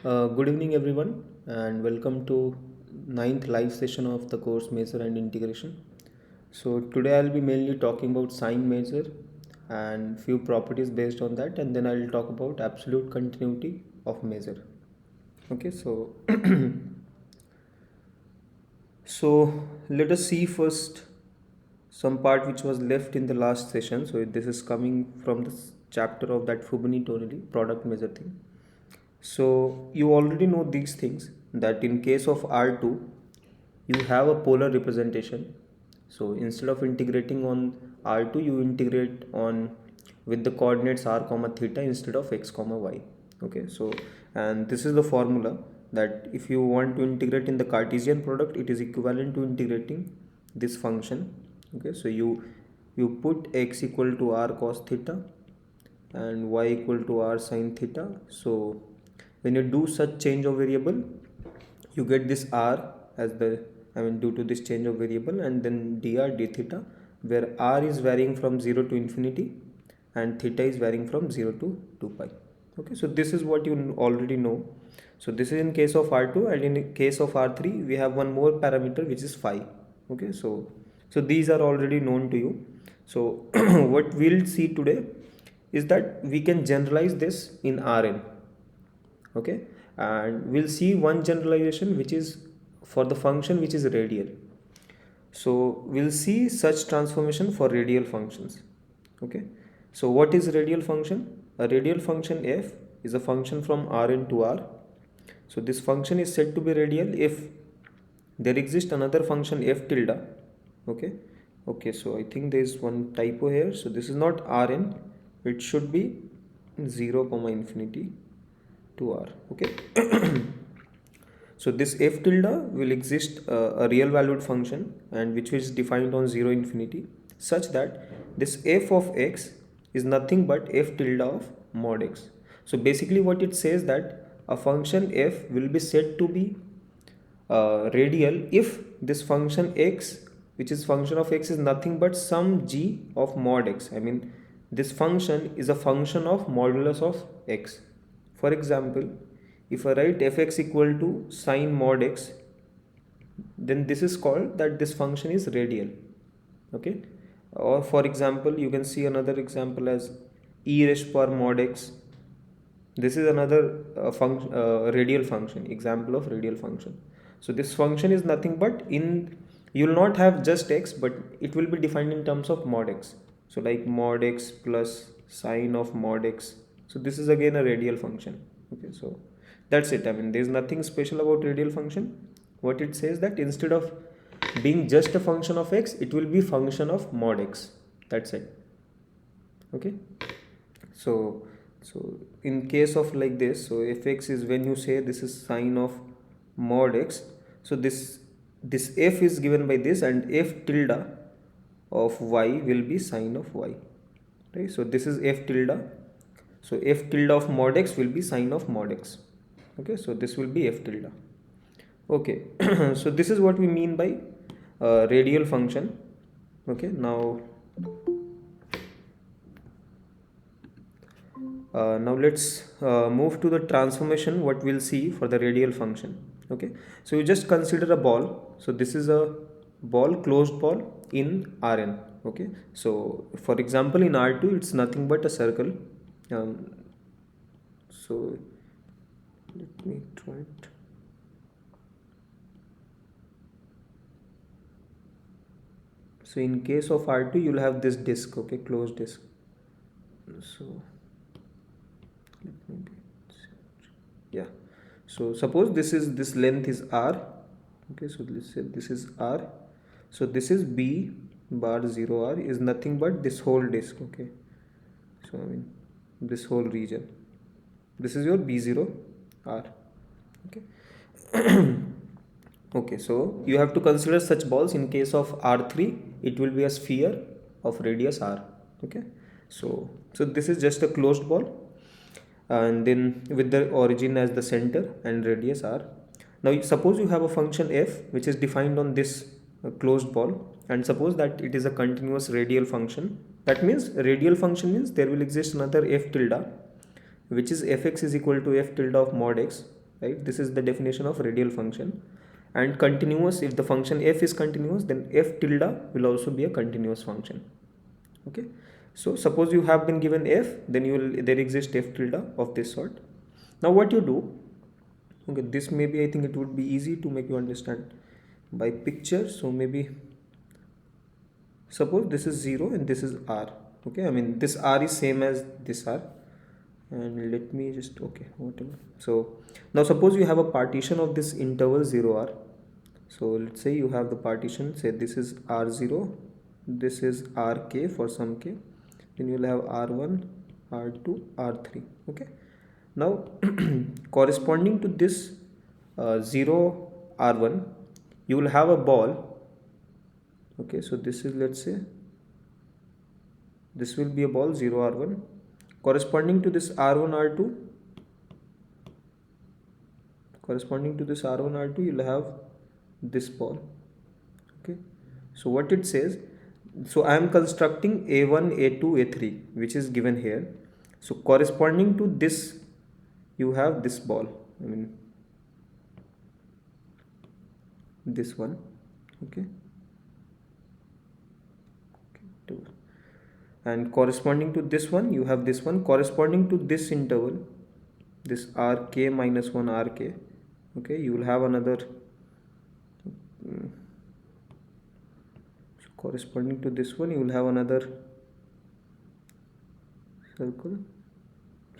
Good evening, everyone, and welcome to ninth live session of the course Measure and Integration. So today I'll be mainly talking about sign measure and few properties based on that, and then I'll talk about absolute continuity of measure. Okay, so let us see first some part which was left in the last session. So this is coming from this chapter of that Fubini tonally product measure thing. So you already know these things that in case of R2 you have a polar representation. So instead of integrating on R2 you integrate on with the coordinates r comma theta instead of x comma y. Okay, so and this is the formula that if you want to integrate in the Cartesian product, it is equivalent to integrating this function. Okay, so you put x equal to r cos theta and y equal to r sin theta. So when you do such change of variable, you get this r as the due to this change of variable, and then dr d theta, where r is varying from 0 to infinity and theta is varying from 0 to 2 pi. Okay, so this is what you already know. So this is in case of R2, and in case of R3 we have one more parameter which is phi. Okay, so these are already known to you. So what we'll see today is that we can generalize this in Rn. Okay, and we'll see one generalization which is for the function which is radial. So we'll see such transformation for radial functions. Okay, so what is radial function? A radial function f is a function from Rn to R. So this function is said to be radial if there exists another function f tilde. Okay, so I think there is one typo here. So this is not Rn, it should be 0 comma infinity to R. Okay. So this f tilde will exist a real valued function, and which is defined on 0 infinity, such that this f of x is nothing but f tilde of mod x. So basically what it says that a function f will be said to be radial if this function x, which is function of x, is nothing but some g of mod x. This function is a function of modulus of x. For example, if I write fx equal to sine mod x, then this is called that this function is radial. Okay, or for example you can see another example as e raised power mod x. This is another radial function, example of radial function. So this function is nothing but you will not have just x, but it will be defined in terms of mod x. So like mod x plus sine of mod x. So this is again a radial function. Okay, so that's it. There is nothing special about radial function. What it says that instead of being just a function of x, it will be function of mod x. That's it. Okay, so in case of like this, so fx is when you say this is sine of mod x. So this f is given by this, and f tilde of y will be sine of y, right? So this is f tilde. So f tilde of mod x will be sine of mod x. Okay, so this will be f tilde. Okay, so this is what we mean by radial function. Okay, now let's move to the transformation what we'll see for the radial function. Okay, so you just consider a ball. So this is a ball, closed ball in Rn. Okay, so for example in R2 it's nothing but a circle. So let me try it. So in case of R2 you'll have this disk, okay, closed disk. So let me yeah, so suppose this length is r. Okay, so this is r. So this is b bar 0 r is nothing but this whole disk. Okay, so this whole region, this is your b0 r. Okay. Okay, so you have to consider such balls. In case of R3 it will be a sphere of radius r. Okay, so this is just a closed ball, and then with the origin as the center and radius r. Now suppose you have a function f which is defined on this closed ball, and suppose that it is a continuous radial function. That means radial function means there will exist another f tilde, which is fx is equal to f tilde of mod x. right? This is the definition of radial function. And continuous, if the function f is continuous, then f tilde will also be a continuous function. Okay, so suppose you have been given f, then there exists f tilde of this sort. Now what you do, okay, this maybe I think it would be easy to make you understand by picture. So maybe suppose this is 0 and this is r. Okay, I mean this r is same as this r, and let me just, okay, whatever. So now suppose you have a partition of this interval 0r. So let's say you have the partition, say this is r0, this is rk for some k, then you will have r1, r2, r3. Okay, now corresponding to this 0 r1, you will have a ball. Okay, so this is, let's say this will be a ball 0 r1. Corresponding to this r1 r2, you will have this ball. Okay, so what it says, so I am constructing a1, a2, a3, which is given here. So corresponding to this, you have this ball, I mean this one. Okay, and corresponding to this one, you have this one. Corresponding to this interval, this rk minus 1 rk, okay, you will have another corresponding to this one, you will have another circle.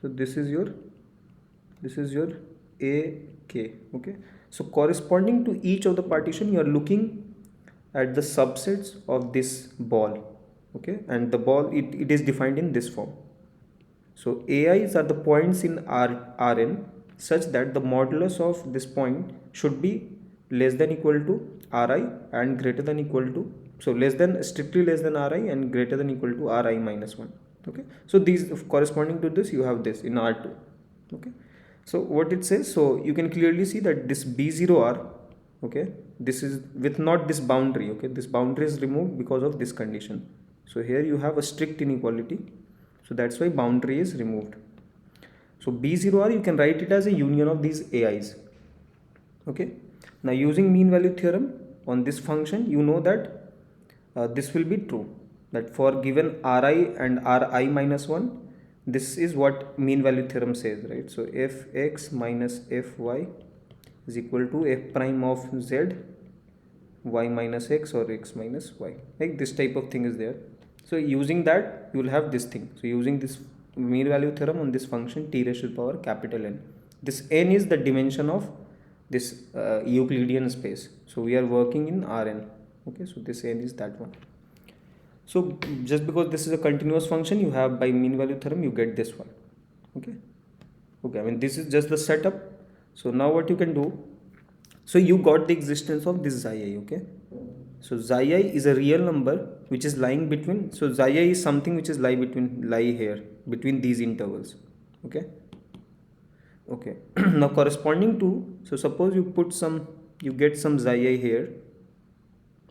So this is your ak. Okay, so corresponding to each of the partition, you are looking at the subsets of this ball. Okay, and the ball, it is defined in this form. So ai's are the points in Rn such that the modulus of this point should be less than equal to Ri and greater than equal to, so less than, strictly less than Ri and greater than equal to Ri minus 1. Okay, so these, corresponding to this, you have this in R2. Okay, so what it says, so you can clearly see that this B0R, okay, this is with not this boundary. Okay, this boundary is removed because of this condition. So here you have a strict inequality, so that's why boundary is removed. So B0R, you can write it as a union of these AIs. Okay, now using mean value theorem on this function, you know that this will be true, that for given Ri and Ri minus 1, this is what mean value theorem says, right? So fx minus fy is equal to f prime of z, y minus x, or x minus y, like this type of thing is there. So using that, you will have this thing. So using this mean value theorem on this function t raised to the power capital N, this n is the dimension of this Euclidean space. So we are working in Rn. Okay, so this n is that one. So just because this is a continuous function, you have by mean value theorem, you get this one. Okay, I mean this is just the setup. So now what you can do, so you got the existence of this xi I. Okay, so xi I is a real number which is lying between, so xi I is something which is lie here between these intervals. Okay, now corresponding to, so suppose you put some, you get some xi I here.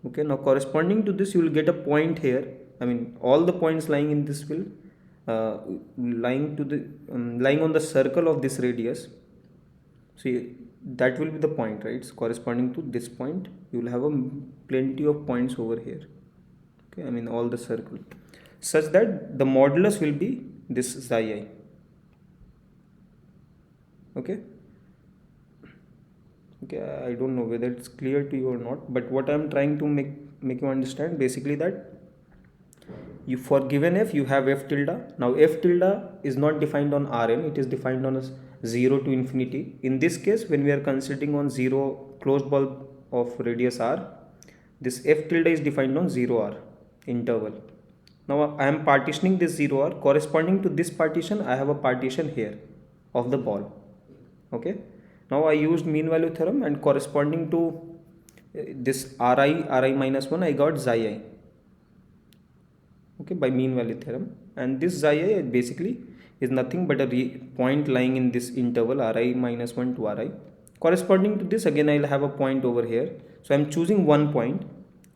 Okay, now corresponding to this, you will get a point here. I mean all the points lying in this will lying on the circle of this radius. So that will be the point, right? So corresponding to this point, you will have a plenty of points over here. Okay, I mean all the circle, such that the modulus will be this xi I. Okay, I don't know whether it's clear to you or not, but what I'm trying to make you understand, basically that you, for given f, you have f tilde. Now f tilde is not defined on Rn, it is defined on a 0 to infinity. In this case, when we are considering on 0 closed bulb of radius r, this f tilde is defined on 0r interval. Now I am partitioning this 0r. Corresponding to this partition, I have a partition here of the ball. Okay, now I used mean value theorem, and corresponding to this Ri minus 1, I got xi I. Okay, by mean value theorem, and this xi I basically is nothing but a point lying in this interval Ri minus 1 to Ri. Corresponding to this, again I will have a point over here. So I am choosing one point.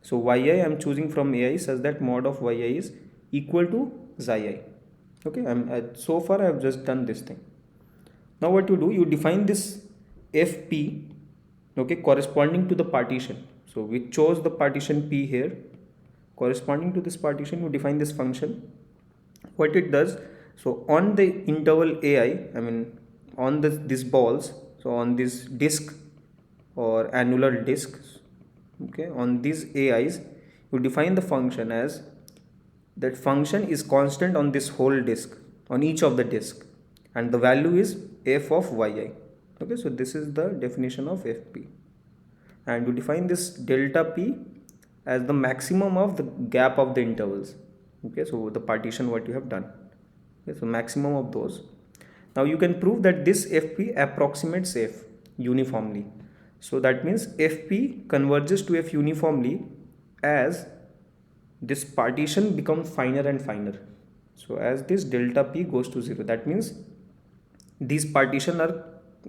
So yi I am choosing from ai such that mod of yi is equal to xi I. Okay, so far I have just done this thing. Now what you do, you define this fp, okay, corresponding to the partition. So we chose the partition p here. Corresponding to this partition, you define this function. What it does, so on the interval ai, I mean on this balls, so on this disk or annular disk, okay, on these ais, you define the function as that function is constant on this whole disk, on each of the disk, and the value is f of yi. Okay, so this is the definition of fp, and you define this delta p as the maximum of the gap of the intervals. Okay, so the partition what you have done. Okay, so maximum of those. Now you can prove that this fp approximates f uniformly. So that means fp converges to f uniformly as this partition becomes finer and finer. So as this delta p goes to 0, that means these partition are,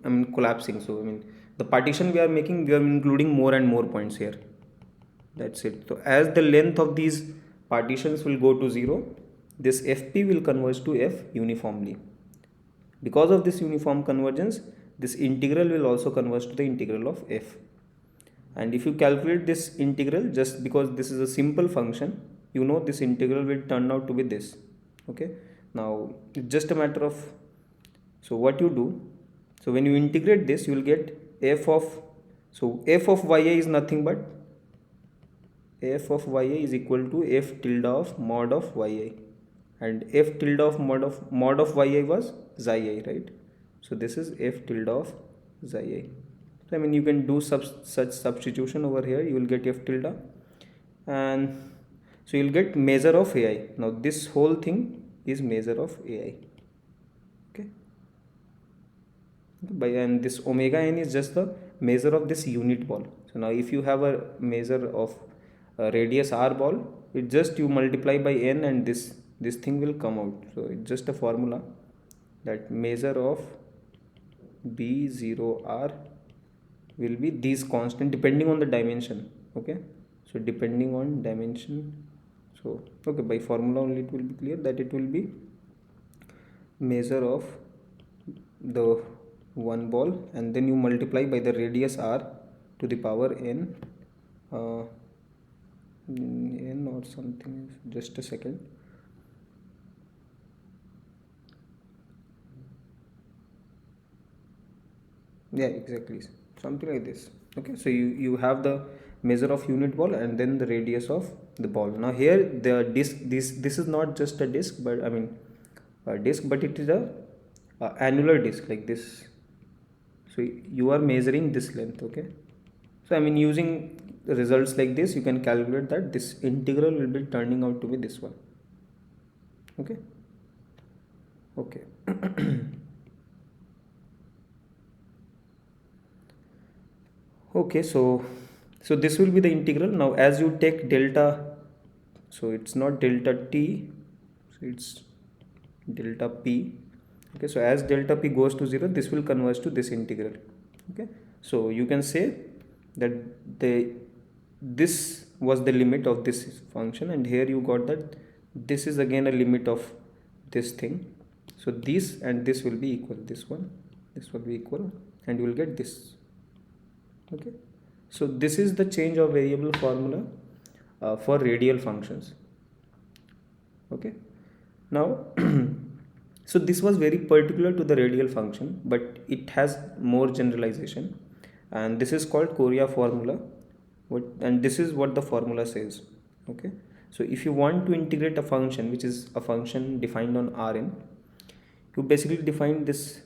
I mean, collapsing. So I mean the partition we are making, we are including more and more points here. That's it. So as the length of these partitions will go to 0, this fp will converge to f uniformly. Because of this uniform convergence, this integral will also converge to the integral of f. And if you calculate this integral, just because this is a simple function, you know this integral will turn out to be this. Okay, now it's just a matter of, so what you do, so when you integrate this, you will get f of, so f of yi is nothing but f of yi is equal to f tilde of mod of yi, and f tilde of mod of yi was xi I, right? So this is f tilde of xi I. So I mean you can do such substitution over here, you will get f tilde, and so you will get measure of ai. Now this whole thing is measure of ai. Okay, and this omega n is just the measure of this unit ball. So now if you have a measure of a radius r ball, it just you multiply by n and this thing will come out. So it's just a formula that measure of b0r will be these constant depending on the dimension. Okay, so depending on dimension, so okay, by formula only it will be clear that it will be measure of the one ball, and then you multiply by the radius r to the power n, n or something, just a second. Yeah, exactly, something like this. Okay, so you have the measure of unit ball and then the radius of the ball. Now here the disc, this is not just a disc, but I mean a disc, but it is a annular disc like this. So you are measuring this length. Okay, so I mean using results like this, you can calculate that this integral will be turning out to be this one. Okay, okay. Okay, so this will be the integral. Now as you take delta, so it's not delta t, so it's delta p. Okay, so as delta p goes to 0, this will converge to this integral. Okay, so you can say that this was the limit of this function, and here you got that this is again a limit of this thing. So this and this will be equal, this will be equal, and you will get this. Okay, so this is the change of variable formula for radial functions. Okay, now so this was very particular to the radial function, but it has more generalization, and this is called Korea formula. And this is what the formula says. Okay, so if you want to integrate a function which is a function defined on Rn, you basically define this,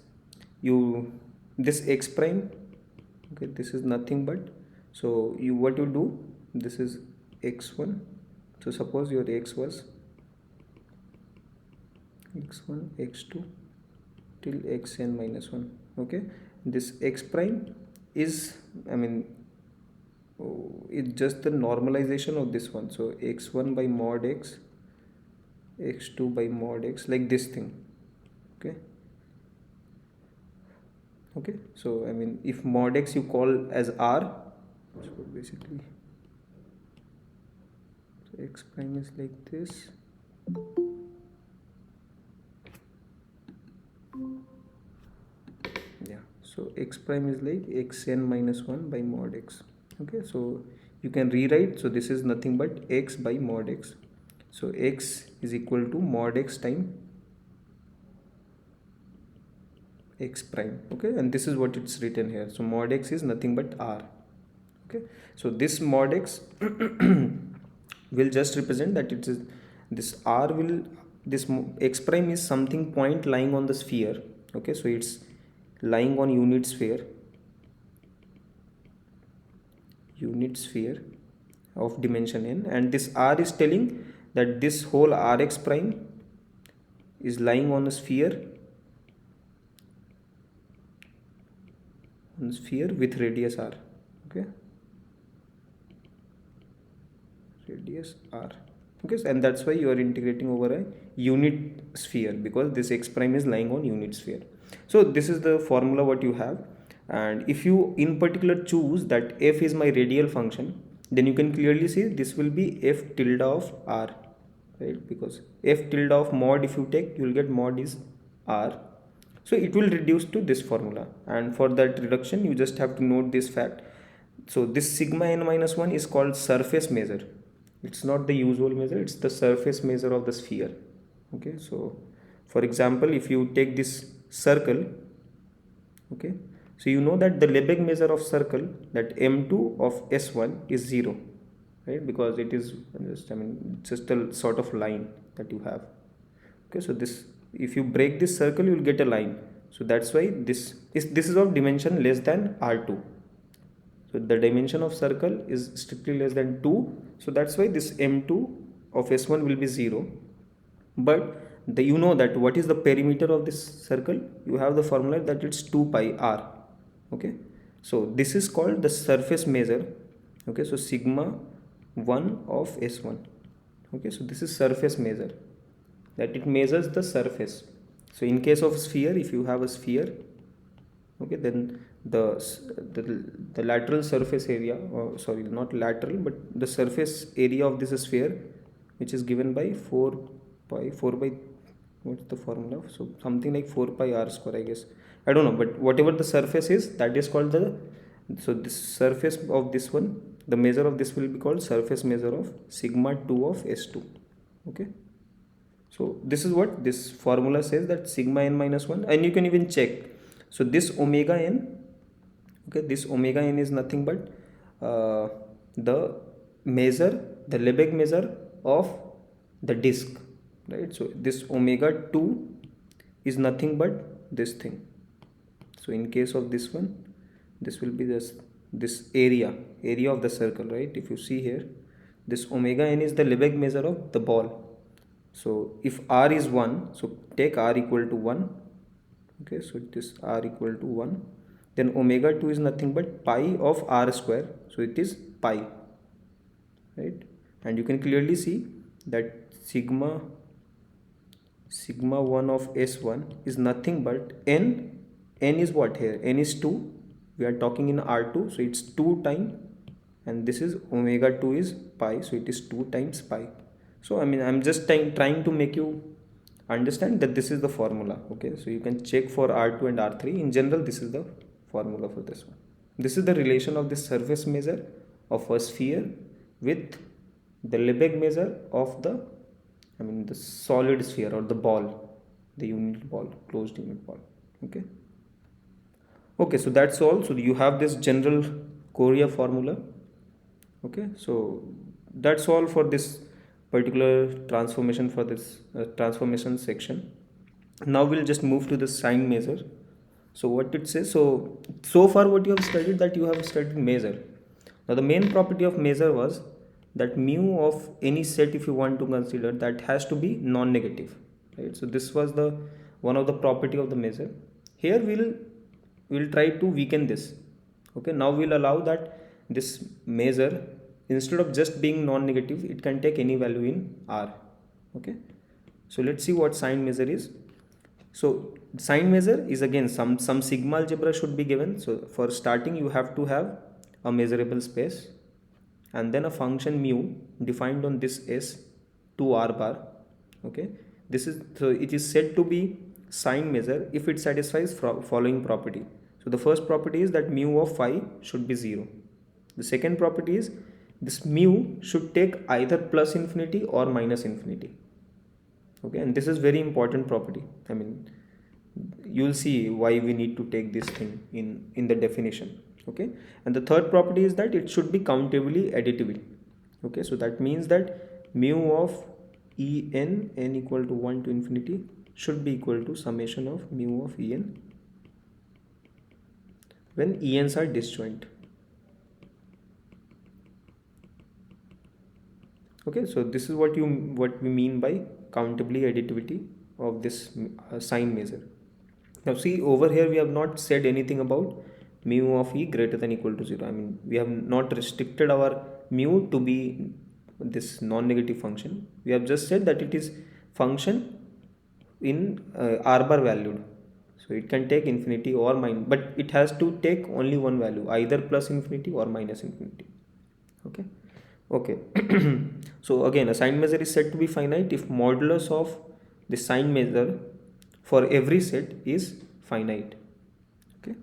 this x prime. Okay, this is nothing but, so what you do, this is x1. So suppose your x was x1 x2 till xn minus 1. Okay, this x prime is, I mean, it's just the normalization of this one. So x1 by mod x, x2 by mod x, like this thing. Okay, okay, so I mean if mod x you call as r, so basically so x prime is like this. Yeah, So x prime is like xn minus 1 by mod x. Okay, so you can rewrite, so this is nothing but x by mod x. So x is equal to mod x time x prime. Okay, and this is what it's written here. So mod x is nothing but r. Okay, so this mod x will just represent that it is this r will this x prime is something point lying on the sphere. Okay, so it's lying on unit sphere of dimension n, and this r is telling that this whole rx prime is lying on a sphere with radius r. Okay, radius r. Okay, and that's why you are integrating over a unit sphere, because this x prime is lying on unit sphere. So this is the formula what you have, and if you in particular choose that f is my radial function, then you can clearly see this will be f tilde of r, right? Because f tilde of mod, if you take, you will get mod is r. So it will reduce to this formula, and for that reduction you just have to note this fact. So this sigma n minus 1 is called surface measure. It's not the usual measure, it's the surface measure of the sphere. Okay, so for example, if you take this circle, okay, so you know that the Lebesgue measure of circle, that m2 of s1 is 0, right? Because it is just a sort of line that you have. Okay, so this, if you break this circle, you will get a line. So that's why this is of dimension less than r2. So the dimension of circle is strictly less than 2. So that's why this m2 of s1 will be 0. But you know that what is the perimeter of this circle? You have the formula that it's 2 pi r. Okay, so this is called the surface measure. Okay, so sigma 1 of s1. Okay, so this is surface measure, that it measures the surface. So in case of sphere, if you have a sphere, okay, then the lateral surface area, or sorry, not lateral, but the surface area of this sphere, which is given by 4 by what's the formula? So something like 4 pi r square, I guess. I don't know, but whatever the surface is, that is called the, so this surface of this one, the measure of this will be called surface measure of sigma 2 of s2. Okay, so this is what this formula says, that sigma n minus 1, and you can even check. So this omega n, okay, this omega n is nothing but the Lebesgue measure of the disk, right? So this omega 2 is nothing but this thing. So in case of this one, this will be this area of the circle, right? If you see here, this omega n is the Lebesgue measure of the ball. So if r is 1, so take r equal to 1. Okay, so this r equal to 1, then omega 2 is nothing but pi of r square, so it is pi, right? And you can clearly see that sigma 1 of s1 is nothing but n is what here? N is 2. We are talking in r2, so it's 2 times, and this is omega 2 is pi, so it is 2 times pi. So I'm just trying to make you understand that this is the formula. Okay, so you can check for r2 and r3. In general, this is the formula for this one. This is the relation of the surface measure of a sphere with the Lebesgue measure of the the solid sphere, or the ball, the unit ball, closed unit ball. Okay, so that's all. So you have this general Korea formula. Okay, so that's all for this particular transformation, for this transformation section. Now we'll just move to the sign measure. So what it says, so far what you have studied, that you have studied measure. Now the main property of measure was that mu of any set, if you want to consider, that has to be non-negative, right? So this was the one of the property of the measure. Here we'll try to weaken this. Okay, now we'll allow that this measure, instead of just being non-negative, it can take any value in r. Okay, so let's see what sign measure is. So sign measure is again some sigma algebra should be given. So for starting, you have to have a measurable space, and then a function mu defined on this S to r bar. Okay, this is, so it is said to be sign measure if it satisfies following property. So the first property is that mu of phi should be 0. The second property is this mu should take either plus infinity or minus infinity. Okay, and this is very important property. I mean, you'll see why we need to take this thing in the definition. Okay, and the third property is that it should be countably additive. Okay, so that means that mu of en equal to 1 to infinity should be equal to summation of mu of en when ens are disjoint. Okay, so this is what we mean by countably additivity of this sign measure. Now see, over here we have not said anything about mu of e greater than equal to 0. I mean, we have not restricted our mu to be this non-negative function. We have just said that it is function in r bar valued. So it can take infinity or minus, but it has to take only one value, either plus infinity or minus infinity. Okay. Okay. So again, a sign measure is said to be finite if modulus of the sign measure for every set is finite. Okay,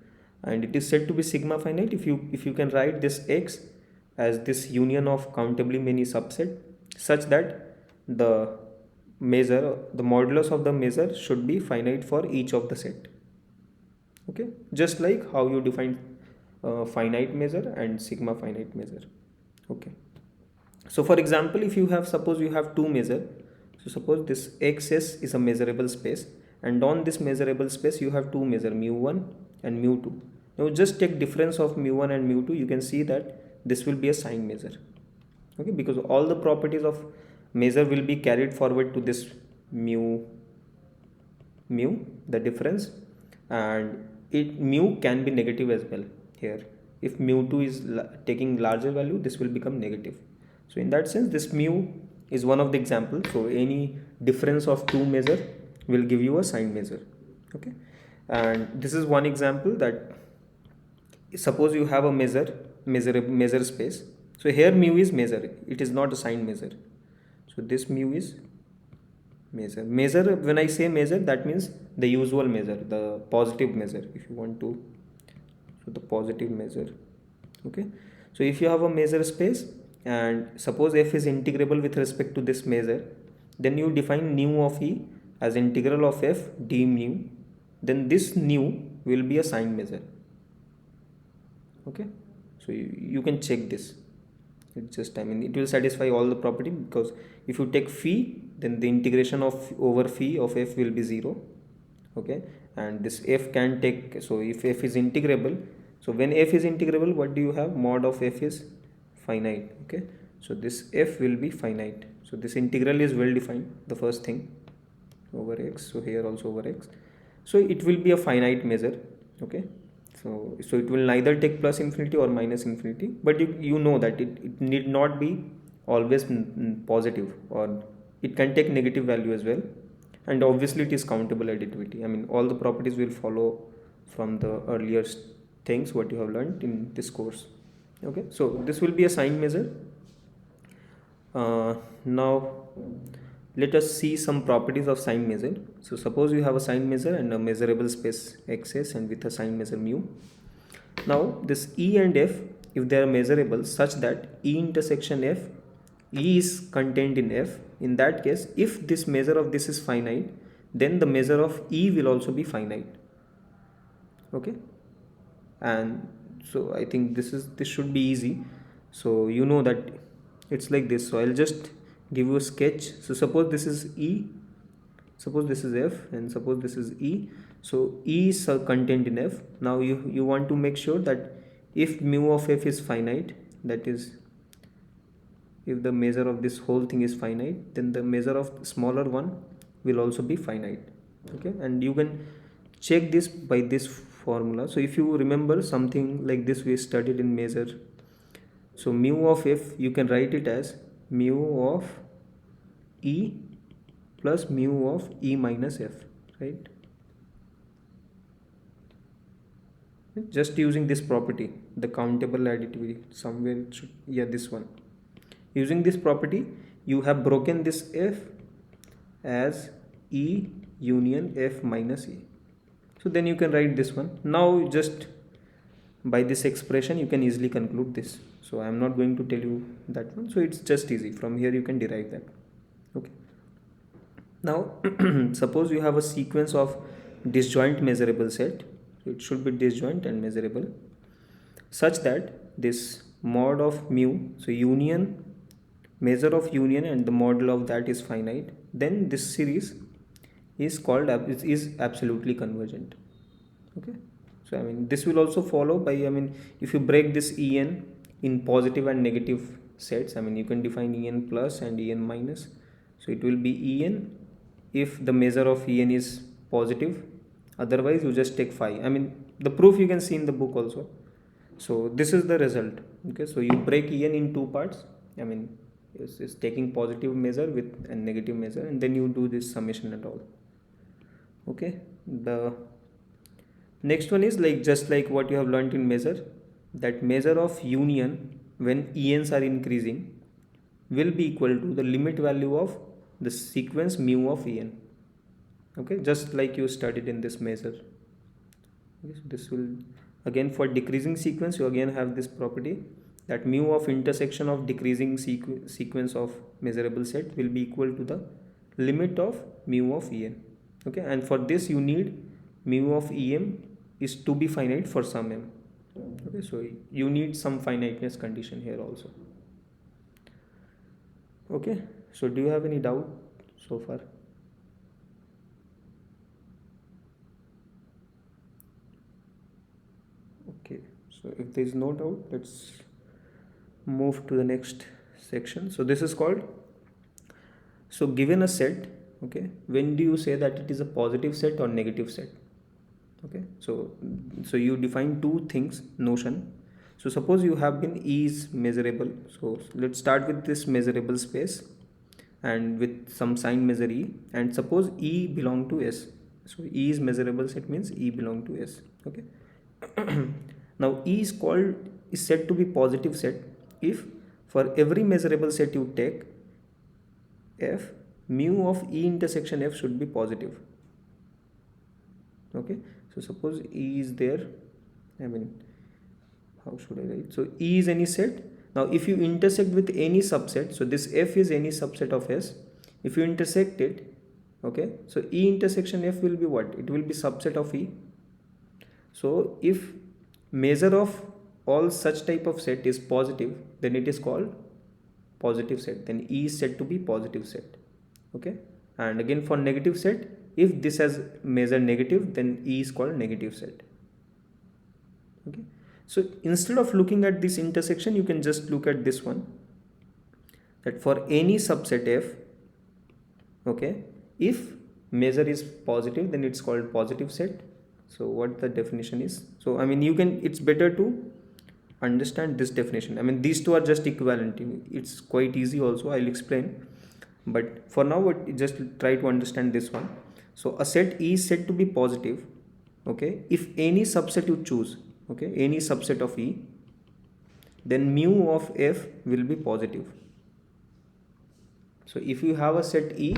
and it is said to be sigma finite if you can write this x as this union of countably many subset such that the modulus of the measure should be finite for each of the set. Okay, just like how you define finite measure and sigma finite measure. Okay, so for example, if you have, suppose you have two measure, so suppose this xs is a measurable space, and on this measurable space you have two measure, mu1 and mu2. Now just take difference of mu1 and mu2, you can see that this will be a sign measure. Okay, because all the properties of measure will be carried forward to this mu, the difference, and mu can be negative as well here. If mu2 is taking larger value, this will become negative. So in that sense, this mu is one of the examples. So any difference of two measure will give you a sign measure. Okay, and this is one example that suppose you have a measure space. So here mu is measure, it is not a sign measure. So this mu is measure. When I say measure, that means the usual measure, the positive measure, if you want to. So the positive measure. Okay, so if you have a measure space and suppose f is integrable with respect to this measure, then you define nu of e as integral of f d mu, then this nu will be a sign measure. Okay, so you can check this. It just, I mean, it will satisfy all the property, because if you take phi, then the integration of over phi of f will be 0. Okay, and this f can take, so if f is integrable, so when f is integrable, what do you have? Mod of f is finite. Okay, so this f will be finite. So this integral is well defined, the first thing, over x. So here also over x. So it will be a finite measure. Okay, so it will neither take plus infinity or minus infinity, but you know that it need not be always positive, or it can take negative value as well. And obviously it is countable additivity. I mean, all the properties will follow from the earlier things what you have learned in this course. Okay, so this will be a sign measure. Now let us see some properties of sign measure. So suppose you have a sign measure and a measurable space xs and with a sign measure mu. Now this e and f, if they are measurable such that e intersection f, e is contained in f, in that case, if this measure of this is finite, then the measure of e will also be finite. Okay, and so I think this should be easy. So you know that it's like this. So I'll just give you a sketch. So suppose this is e, suppose this is f, and suppose this is e. So e is contained in f. Now you want to make sure that if mu of f is finite, that is, if the measure of this whole thing is finite, then the measure of the smaller one will also be finite. Okay, and you can check this by this formula. So if you remember something like this we studied in measure, so mu of f, you can write it as mu of e plus mu of e minus f, right? Just using this property, the countable additivity, somewhere it should, yeah, this one. Using this property, you have broken this f as e union f minus e. So then you can write this one. Now just by this expression you can easily conclude this. So I am not going to tell you that one. So it's just easy. From here you can derive that. Okay. Now suppose you have a sequence of disjoint measurable set. So it should be disjoint and measurable such that this mod of mu, so union, measure of union and the model of that is finite, then this series is called is absolutely convergent. Okay. So I mean this will also follow by, I mean, if you break this En in positive and negative sets, I mean you can define En plus and En minus. So it will be En if the measure of En is positive, otherwise you just take phi. I mean the proof you can see in the book also. So this is the result. Okay, so you break En in two parts. I mean it's taking positive measure with a negative measure, and then you do this summation and all. Okay, the next one is like just like what you have learned in measure, that measure of union when ENs are increasing will be equal to the limit value of the sequence mu of En. Okay, just like you studied in this measure. Okay, so this will again for decreasing sequence you again have this property that mu of intersection of decreasing sequence of measurable set will be equal to the limit of mu of En. Okay, and for this you need mu of Em is to be finite for some m. Okay, so you need some finiteness condition here also. Okay, so do you have any doubt so far? Okay, so if there is no doubt, let's move to the next section. So this is called, so given a set, okay, when do you say that it is a positive set or negative set? Okay, so you define two things, notion. So suppose you have been E is measurable. So let's start with this measurable space and with some sign measure E, and suppose E belong to S. So E is measurable set means E belong to S. Okay. Now E is said to be positive set if for every measurable set you take F, mu of E intersection F should be positive. Okay, so suppose E is there, I mean how should I write? So E is any set. Now if you intersect with any subset, so this F is any subset of S, if you intersect it, okay, so E intersection F will be what? It will be subset of E. So if measure of all such type of set is positive, then it is called positive set, then E is said to be positive set. Okay, and again for negative set, if this has measure negative, then E is called negative set. Okay, so instead of looking at this intersection, you can just look at this one, that for any subset F, okay, if measure is positive, then it's called positive set. So what the definition is, so I mean you can, it's better to understand this definition. I mean these two are just equivalent, it's quite easy also, I'll explain, but for now just try to understand this one. So a set E is said to be positive, okay, if any subset you choose, okay, any subset of E, then mu of F will be positive. So if you have a set E,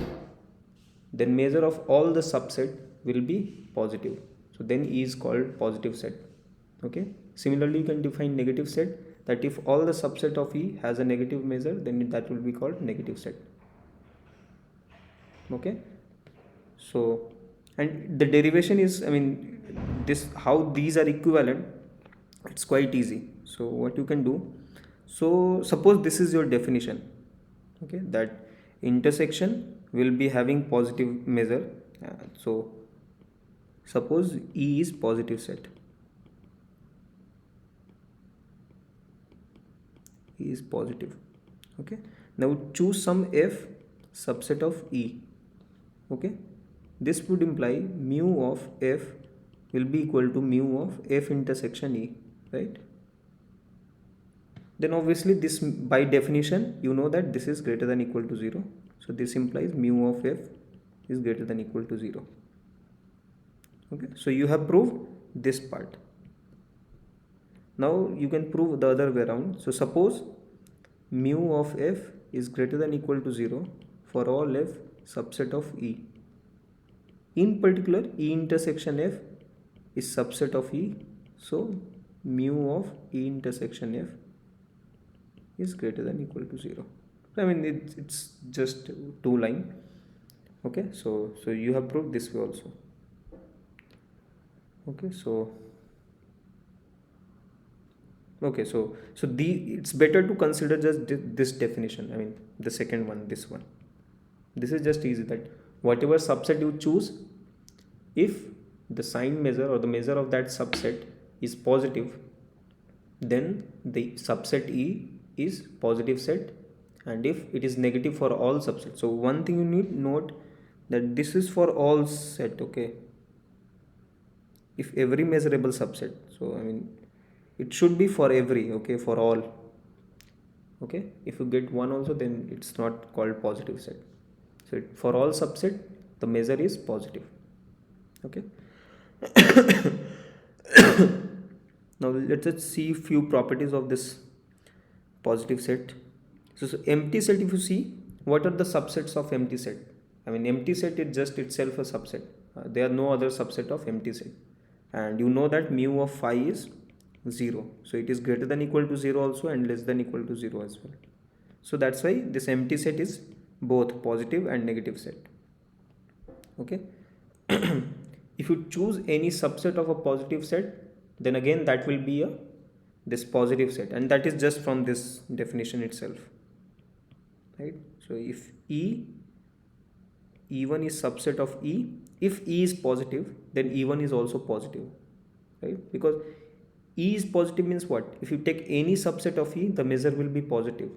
then measure of all the subset will be positive, so then E is called positive set. Okay, similarly you can define negative set, that if all the subset of E has a negative measure, then that will be called negative set. Okay, so and the derivation is, I mean this, how these are equivalent, it's quite easy. So what you can do, so suppose this is your definition, okay, that intersection will be having positive measure. So suppose E is positive set, E is positive. Okay, now choose some F subset of E. Okay, this would imply mu of F will be equal to mu of F intersection E, right? Then obviously this, by definition you know that this is greater than equal to 0, so this implies mu of F is greater than equal to 0. Okay, so you have proved this part. Now you can prove the other way around. So suppose mu of F is greater than equal to 0 for all F subset of E. In particular, E intersection F is subset of E, so mu of E intersection F is greater than equal to 0. I mean it's just two line. Okay, so you have proved this way also. Okay, so it's better to consider just this definition. I mean the second one, this one. This is just easy, that whatever subset you choose, if the sign measure or the measure of that subset is positive, then the subset E is positive set, and if it is negative for all subsets. So one thing you need to note, that this is for all set. Okay, if every measurable subset, so I mean it should be for every, okay, for all. Okay, if you get one also, then it's not called positive set. So for all subset the measure is positive. Okay. Now let's just see few properties of this positive set. So empty set, if you see, what are the subsets of empty set? I mean empty set is just itself a subset. There are no other subset of empty set, and you know that mu of phi is 0, so it is greater than equal to 0 also and less than equal to 0 as well. So that's why this empty set is both positive and negative set. Okay. If you choose any subset of a positive set, then again that will be a this positive set, and that is just from this definition itself, right? So if E1 is subset of E, if E is positive, then E1 is also positive, right? Because E is positive means what? If you take any subset of E, the measure will be positive,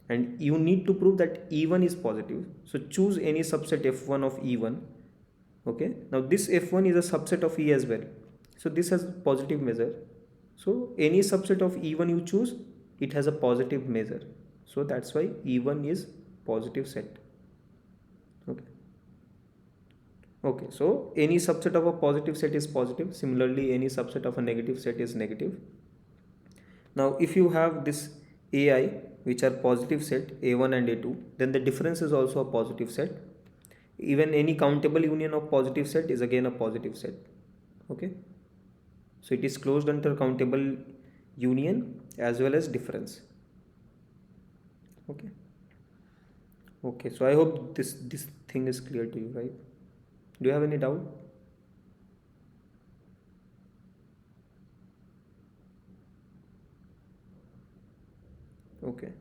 and you need to prove that E1 is positive. So choose any subset F1 of E1. Okay, now this F1 is a subset of E as well, so this has positive measure. So any subset of E1 you choose, it has a positive measure, so that's why E1 is positive set. Okay. Okay, so any subset of a positive set is positive. Similarly, any subset of a negative set is negative. Now if you have this AI, which are positive set A1 and A2, then the difference is also a positive set. Even any countable union of positive set is again a positive set. Okay, so it is closed under countable union as well as difference. Okay. Okay, so I hope this thing is clear to you, right? Do you have any doubt? Okay.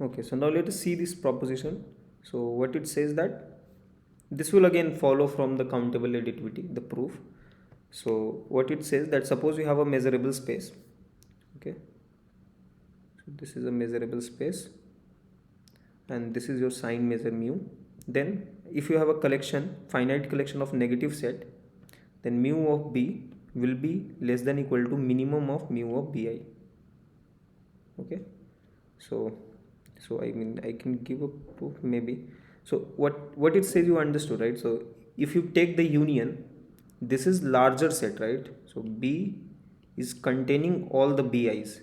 Okay, so now let us see this proposition. So what it says, that this will again follow from the countable additivity, the proof. So what it says, that suppose you have a measurable space. Okay, so this is a measurable space, and this is your sign measure mu. Then if you have a collection, finite collection of negative set, then mu of B will be less than equal to minimum of mu of Bi. Okay, so I mean I can give a proof maybe. So what it says, you understood, right? So if you take the union, this is larger set, right? So B is containing all the Bi's,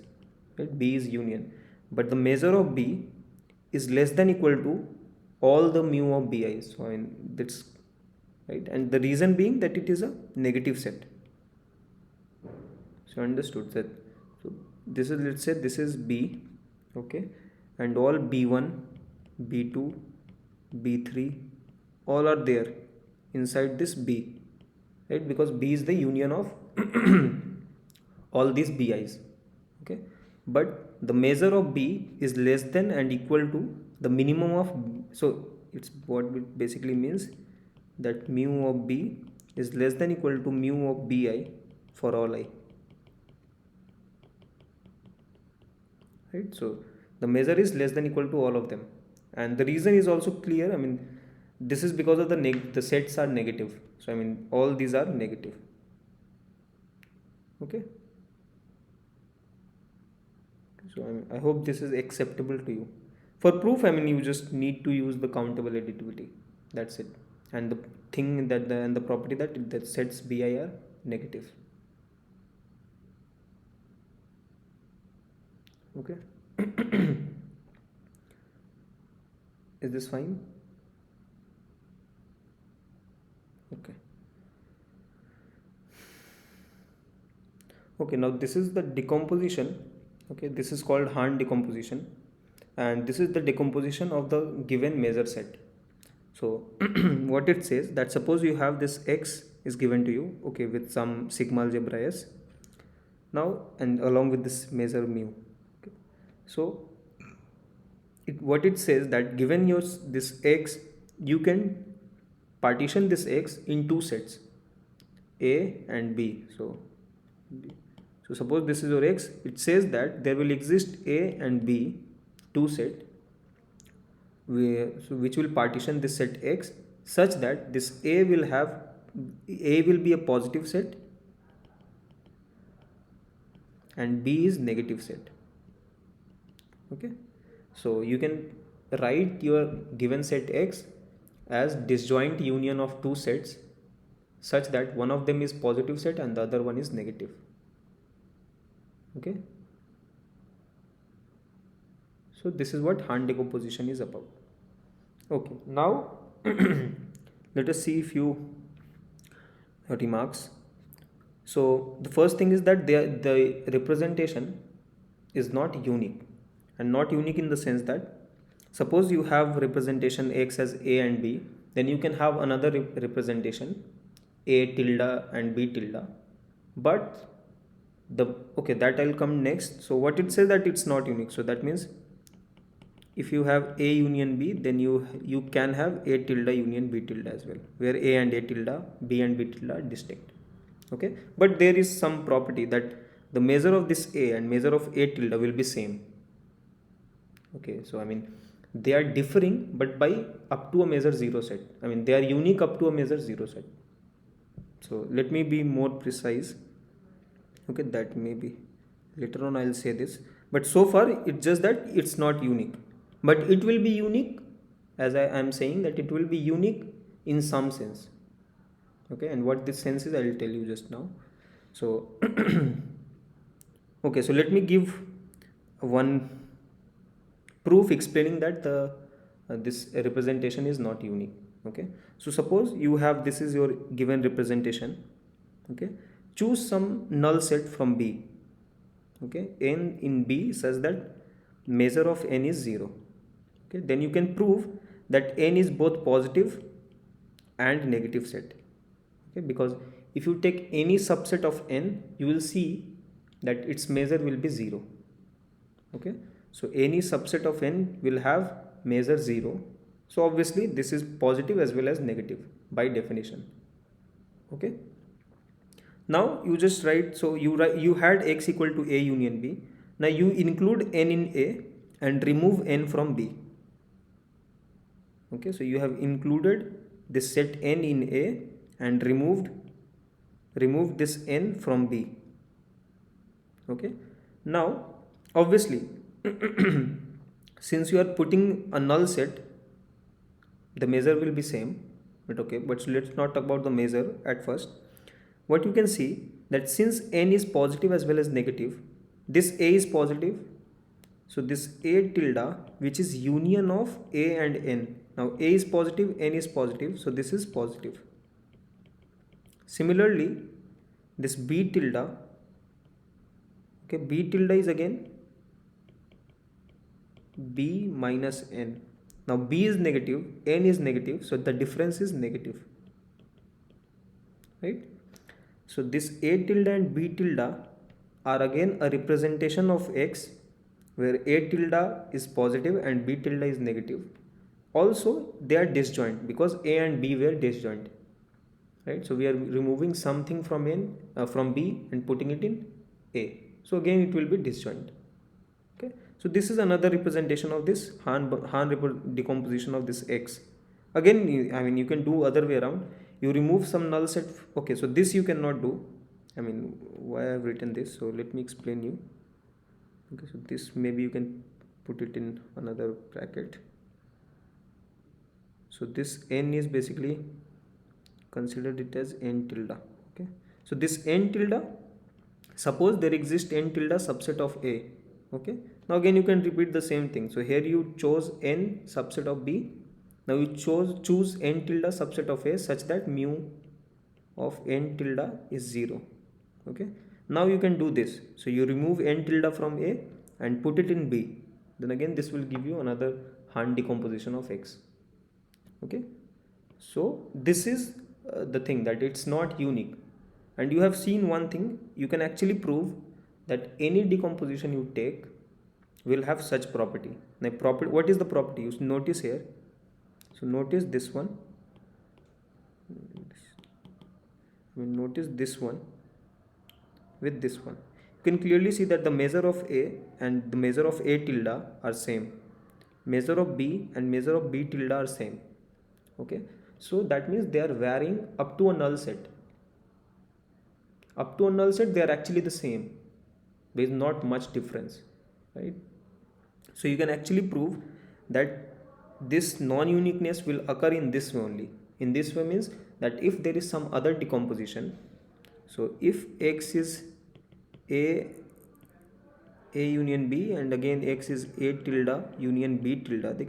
right? B is union, but the measure of B is less than equal to all the mu of Bi's. So I mean that's right, and the reason being that it is a negative set. So understood that. So this is, let's say this is B, okay, and all B1, B2, B3 all are there inside this B, right? Because B is the union of all these Bi's. Okay, but the measure of B is less than and equal to the minimum of, so it's what it basically means, that mu of B is less than equal to mu of Bi for all I, right? So the measure is less than equal to all of them, and the reason is also clear. I mean this is because of the sets are negative, so I mean all these are negative. Okay, so I hope this is acceptable to you. For proof, I mean you just need to use the countable additivity, that's it, and the thing that and the property that the sets Bi are negative. Okay. Is this fine? Okay. Okay, now this is the decomposition. Okay, this is called Hahn decomposition, and this is the decomposition of the given measure set. So what it says, that suppose you have this x is given to you, okay, with some sigma algebra s now, and along with this measure mu. Okay. So what it says, that given your this x, you can partition this x in two sets, a and b. So suppose this is your x, it says that there will exist a and b, two set, which will partition this set x such that this a will be a positive set and b is negative set. Okay, so you can write your given set x as disjoint union of two sets such that one of them is positive set and the other one is negative. Okay, so this is what Hahn decomposition is about. Okay, now let us see a few remarks. So the first thing is that the representation is not unique, and not unique in the sense that suppose you have representation x as a and b, then you can have another representation a tilde and b tilde, but that I'll come next. So what it says, that it's not unique, so that means if you have a union b, then you can have a tilde union b tilde as well, where a and a tilde, b and b tilde are distinct. Okay, but there is some property that the measure of this a and measure of a tilde will be same. Okay, so I mean they are differing, but by up to a measure 0 set. I mean they are unique up to a measure 0 set. So let me be more precise. Okay, that maybe later on I'll say this, but so far it's just that it's not unique, but it will be unique, as I am saying that it will be unique in some sense. Okay, and what this sense is, I will tell you just now. So okay, so let me give one proof explaining that this representation is not unique. Okay, so suppose you have, this is your given representation. Okay, choose some null set from b. Okay, n in b such that measure of n is 0. Okay, then you can prove that n is both positive and negative set. Okay, because if you take any subset of n, you will see that its measure will be 0. Okay, so any subset of n will have measure 0. So obviously this is positive as well as negative by definition. Okay, now you just write, so you had x equal to a union b. Now you include n in a and remove n from b. Okay, so you have included this set n in a and removed this n from b. Okay, now obviously since you are putting a null set, the measure will be same, but okay, but so let's not talk about the measure at first. What you can see, that since n is positive as well as negative, this a is positive, so this a tilde, which is union of a and n, now a is positive, n is positive, so this is positive. Similarly, this b tilde, okay, b tilde is again b minus n. Now b is negative, n is negative, so the difference is negative, right? So this a tilde and b tilde are again a representation of x, where a tilde is positive and b tilde is negative. Also they are disjoint because a and b were disjoint, right? So we are removing something from from b and putting it in a, so again it will be disjoint. Okay, so this is another representation of this Hahn decomposition of this x. Again, I mean you can do other way around, you remove some null set. Okay, so this you cannot do. I mean, why I have written this, so let me explain you. Okay, so this maybe you can put it in another bracket. So this n is basically considered it as n tilde. Okay, so this n tilde, suppose there exists n tilde subset of a. Okay, now again you can repeat the same thing. So here you chose n subset of b. Now you choose n tilde subset of a such that mu of n tilde is 0. Okay, Now you can do this. So you remove n tilde from A and put it in B. Then again this will give you another Hahn decomposition of X. Okay. So this is the thing, that it's not unique. And you have seen one thing, you can actually prove that any decomposition you take will have such property. Now what is the property? You notice here. So notice this one. Notice this one with this one. You can clearly see that the measure of A and the measure of A tilde are same. Measure of B and measure of B tilde are same. Okay. So that means they are varying up to a null set. Up to a null set they are actually the same. There is not much difference, right? So you can actually prove that this non-uniqueness will occur in this way only. In this way means that if there is some other decomposition, so if X is A union B and again X is A tilde union B tilde,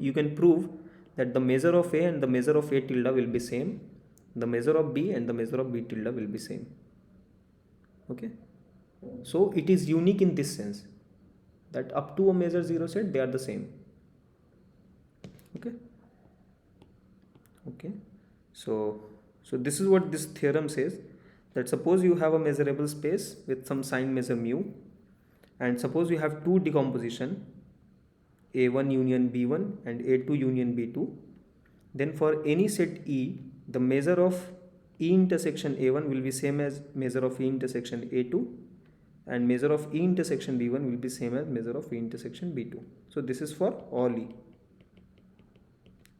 you can prove that the measure of A and the measure of A tilde will be same. The measure of B and the measure of B tilde will be same. Okay. So it is unique in this sense, that up to a measure 0 set they are the same. Okay. Okay. So this is what this theorem says, that suppose you have a measurable space with some sign measure mu, and suppose you have two decomposition A1 union B1 and A2 union B2, then for any set E, the measure of E intersection A1 will be same as measure of E intersection A2, and measure of E intersection B1 will be same as measure of E intersection B2. So this is for all E.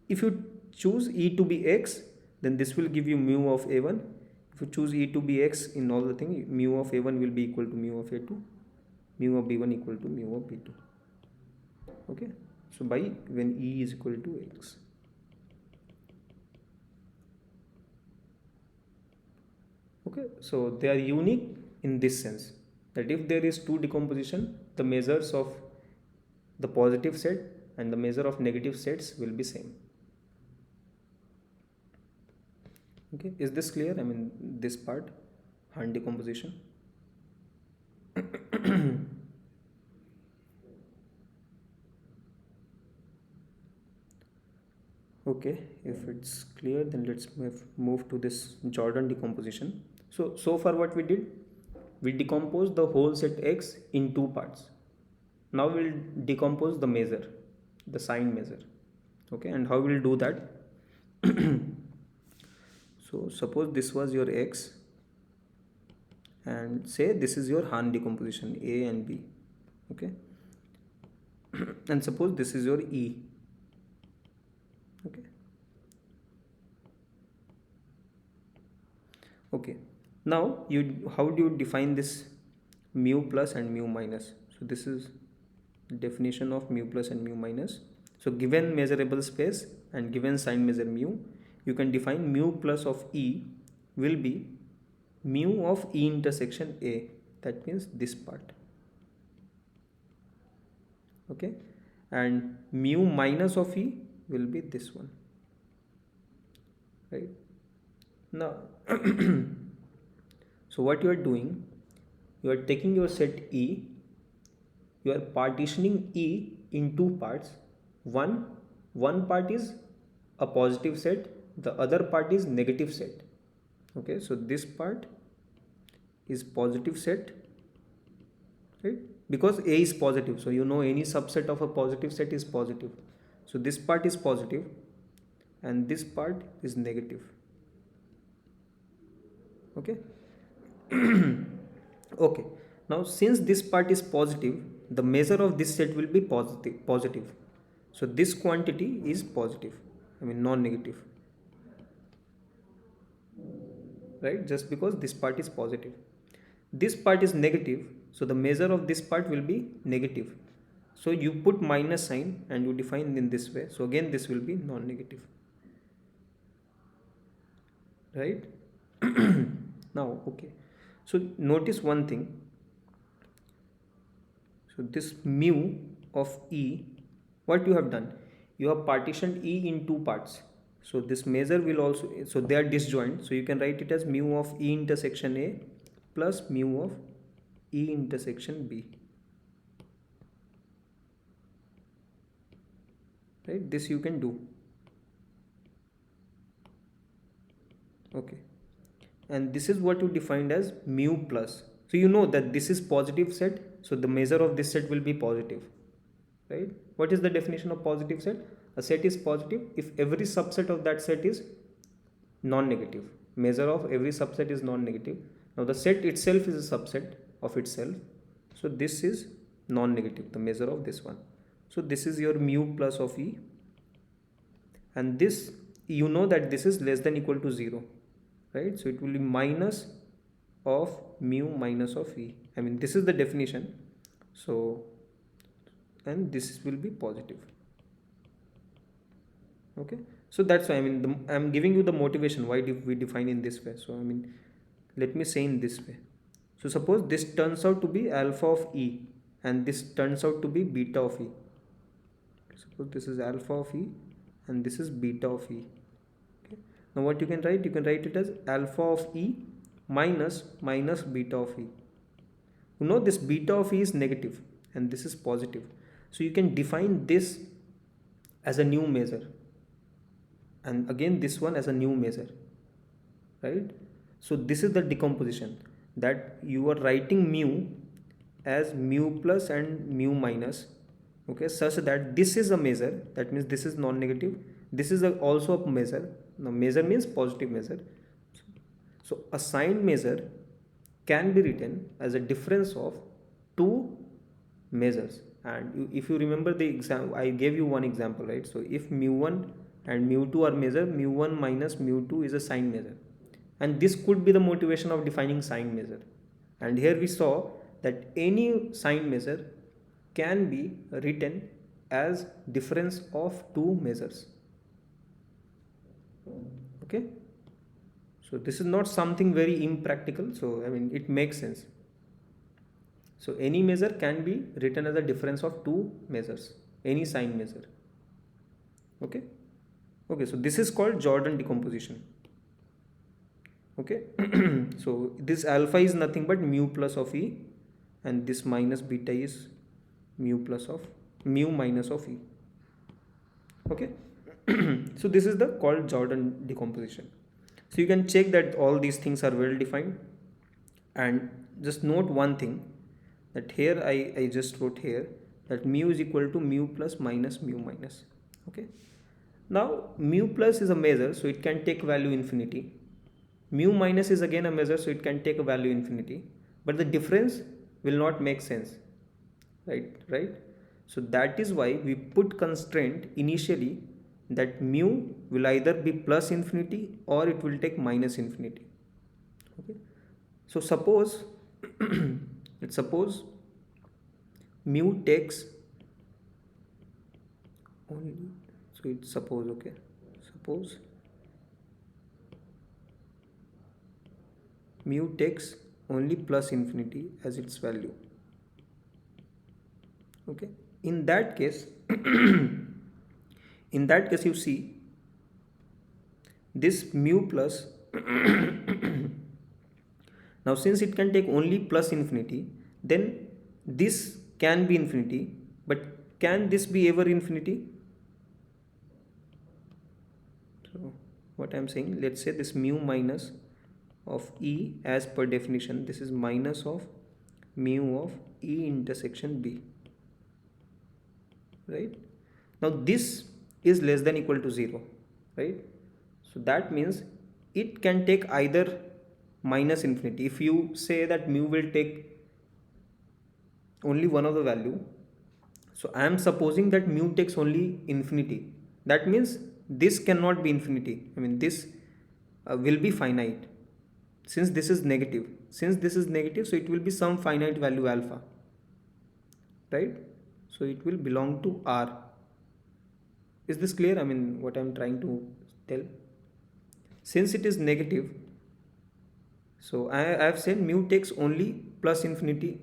If you choose E to be X, then this will give you mu of A1. If you choose E to be X in all the thing, mu of A1 will be equal to mu of A2, mu of B1 equal to mu of B2. Okay. So by when E is equal to X. Okay. So they are unique in this sense, that if there is two decomposition, the measures of the positive set and the measure of negative sets will be same. Okay, is this clear? I mean, this part, Hahn decomposition. Okay, if it's clear, then let's move to this Jordan decomposition. So far what we did, we decomposed the whole set X in two parts. Now we'll decompose the measure, the sign measure. Okay, and how we'll do that? So suppose this was your X, and say this is your Hahn decomposition A and B. Okay, and suppose this is your E. Okay. Okay. Now how do you define this mu plus and mu minus? So this is definition of mu plus and mu minus. So given measurable space and given sign measure mu, you can define mu plus of E will be mu of E intersection A. That means this part. Okay. And mu minus of E will be this one. Right. Now so what you are doing, you are taking your set E, you are partitioning E in two parts. One part is a positive set, the other part is negative set. Okay, so this part is positive set, right? Because A is positive, so you know any subset of a positive set is positive. So this part is positive and this part is negative. Okay. Okay, now since this part is positive, the measure of this set will be positive. So this quantity is positive, I mean non-negative, right? Just because this part is positive. This part is negative, so the measure of this part will be negative. So you put minus sign and you define in this way. So again this will be non-negative, right? Now, okay. So notice one thing. So this mu of E, what you have done? You have partitioned E in two parts. So this measure will also, so they are disjoint. So you can write it as mu of E intersection A plus mu of E intersection B. Right, this you can do. Okay, and this is what you defined as mu plus. So you know that this is positive set, so the measure of this set will be positive, right? What is the definition of positive set? A set is positive if every subset of that set is non-negative. Measure of every subset is non-negative. Now the set itself is a subset of itself, so this is non-negative, the measure of this one. So this is your mu plus of E, and this, you know that this is less than equal to 0, right? So it will be minus of mu minus of E. I mean, this is the definition. So, and this will be positive. Okay, so that's why, I mean, I'm giving you the motivation why we define in this way. So I mean, let me say in this way. So suppose this turns out to be alpha of E and this turns out to be beta of E. Suppose this is alpha of E and this is beta of E. Okay. Now what you can write? You can write it as alpha of E minus beta of E. You know this beta of E is negative and this is positive. So you can define this as a new measure, and again this one as a new measure, right? So this is the decomposition, that you are writing mu as mu plus and mu minus, okay, such that this is a measure, that means this is non-negative, this is also a measure. Now measure means positive measure. So a signed measure can be written as a difference of two measures. And if you remember the example, I gave you one example, right? So if mu1 and mu2 are measure, mu1 minus mu2 is a signed measure, and this could be the motivation of defining signed measure. And here we saw that any signed measure can be written as difference of two measures. Okay, so this is not something very impractical, so I mean it makes sense. So any measure can be written as a difference of two measures, any signed measure. Okay, okay, so this is called Jordan decomposition. Okay, so this alpha is nothing but mu plus of E, and this minus beta is mu minus of E. Okay, so this is the called Jordan decomposition. So you can check that all these things are well defined, and just note one thing, that here I just wrote here that mu is equal to mu plus minus mu minus. Okay, now mu plus is a measure, so it can take value infinity. Mu minus is again a measure, so it can take a value infinity, but the difference will not make sense, right? So that is why we put constraint initially that mu will either be plus infinity or it will take minus infinity. Okay, so suppose let's suppose mu takes only, so it's suppose, okay, suppose mu takes only plus infinity as its value. Okay, in that case you see this mu plus now since it can take only plus infinity, then this can be infinity, but can this be ever infinity? So what I am saying, let's say this mu minus of E, as per definition, this is minus of mu of E intersection B, right? Now this is less than equal to 0, right? So that means it can take either minus infinity. If you say that mu will take only one of the value, so I am supposing that mu takes only infinity, that means this cannot be infinity. I mean this will be finite, since this is negative. Since this is negative, so it will be some finite value alpha, right? So it will belong to R. Is this clear? I mean what I am trying to tell. Since it is negative, so I have said mu takes only plus infinity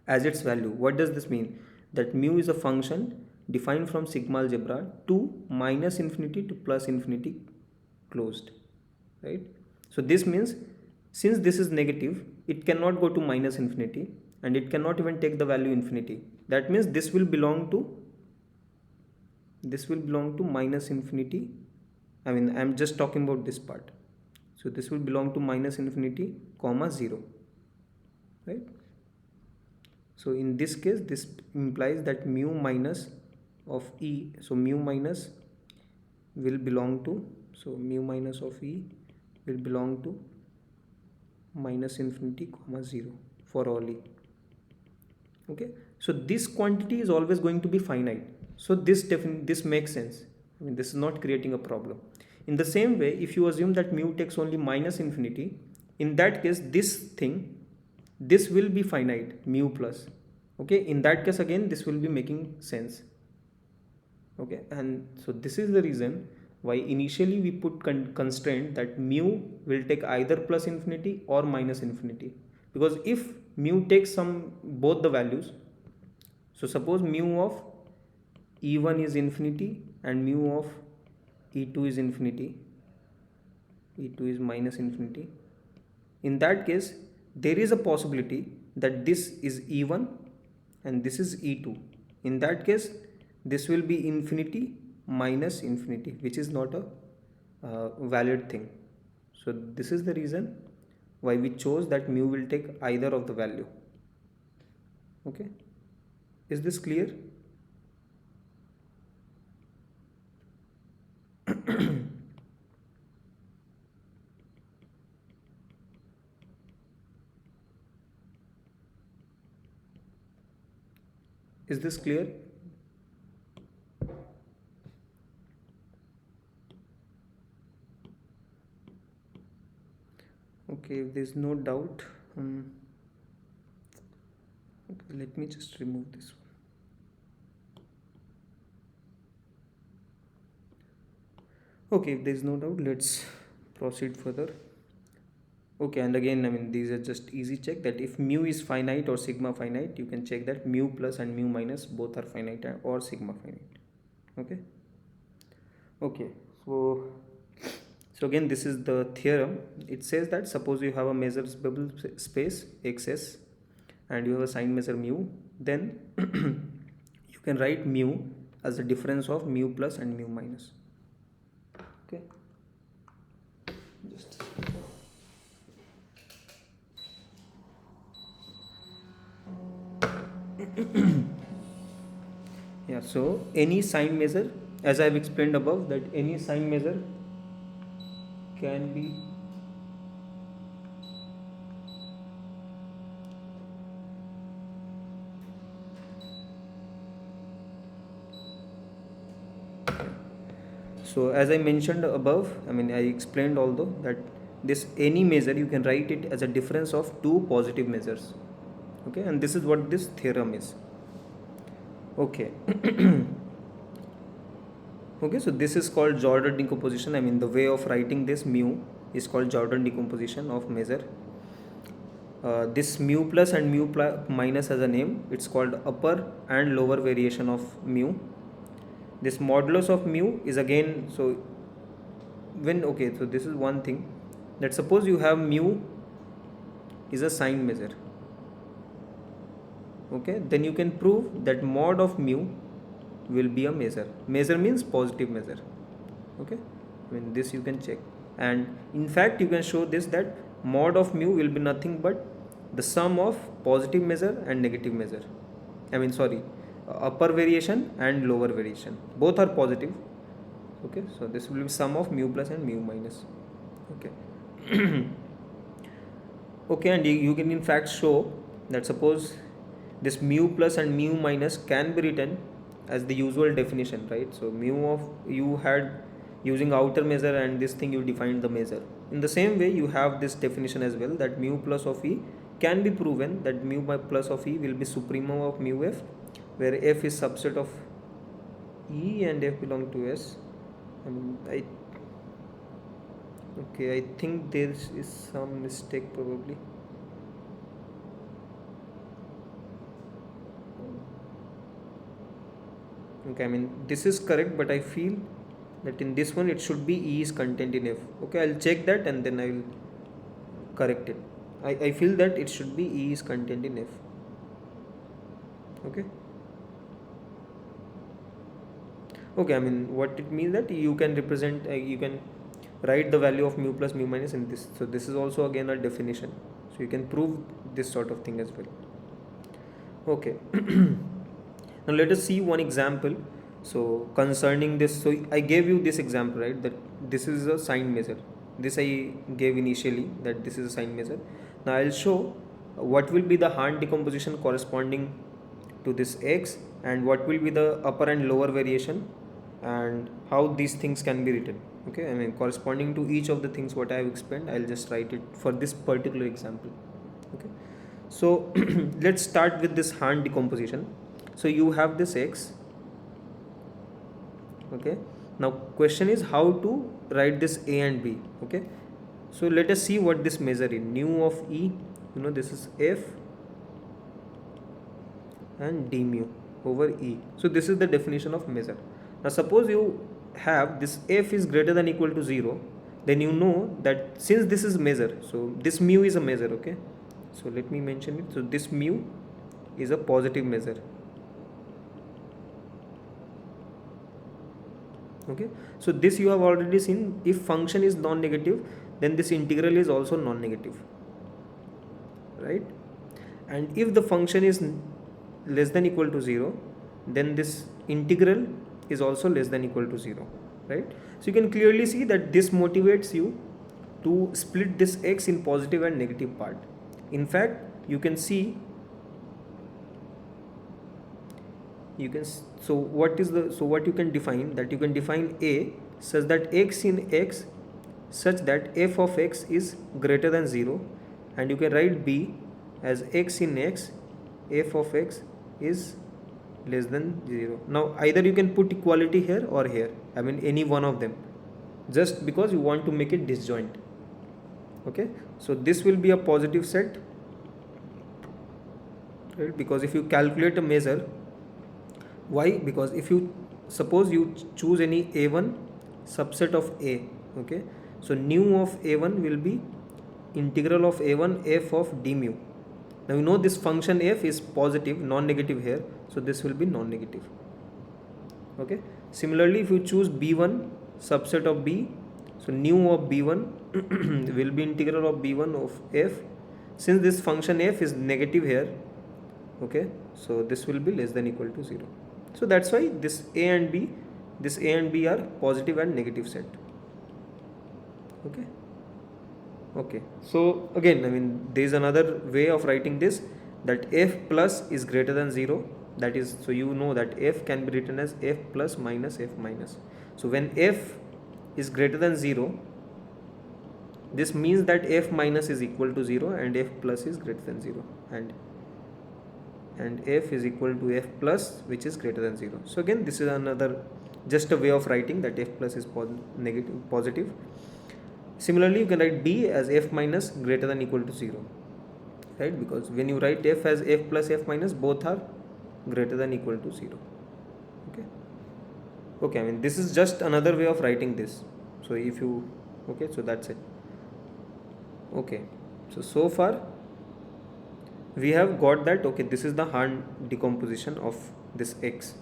as its value. What does this mean? That mu is a function defined from sigma algebra to minus infinity to plus infinity closed, right? So this means Since this is negative, it cannot go to minus infinity, and it cannot even take the value infinity. That means this will belong to minus infinity. I mean, I'm just talking about this part. So this will belong to minus infinity comma 0, right? So in this case, this implies that mu minus of e, so mu minus will belong to, so mu minus of e will belong to minus infinity comma 0 for all e. Okay, so this quantity is always going to be finite. So this makes sense. I mean, this is not creating a problem. In the same way, if you assume that mu takes only minus infinity, in that case this will be finite, mu plus. Okay, in that case again this will be making sense. Okay, and so this is the reason why initially we put constraint that mu will take either plus infinity or minus infinity, because if mu takes some both the values, so suppose mu of e1 is infinity and mu of e2 is infinity, e2 is minus infinity, in that case there is a possibility that this is e1 and this is e2. In that case this will be infinity minus infinity, which is not a valid thing. So this is the reason why we chose that mu will take either of the value. Okay, is this clear? Is this clear? Okay, if there's no doubt, okay, let me just remove this one. Okay, if there's no doubt, let's proceed further. Okay, and again, I mean, these are just easy check that if mu is finite or sigma finite, you can check that mu plus and mu minus both are finite or sigma finite. Okay. Okay, so again, this is the theorem. It says that suppose you have a measurable space xs and you have a sign measure mu, then you can write mu as the difference of mu plus and mu minus. Okay, just yeah, so any sign measure, as I have explained above, that any sign measure can be so as I mentioned above, I mean, I explained although that this any measure you can write it as a difference of two positive measures. Okay, and this is what this theorem is. Okay. Okay, so this is called Jordan decomposition. I mean, the way of writing this mu is called Jordan decomposition of measure. This mu plus and mu minus has a name. It's called upper and lower variation of mu. This modulus of mu is again, so when, okay, so this is one thing, that suppose you have mu is a sign measure. Okay, then you can prove that mod of mu will be a measure. Measure means positive measure. Okay, I mean, this you can check, and in fact you can show this, that mod of mu will be nothing but the sum of positive measure and negative measure. I mean, sorry, upper variation and lower variation, both are positive. Okay, so this will be sum of mu plus and mu minus. Okay. Okay, and you can in fact show that suppose this mu plus and mu minus can be written as the usual definition, right? So mu of you had using outer measure, and this thing you defined the measure. In the same way, you have this definition as well, that mu plus of e can be proven that mu plus of e will be supremum of mu f, where f is subset of e and f belong to s. Okay, I think there is some mistake probably. Okay, I mean, this is correct, but I feel that in this one it should be e is content in f. Okay, I'll check that and then I will correct it. I feel that it should be E is contained in F. Okay. Okay, I mean what it means that you can represent, you can write the value of mu plus mu minus in this. So this is also again a definition. So you can prove this sort of thing as well. Okay. Now let us see one example. So concerning this, so I gave you this example, right? That this is a sign measure. This I gave initially, that this is a sign measure. Now I'll show what will be the Hahn decomposition corresponding to this x, and what will be the upper and lower variation, and how these things can be written. Okay, I mean corresponding to each of the things what I have explained, I'll just write it for this particular example. Okay, so let's start with this Hahn decomposition. So you have this x. Okay, now question is how to write this a and b. Okay, so let us see what this measure is. Nu of E, you know, this is f and d mu over E. So this is the definition of measure. Now suppose you have this f is greater than equal to 0, then you know that since this is measure, so this mu is a measure. Okay, so let me mention it. So this mu is a positive measure. Okay, so this you have already seen. If function is non-negative, then this integral is also non-negative, right? And if the function is less than equal to 0, then this integral is also less than equal to 0, right? So you can clearly see that this motivates you to split this x in positive and negative part. In fact, you can see, so what you can define, that you can define a such that x in x such that f of x is greater than 0, and you can write b as x in x f of x is less than 0. Now either you can put equality here or here, I mean any one of them, just because you want to make it disjoint. Okay, so this will be a positive set, right? Because if you calculate a measure, why? Because if you suppose you choose any a1 subset of a, okay, so nu of a1 will be integral of a1 f of d mu. Now you know this function f is positive, non-negative here, so this will be non-negative. Okay, similarly if you choose b1 subset of b, so nu of b1 will be integral of b1 of f. Since this function f is negative here, okay, so this will be less than equal to 0. So that's why this a and b are positive and negative set. Okay. Okay, so again, I mean there is another way of writing this, that f plus is greater than 0. That is, so you know that f can be written as f plus minus f minus. So when f is greater than 0, this means that f minus is equal to 0 and f plus is greater than 0, and f is equal to f plus, which is greater than 0. So again, this is another just a way of writing that f plus is positive. Similarly, you can write b as f minus greater than equal to 0, right? Because when you write f as f plus f minus, both are greater than equal to 0. Okay. Okay, I mean this is just another way of writing this. So if you, okay, so that's it. Okay, so far we have got that, okay, this is the Hahn decomposition of this x.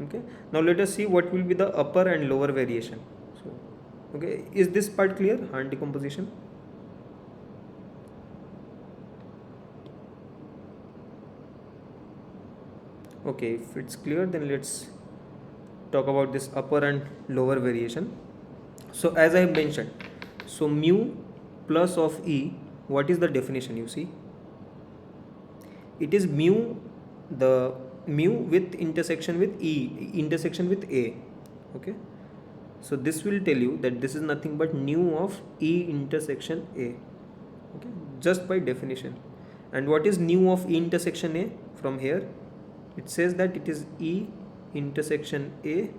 Okay, now let us see what will be the upper and lower variation. So, okay, is this part clear, Hahn decomposition? Okay, if it's clear, then let's talk about this upper and lower variation. So as I have mentioned, so mu plus of E, what is the definition? You see, it is mu, the mu with intersection with E, intersection with A. Okay, so this will tell you that this is nothing but nu of E intersection A. Okay, just by definition. And what is nu of E intersection A? From here it says that it is E intersection A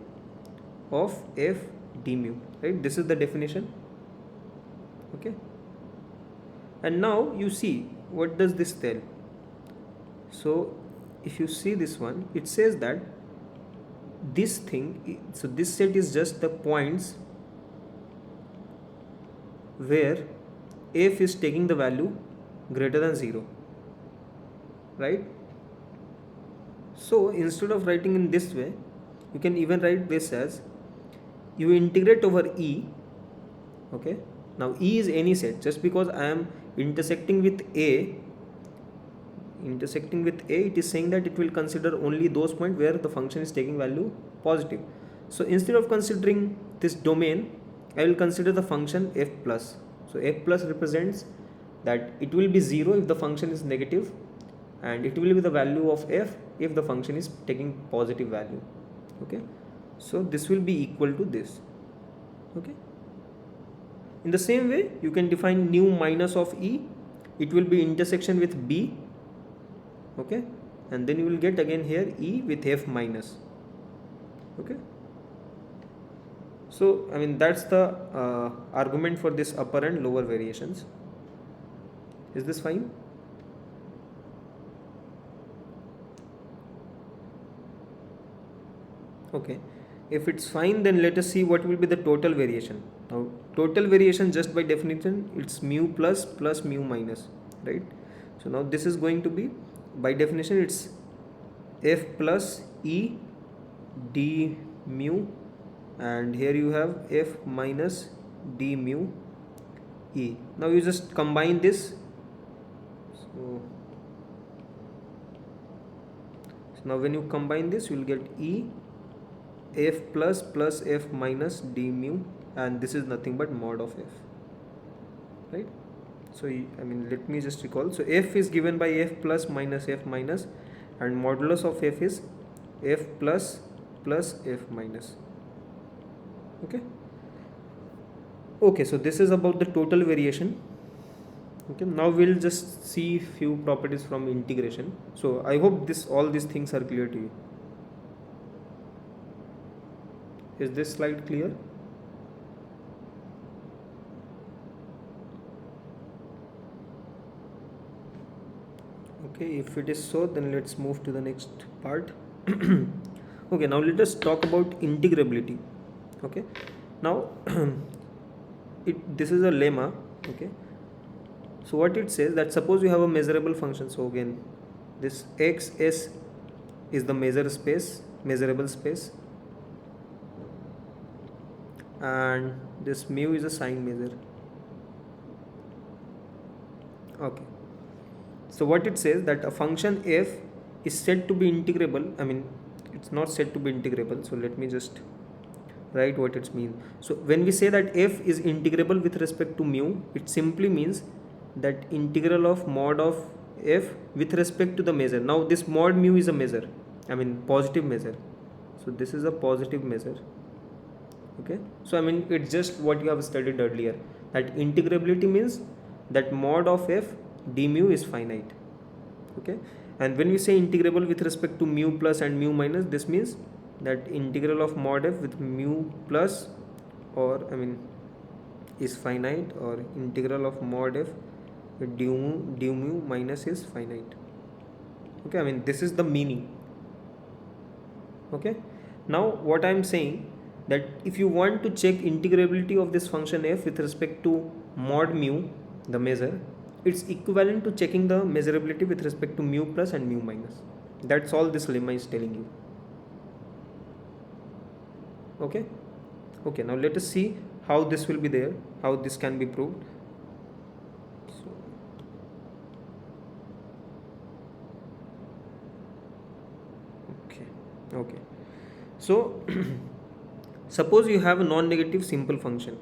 of f d mu, right? This is the definition. Okay, and now you see what does this tell. So if you see this one, it says that this thing, so this set is just the points where f is taking the value greater than 0, right? So instead of writing in this way, you can even write this as you integrate over e. Okay, now e is any set. Just because I am intersecting with a, it is saying that it will consider only those points where the function is taking value positive. So instead of considering this domain, I will consider the function f plus. So f plus represents that it will be 0 if the function is negative, and it will be the value of f if the function is taking positive value. Okay, so this will be equal to this. Okay, in the same way you can define new minus of e. It will be intersection with b. Okay, and then you will get again here e with f minus. Okay, so I mean that's the argument for this upper and lower variations. Is this fine? Okay, if it's fine, then let us see what will be the total variation. Now total variation, just by definition, it's mu plus plus mu minus, right? So now this is going to be, by definition, it's f plus e d mu, and here you have f minus d mu e. Now you just combine this. So now when you combine this, you will get e f plus plus f minus d mu, and this is nothing but mod of f, right? So I mean, let me just recall. So f is given by f plus minus f minus, and modulus of f is f plus plus f minus. Okay, okay, so this is about the total variation. Okay, now we'll just see few properties from integration. So I hope all these things are clear to you. Is this slide clear? Okay, if it is so, then let's move to the next part. Okay, now let us talk about integrability. Okay, now this is a lemma. Okay, so what it says, that suppose you have a measurable function. So again, this xs is the measurable space, and this mu is a sign measure. Okay, so what it says, that a function f is said to be integrable. I mean, it's not said to be integrable, so let me just write what it means. So when we say that f is integrable with respect to mu, it simply means that integral of mod of f with respect to the measure. Now this mod mu is a measure, I mean positive measure, so this is a positive measure. Okay, so I mean it's just what you have studied earlier, that integrability means that mod of f d mu is finite. Okay, and when we say integrable with respect to mu plus and mu minus, this means that integral of mod f with mu plus, or I mean, is finite, or integral of mod f with du mu minus is finite. Okay, I mean this is the meaning. Okay, now what I am saying, that if you want to check integrability of this function f with respect to mod mu, the measure, it's equivalent to checking the measurability with respect to mu plus and mu minus. That's all this lemma is telling you. Okay, okay, now let us see how this will be there, how this can be proved. So, okay, so suppose you have a non-negative simple function.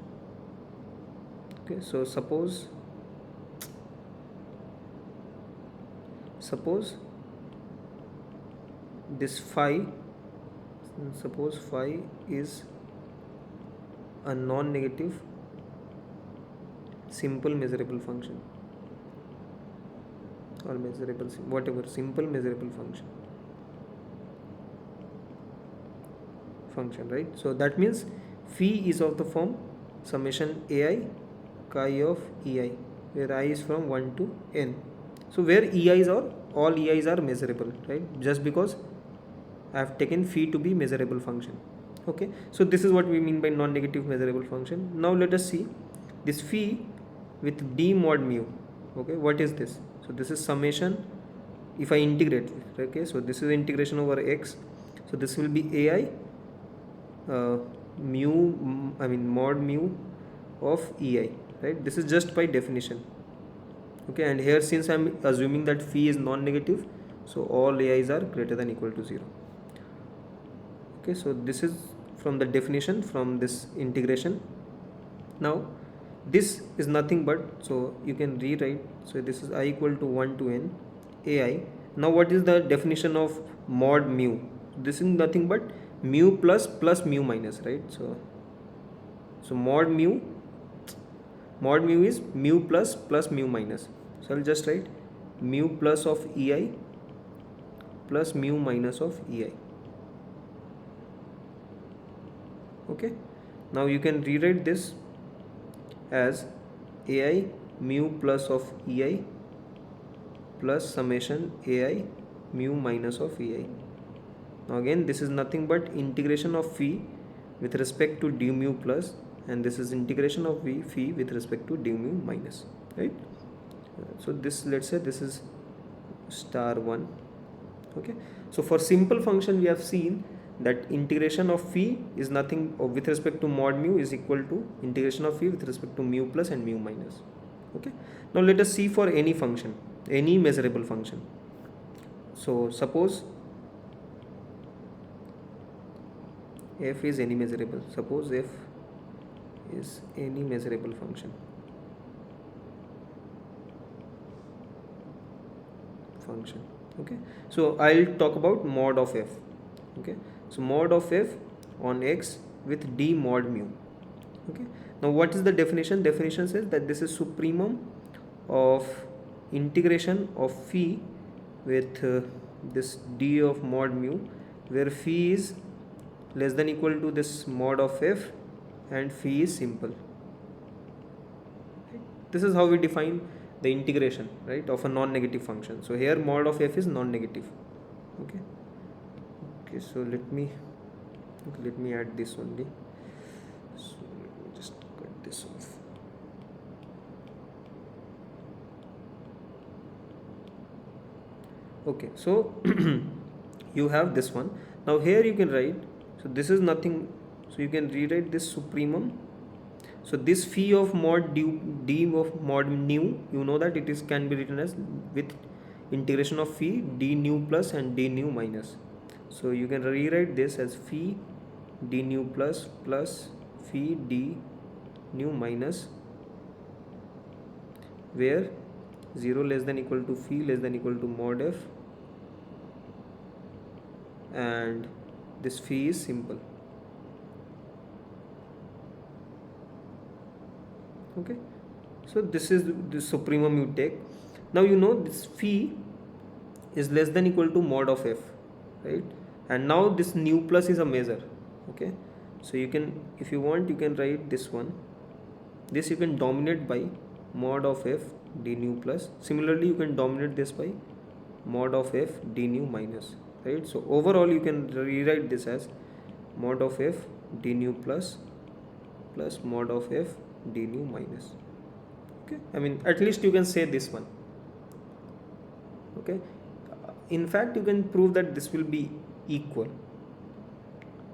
Okay, so suppose this phi, suppose phi is a non-negative simple measurable function, or measurable, whatever, simple measurable function, right? So that means phi is of the form summation ai chi of ei, where I is from 1 to n. So where ei's are, all ei's are measurable, right? Just because I have taken phi to be measurable function. Okay, so this is what we mean by non-negative measurable function. Now let us see this phi with d mod mu. Okay, what is this? So this is summation if I integrate. Okay, so this is integration over x, so this will be ai mu, I mean mod mu of ei, right? This is just by definition. Okay, and here since I'm assuming that phi is non-negative, so all ai's are greater than equal to 0. Okay, so this is from the definition from this integration. Now this is nothing but, so you can rewrite, so this is I equal to 1 to n ai. Now what is the definition of mod mu? This is nothing but mu plus mu minus, right? So mod mu is mu plus mu minus. So I'll just write mu plus of ei plus mu minus of ei. Okay, now you can rewrite this as ai mu plus of ei plus summation ai mu minus of ei. Now again this is nothing but integration of phi with respect to d mu plus, and this is integration of phi with respect to d mu minus, right? So this, let's say this is star 1. Okay, so for simple function we have seen that integration of phi is nothing with respect to mod mu is equal to integration of phi with respect to mu plus and mu minus. Okay, now let us see for any function, any measurable function. So suppose f is any measurable, suppose f is any measurable function. Okay, so I'll talk about mod of f. Okay, so mod of f on x with d mod mu. Okay, now what is the definition? Definition says that this is supremum of integration of phi with this d of mod mu, where phi is less than equal to this mod of f and phi is simple. This is how we define the integration, right, of a non-negative function. So here mod of f is non-negative. Okay, so let me add this only. So let me just cut this off. Okay, so you have this one. Now here you can write, so this is nothing, so you can rewrite this supremum. So this phi of mod d of mod nu, you know that it is can be written as with integration of phi d nu plus and d nu minus. So you can rewrite this as phi d nu plus phi d nu minus, where 0 less than equal to phi less than equal to mod f, and this phi is simple. Okay, so this is the supremum you take. Now you know this phi is less than equal to mod of f, right? And now this nu plus is a measure. Okay, so you can, if you want, you can write this one. This you can dominate by mod of f d nu plus. Similarly you can dominate this by mod of f d nu minus, right? So overall you can rewrite this as mod of f d nu plus mod of f d nu minus. Okay, I mean at least you can say this one. Okay, in fact you can prove that this will be equal.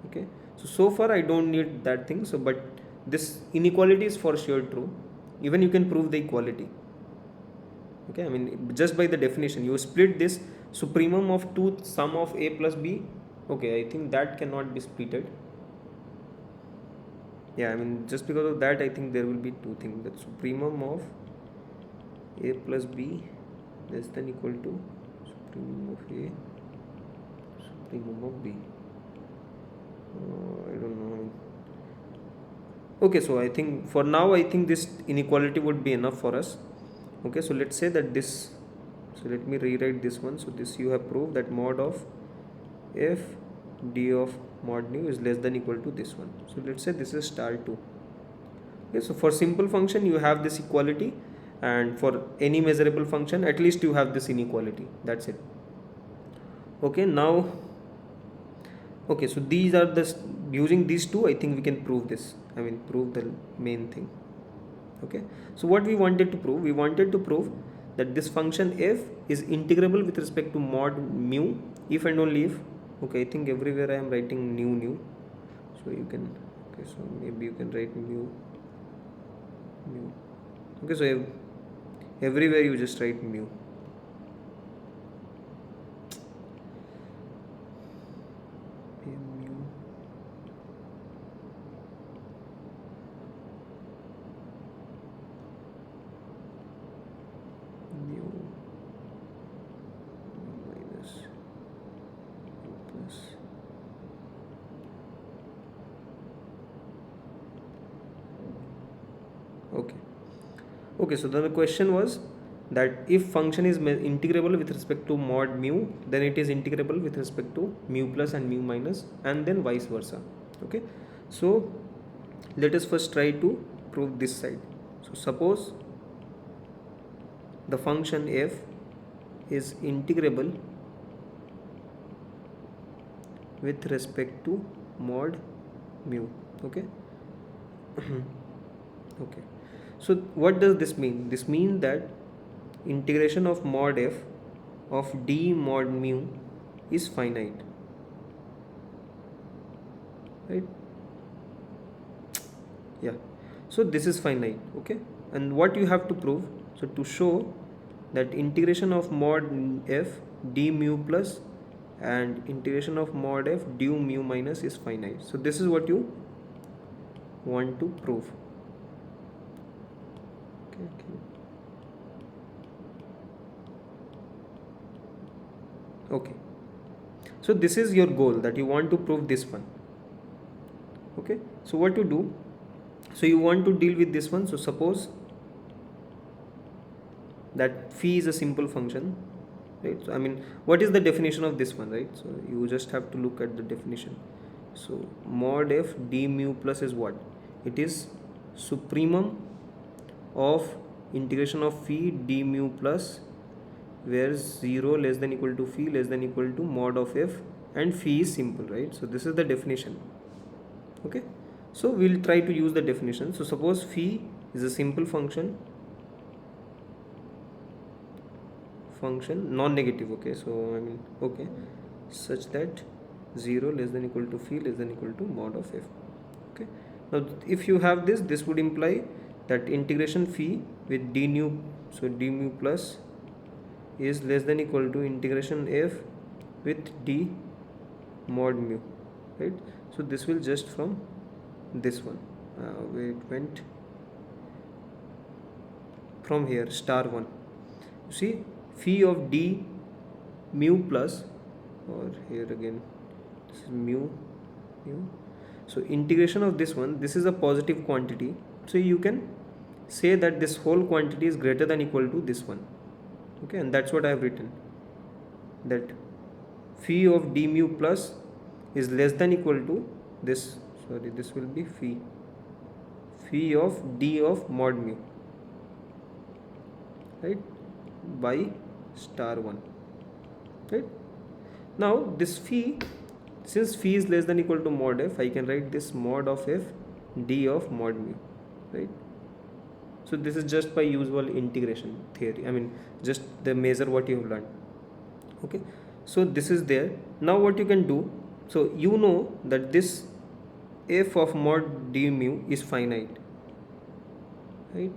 Okay, so far I don't need that thing, so but this inequality is for sure true. Even you can prove the equality. Okay, I mean just by the definition you split this supremum of two sum of a plus b. Okay, I think that cannot be splitted. Yeah, I mean just because of that I think there will be two things, that supremum of a plus b less than equal to supremum of a supremum of b. I don't know. Okay, so I think for now I think this inequality would be enough for us. Okay, so let's say that this, so let me rewrite this one. So this you have proved that mod of f d of mod nu is less than equal to this one. So let's say this is star 2. Okay, so for simple function you have this equality, and for any measurable function at least you have this inequality. That's it. Okay, now okay, so these are the, using these two I think we can prove this, I mean prove the main thing. Okay, so what we wanted to prove, we wanted to prove that this function f is integrable with respect to mod mu if and only if, okay, I think everywhere I am writing new, so you can, okay, so maybe you can write mu. Okay, so everywhere you just write mu. Mu. Mu minus mu plus. Okay, so then the question was that if function is integrable with respect to mod mu, then it is integrable with respect to mu plus and mu minus, and then vice versa. Okay, so let us first try to prove this side. So suppose the function f is integrable with respect to mod mu. Okay. Okay, so what does this mean? This means that integration of mod f of d mod mu is finite, right? Yeah, so this is finite. Okay, and what you have to prove, so to show that integration of mod f d mu plus and integration of mod f du mu minus is finite. So this is what you want to prove. Okay, so this is your goal, that you want to prove this one. Okay, so what to do, so you want to deal with this one. So suppose that phi is a simple function, right? So I mean, what is the definition of this one, right? So you just have to look at the definition. So mod f d mu plus is what? It is supremum of integration of phi d mu plus, where 0 less than equal to phi less than equal to mod of f, and phi is simple, right? So this is the definition. Okay, so we'll try to use the definition. So suppose phi is a simple function non-negative. Okay, so I mean, okay, such that 0 less than equal to phi less than equal to mod of f. Okay, now if you have this would imply that integration phi with d mu, so d mu plus is less than equal to integration f with d mod mu, right? So this will just from this one, where it went from here star 1, you see phi of d mu plus, or here again this is mu. So integration of this one, this is a positive quantity, so you can say that this whole quantity is greater than equal to this one. Okay, and that's what I have written, that phi of d mu plus is less than equal to this, sorry, this will be phi of d of mod mu, right, by star 1, right? Now this phi, since phi is less than equal to mod f, I can write this mod of f d of mod mu, right? So this is just by usual integration theory, I mean just the measure what you have learned. Okay, so this is there. Now what you can do, so you know that this f of mod d mu is finite, right?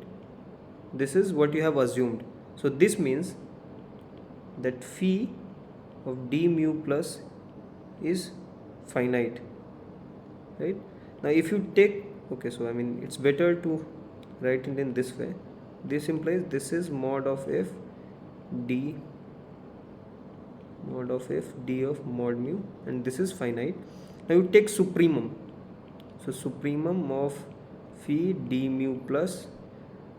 This is what you have assumed. So this means that phi of d mu plus is finite, right? Now if you take, okay, so I mean it's better to write it in this way. This implies this is mod of f d of mod mu, and this is finite. Now you take supremum, so supremum of phi d mu plus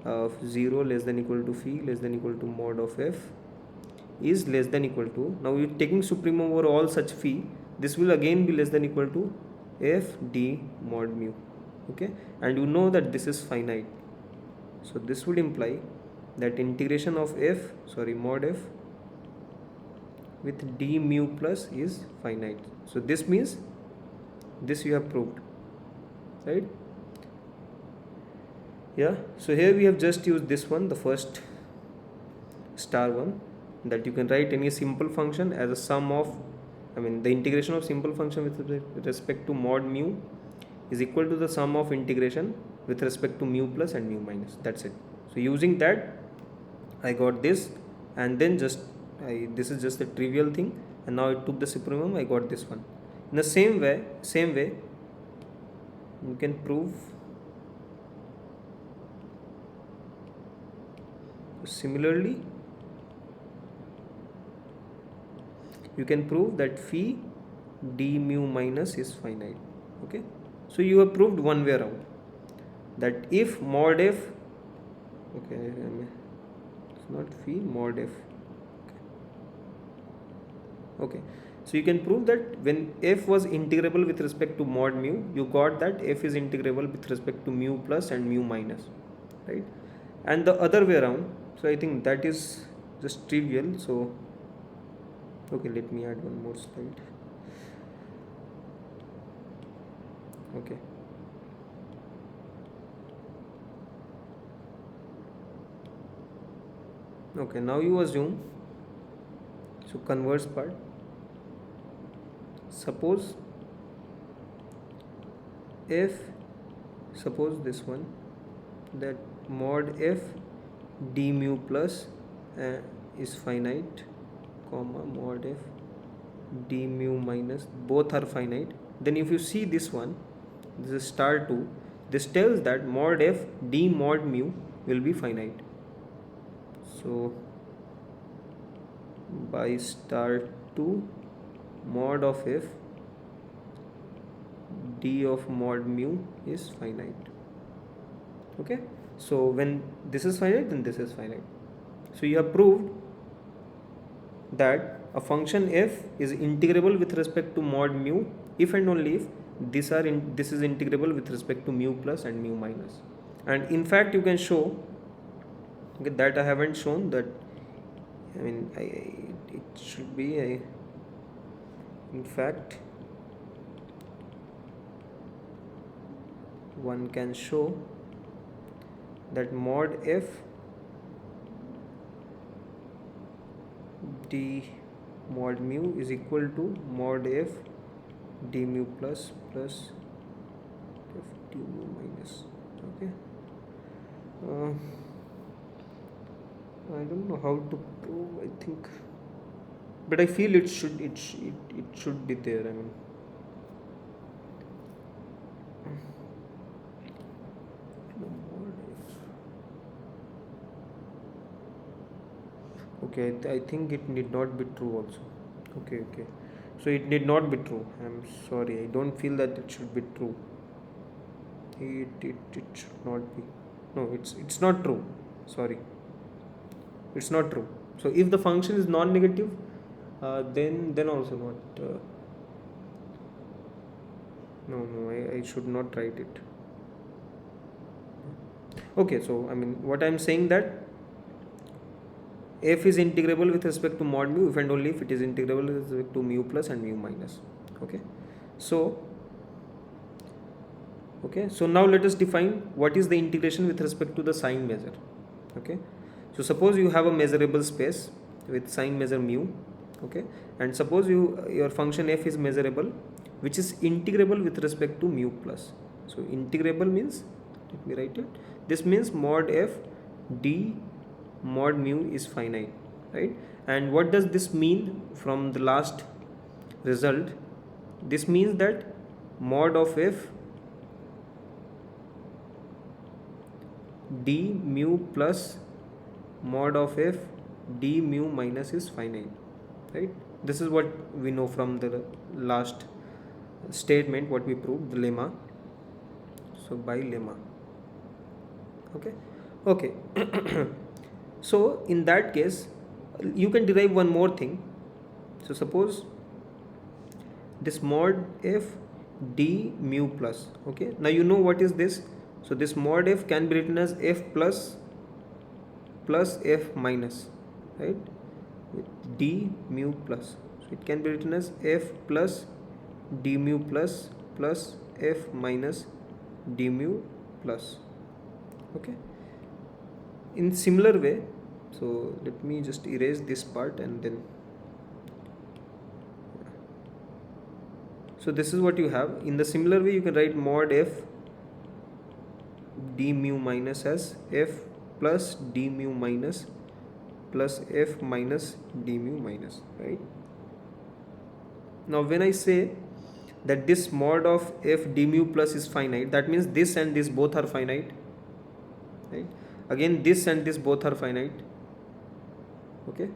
of 0 less than equal to phi less than equal to mod of f is less than equal to, now you are taking supremum over all such phi, this will again be less than equal to f d mod mu. Okay, and you know that this is finite, so this would imply that integration of mod f with d mu plus is finite. So this means this you have proved, right? Yeah, so here we have just used this one, the first star one, that you can write any simple function as a sum of, the integration of simple function with respect to mod mu is equal to the sum of integration with respect to mu plus and mu minus. That's it. So using that, I got this, and then this is just a trivial thing, and now I took the supremum, I got this one. In the same way, you can prove similarly. You can prove that phi d mu minus is finite. Okay, so you have proved one way around that if mod f, okay, it's not phi, mod f. Okay, so you can prove that when f was integrable with respect to mod mu, you got that f is integrable with respect to mu plus and mu minus, right? And the other way around, so I think that is just trivial. So okay, let me add one more slide. Okay, okay, now you assume, so converse part, suppose this one, that mod f d mu plus is finite, comma mod f d mu minus, both are finite. Then if you see this one, this is star 2, this tells that mod f d mod mu will be finite. So by star 2, mod of f d of mod mu is finite. Okay, so when this is finite, then this is finite. So you have proved that a function f is integrable with respect to mod mu if and only if this is integrable with respect to mu plus and mu minus. And in fact you can show, okay, that I haven't shown that, it should be in fact one can show that mod f d mod mu is equal to mod f d mu plus f d mu minus. Okay, I don't know how to prove, I think, but I feel it should be there. Okay, I think it need not be true also. Okay, so it need not be true. I'm sorry, I don't feel that it should be true. It should not be. No, it's not true. Sorry, it's not true. So if the function is non-negative, then also not. No, I should not write it. Okay, so what I'm saying that f is integrable with respect to mod mu if and only if it is integrable with respect to mu plus and mu minus. Okay, so now let us define what is the integration with respect to the sign measure. Okay, so suppose you have a measurable space with sign measure mu. Okay, and suppose your function f is measurable which is integrable with respect to mu plus. So integrable means, let me write it, this means mod f d mod mu is finite, right? And what does this mean from the last result? This means that mod of f d mu plus mod of f d mu minus is finite, right? This is what we know from the last statement, what we proved, the lemma. So by lemma. Okay. So in that case you can derive one more thing. So suppose this mod f d mu plus. Okay, now you know what is this. So this mod f can be written as f plus f minus, right, with d mu plus. So it can be written as f plus d mu plus f minus d mu plus. Okay, in similar way, so let me just erase this part, and then so this is what you have. In the similar way, you can write mod f d mu minus as f plus d mu minus plus f minus d mu minus, right? Now when I say that this mod of f d mu plus is finite, that means this and this both are finite, right? Again, this and this both are finite. Okay,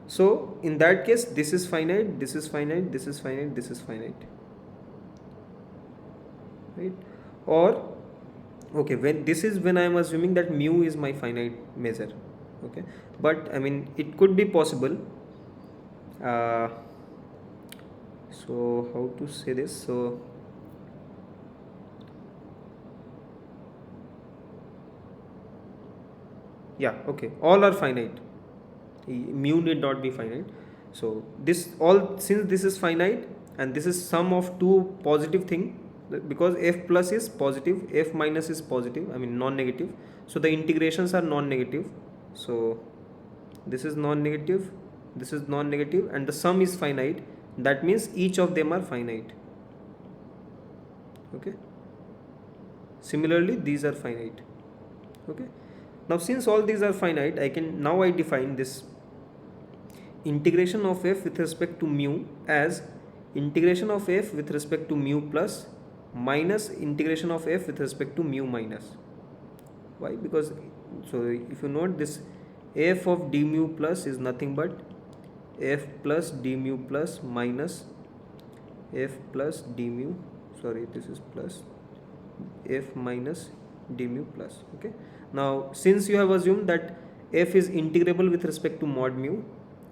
so in that case, this is finite, this is finite, this is finite, this is finite, right? Or okay, when this is when I am assuming that mu is my finite measure. Okay, but I mean it could be possible. So how to say this? So yeah, okay, all are finite. Mu need not be finite. So this all, since this is finite and this is sum of two positive thing, because f plus is positive, f minus is positive, I mean non-negative, so the integrations are non-negative. So this is non-negative, this is non-negative, and the sum is finite. That means each of them are finite. Okay, similarly these are finite. Okay, now since all these are finite, I define this integration of f with respect to mu as integration of f with respect to mu plus minus integration of f with respect to mu minus. Why? Because so if you note, this f of d mu plus is nothing but f plus d mu plus minus f plus d mu, sorry, this is plus f minus d mu plus. Okay, now since you have assumed that f is integrable with respect to mod mu,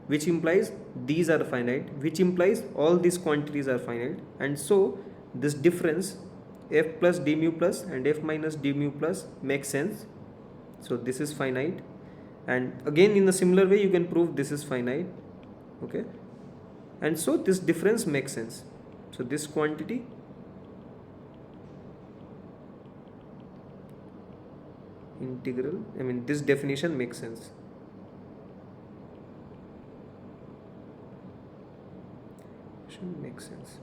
which implies these are finite, which implies all these quantities are finite, and so this difference f plus d mu plus and f minus d mu plus makes sense. So this is finite, and again in a similar way you can prove this is finite. Okay, and so this difference makes sense. So this quantity integral, I mean this definition makes sense. Makes sense.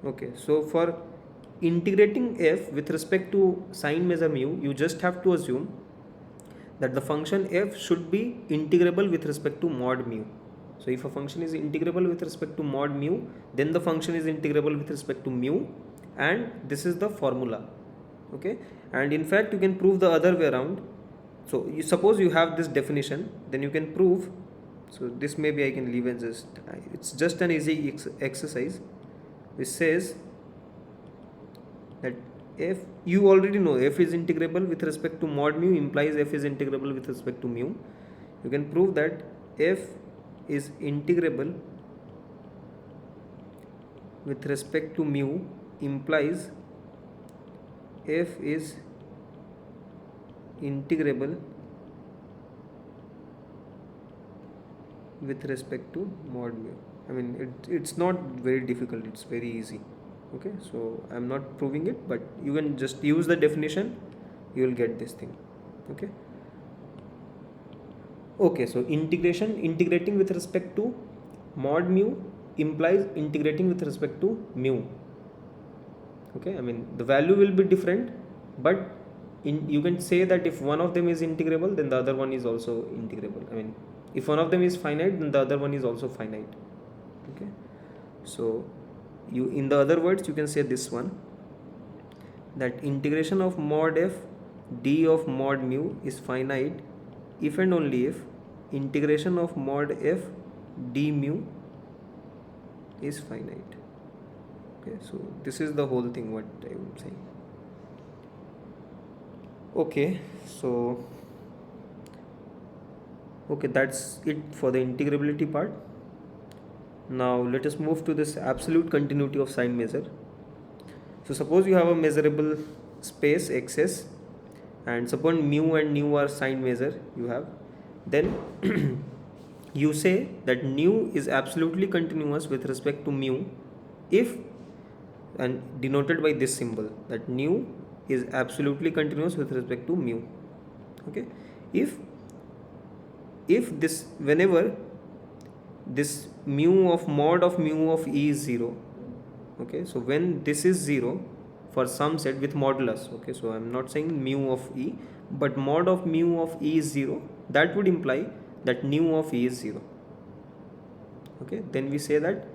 Okay, so for integrating f with respect to sign measure mu, you just have to assume that the function f should be integrable with respect to mod mu. So if a function is integrable with respect to mod mu, then the function is integrable with respect to mu, and this is the formula. Okay, and in fact you can prove the other way around. So you suppose you have this definition, then you can prove. So this maybe I can leave and just, it's just an easy exercise which says that if you already know f is integrable with respect to mod mu implies f is integrable with respect to mu, you can prove that f is integrable with respect to mu implies f is integrable with respect to mod mu. I mean it's not very difficult, it's very easy. Okay, so I'm not proving it, but you can just use the definition, you will get this thing. Okay, okay, so integrating with respect to mod mu implies integrating with respect to mu. Okay, I mean the value will be different, but you can say that if one of them is integrable, then the other one is also integrable. I mean if one of them is finite, then the other one is also finite. Okay, so you, in the other words, you can say this one, that integration of mod f d of mod mu is finite if and only if integration of mod f d mu is finite. Okay, so this is the whole thing what I am saying. Okay, so okay, that's it for the integrability part. Now let us move to this absolute continuity of sign measure. So suppose you have a measurable space xs, and suppose mu and nu are sign measure you have, then you say that nu is absolutely continuous with respect to mu if and denoted by this symbol, that nu is absolutely continuous with respect to mu. Okay, if this, whenever this mu of mod of mu of e is 0, okay, so when this is 0 for some set with modulus, okay, so I'm not saying mu of e, but mod of mu of e is 0, that would imply that nu of e is 0. Okay, then we say that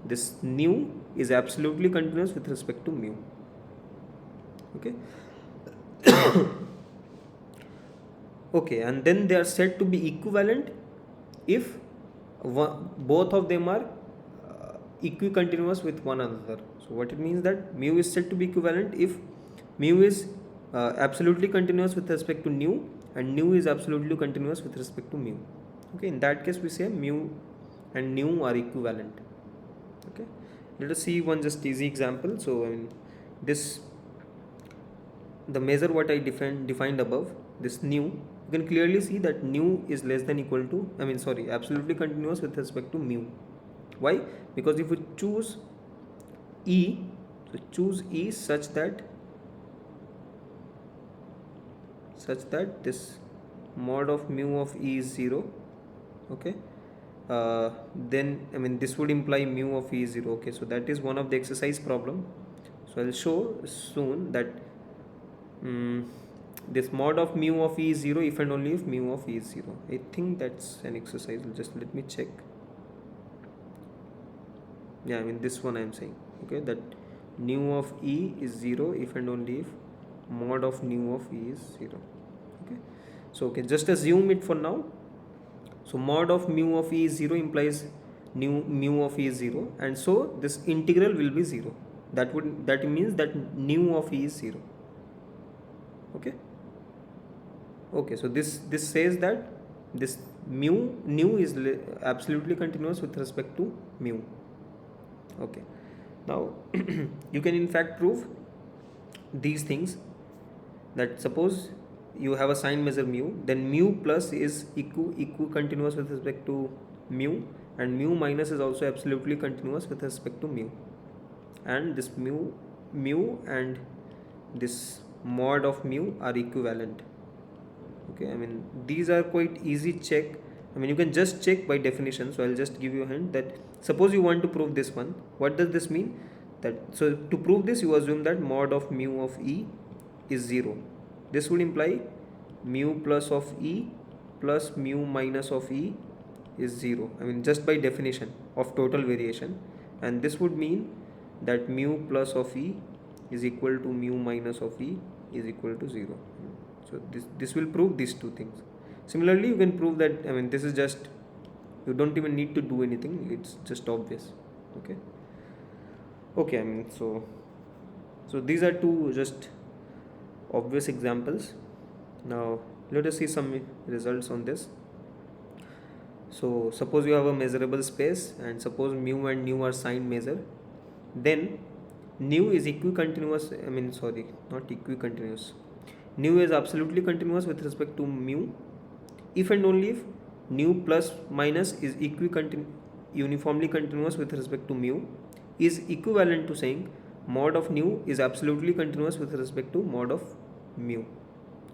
this nu is absolutely continuous with respect to mu. Okay. Okay, and then they are said to be equivalent if both of them are equicontinuous with one another. So what it means, that mu is said to be equivalent if mu is absolutely continuous with respect to nu, and nu is absolutely continuous with respect to mu. Okay, in that case we say mu and nu are equivalent. Okay, let us see one just easy example. So this, the measure what I defined above, this nu, you can clearly see that nu is less than equal to, absolutely continuous with respect to mu. Why? Because if we choose e, so choose e such that this mod of mu of e is 0, okay, then this would imply mu of e is 0. Okay, so that is one of the exercise problem. So I'll show soon that this mod of mu of e is 0 if and only if mu of e is 0. I think that's an exercise. Just let me check. Yeah, this one I am saying, okay, that nu of e is 0 if and only if mod of nu of e is 0. Okay, so okay, just assume it for now. So mod of mu of e is 0 implies mu of e is 0, and so this integral will be 0. That means that nu of e is 0. Okay. Okay, so this says that this nu is absolutely continuous with respect to mu. Okay, now you can in fact prove these things, that suppose you have a sign measure mu, then mu plus is equicontinuous with respect to mu, and mu minus is also absolutely continuous with respect to mu, and this mu and this mod of mu are equivalent. Okay, these are quite easy check. You can just check by definition. So I'll just give you a hint that suppose you want to prove this one. What does this mean? That so to prove this, you assume that mod of mu of e is 0. This would imply mu plus of e plus mu minus of e is 0. Just by definition of total variation, and this would mean that mu plus of e is equal to mu minus of e is equal to 0. So this will prove these two things. Similarly, you can prove that this is just, you don't even need to do anything, it's just obvious. Okay, so these are two just obvious examples. Now let us see some results on this. So suppose you have a measurable space, and suppose mu and nu are signed measure, then nu is equicontinuous, not equicontinuous, nu is absolutely continuous with respect to mu if and only if nu plus minus is uniformly continuous with respect to mu is equivalent to saying mod of nu is absolutely continuous with respect to mod of mu.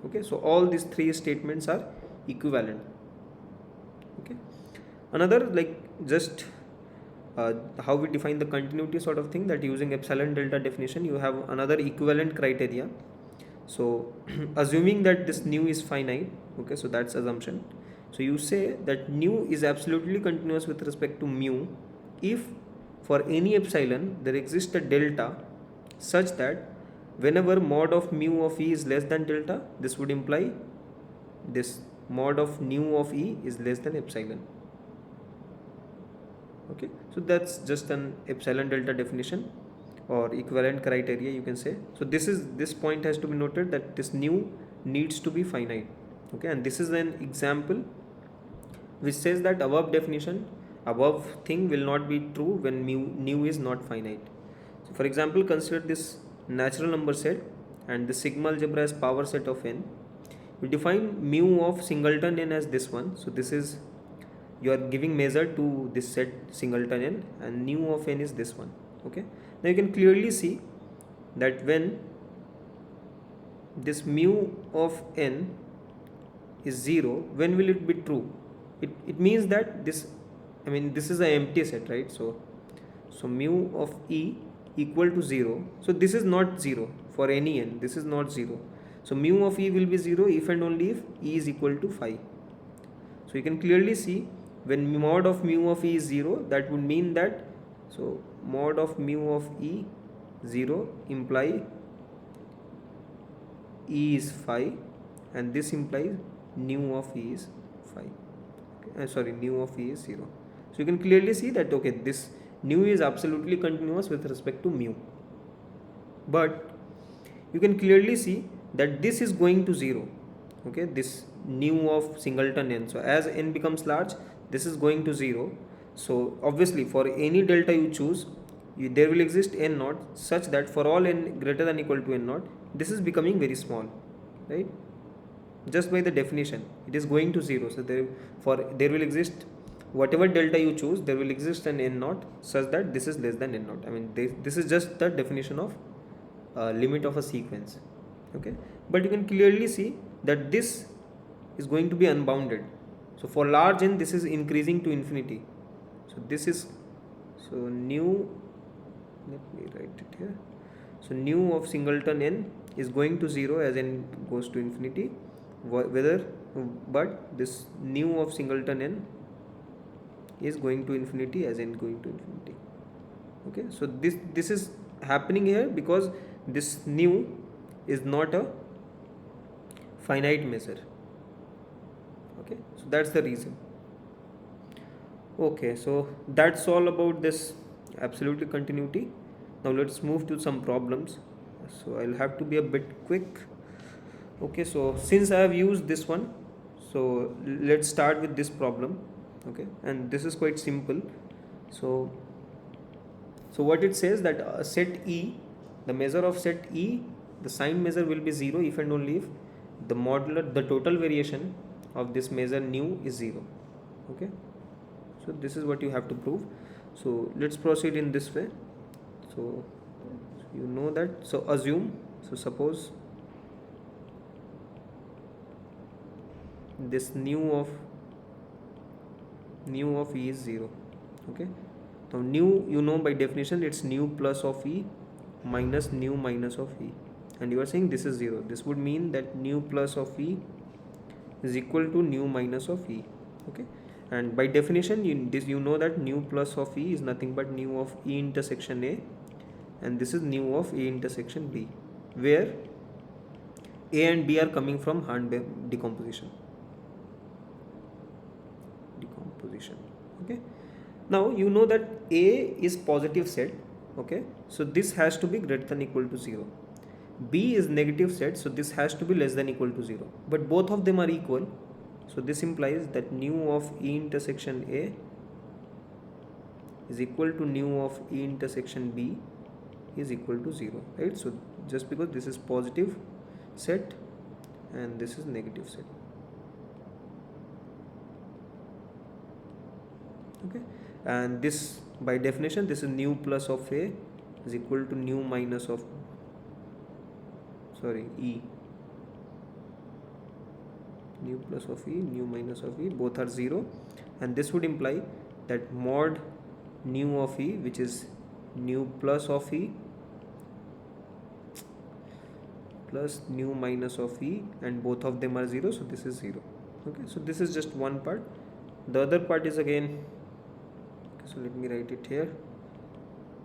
Okay, so all these three statements are equivalent. Okay, another, like just how we define the continuity sort of thing, that using epsilon delta definition, you have another equivalent criteria. So assuming that this nu is finite, okay, so that's assumption. So you say that nu is absolutely continuous with respect to mu if for any epsilon there exists a delta such that whenever mod of mu of e is less than delta, this would imply this mod of nu of e is less than epsilon. Okay, so that's just an epsilon delta definition or equivalent criteria, you can say. So this point has to be noted, that this nu needs to be finite. Okay, and this is an example which says that above thing will not be true when nu is not finite. So for example, consider this natural number set, and the sigma algebra as power set of n. We define mu of singleton n as this one. So this is, you are giving measure to this set singleton n, and nu of n is this one. Okay, Now you can clearly see that when this mu of n is 0, when will it be true? It means that this, I mean, this is an empty set, right? So mu of e equal to 0. So this is not 0 for any n. This is not 0. So mu of e will be 0 if and only if e is equal to phi. So you can clearly see when mod of mu of e is 0, that would mean that, so mod of mu of e 0 imply e is phi, and this implies nu of e is phi. Okay, sorry, nu of e is 0. So you can clearly see that, okay, this nu is absolutely continuous with respect to mu, but you can clearly see that this is going to 0. Okay, this nu of singleton n, so as n becomes large, this is going to 0. So obviously for any delta you choose, there will exist n naught such that for all n greater than equal to n naught, this is becoming very small, right? Just by the definition, it is going to 0. So there will exist, whatever delta you choose, there will exist an n naught such that this is less than n naught. I mean, this is just the definition of limit of a sequence. Okay, but you can clearly see that this is going to be unbounded. So for large n, this is increasing to infinity. So this is, so nu, let me write it here. So nu of singleton n is going to 0 as n goes to infinity, but this nu of singleton n is going to infinity as n going to infinity. Okay, so this is happening here because this nu is not a finite measure. Okay, so that's the reason. Okay, so that's all about this absolute continuity. Now let's move to some problems. So I'll have to be a bit quick. Okay, so since I have used this one, so let's start with this problem. Okay, and this is quite simple. So what it says that set E, the measure of set E, the sign measure will be 0 if and only if the modular, the total variation of this measure nu is 0. Okay, so this is what you have to prove. So let's proceed in this way. So you know that, so assume, so suppose this nu of E is 0. Okay, now nu, you know by definition it's nu plus of E minus nu minus of E, and you are saying this is 0. This would mean that nu plus of E is equal to nu minus of E. Okay, and by definition you know that nu plus of E is nothing but nu of E intersection A, and this is nu of A intersection B, where A and B are coming from Hahn decomposition. Okay, now you know that A is positive set. Okay, so this has to be greater than equal to 0. B is negative set, so this has to be less than equal to 0, but both of them are equal. So this implies that nu of E intersection A is equal to nu of E intersection B is equal to 0, right? So just because this is positive set and this is negative set. Okay, and this by definition, this is nu plus of A is equal to nu minus of, sorry, E. Nu plus of E, nu minus of E, both are 0, and this would imply that mod nu of E, which is nu plus of E plus nu minus of E, and both of them are 0, so this is 0. Okay, so this is just one part. The other part is again, so let me write it here.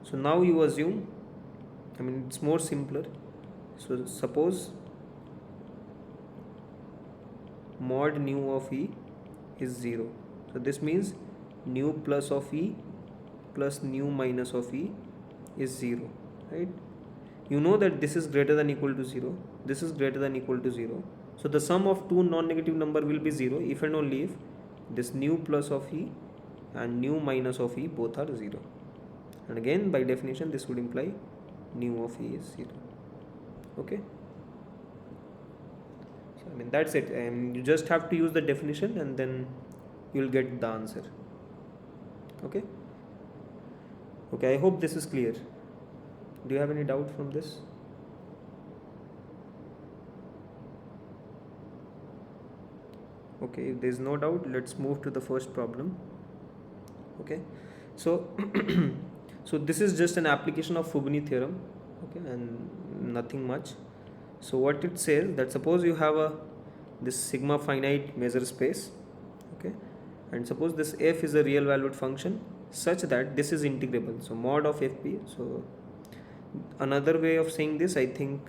So now you assume, I mean, it's more simpler. So suppose mod nu of E is 0. So this means nu plus of E plus nu minus of E is 0, right? You know that this is greater than equal to 0. This is greater than equal to 0. So the sum of two non-negative number will be 0 if and only if this nu plus of E and nu minus of E both are 0. And again, by definition, this would imply nu of E is 0. Okay. So I mean, that's it. And you just have to use the definition and then you'll get the answer. Okay. Okay, I hope this is clear. Do you have any doubt from this? Okay, if there is no doubt, let's move to the first problem. Okay, so so this is just an application of Fubini theorem, okay, and nothing much. So what it says, that suppose you have a this sigma finite measure space, okay, and suppose this f is a real valued function such that this is integrable, so mod of fp. So another way of saying this, I think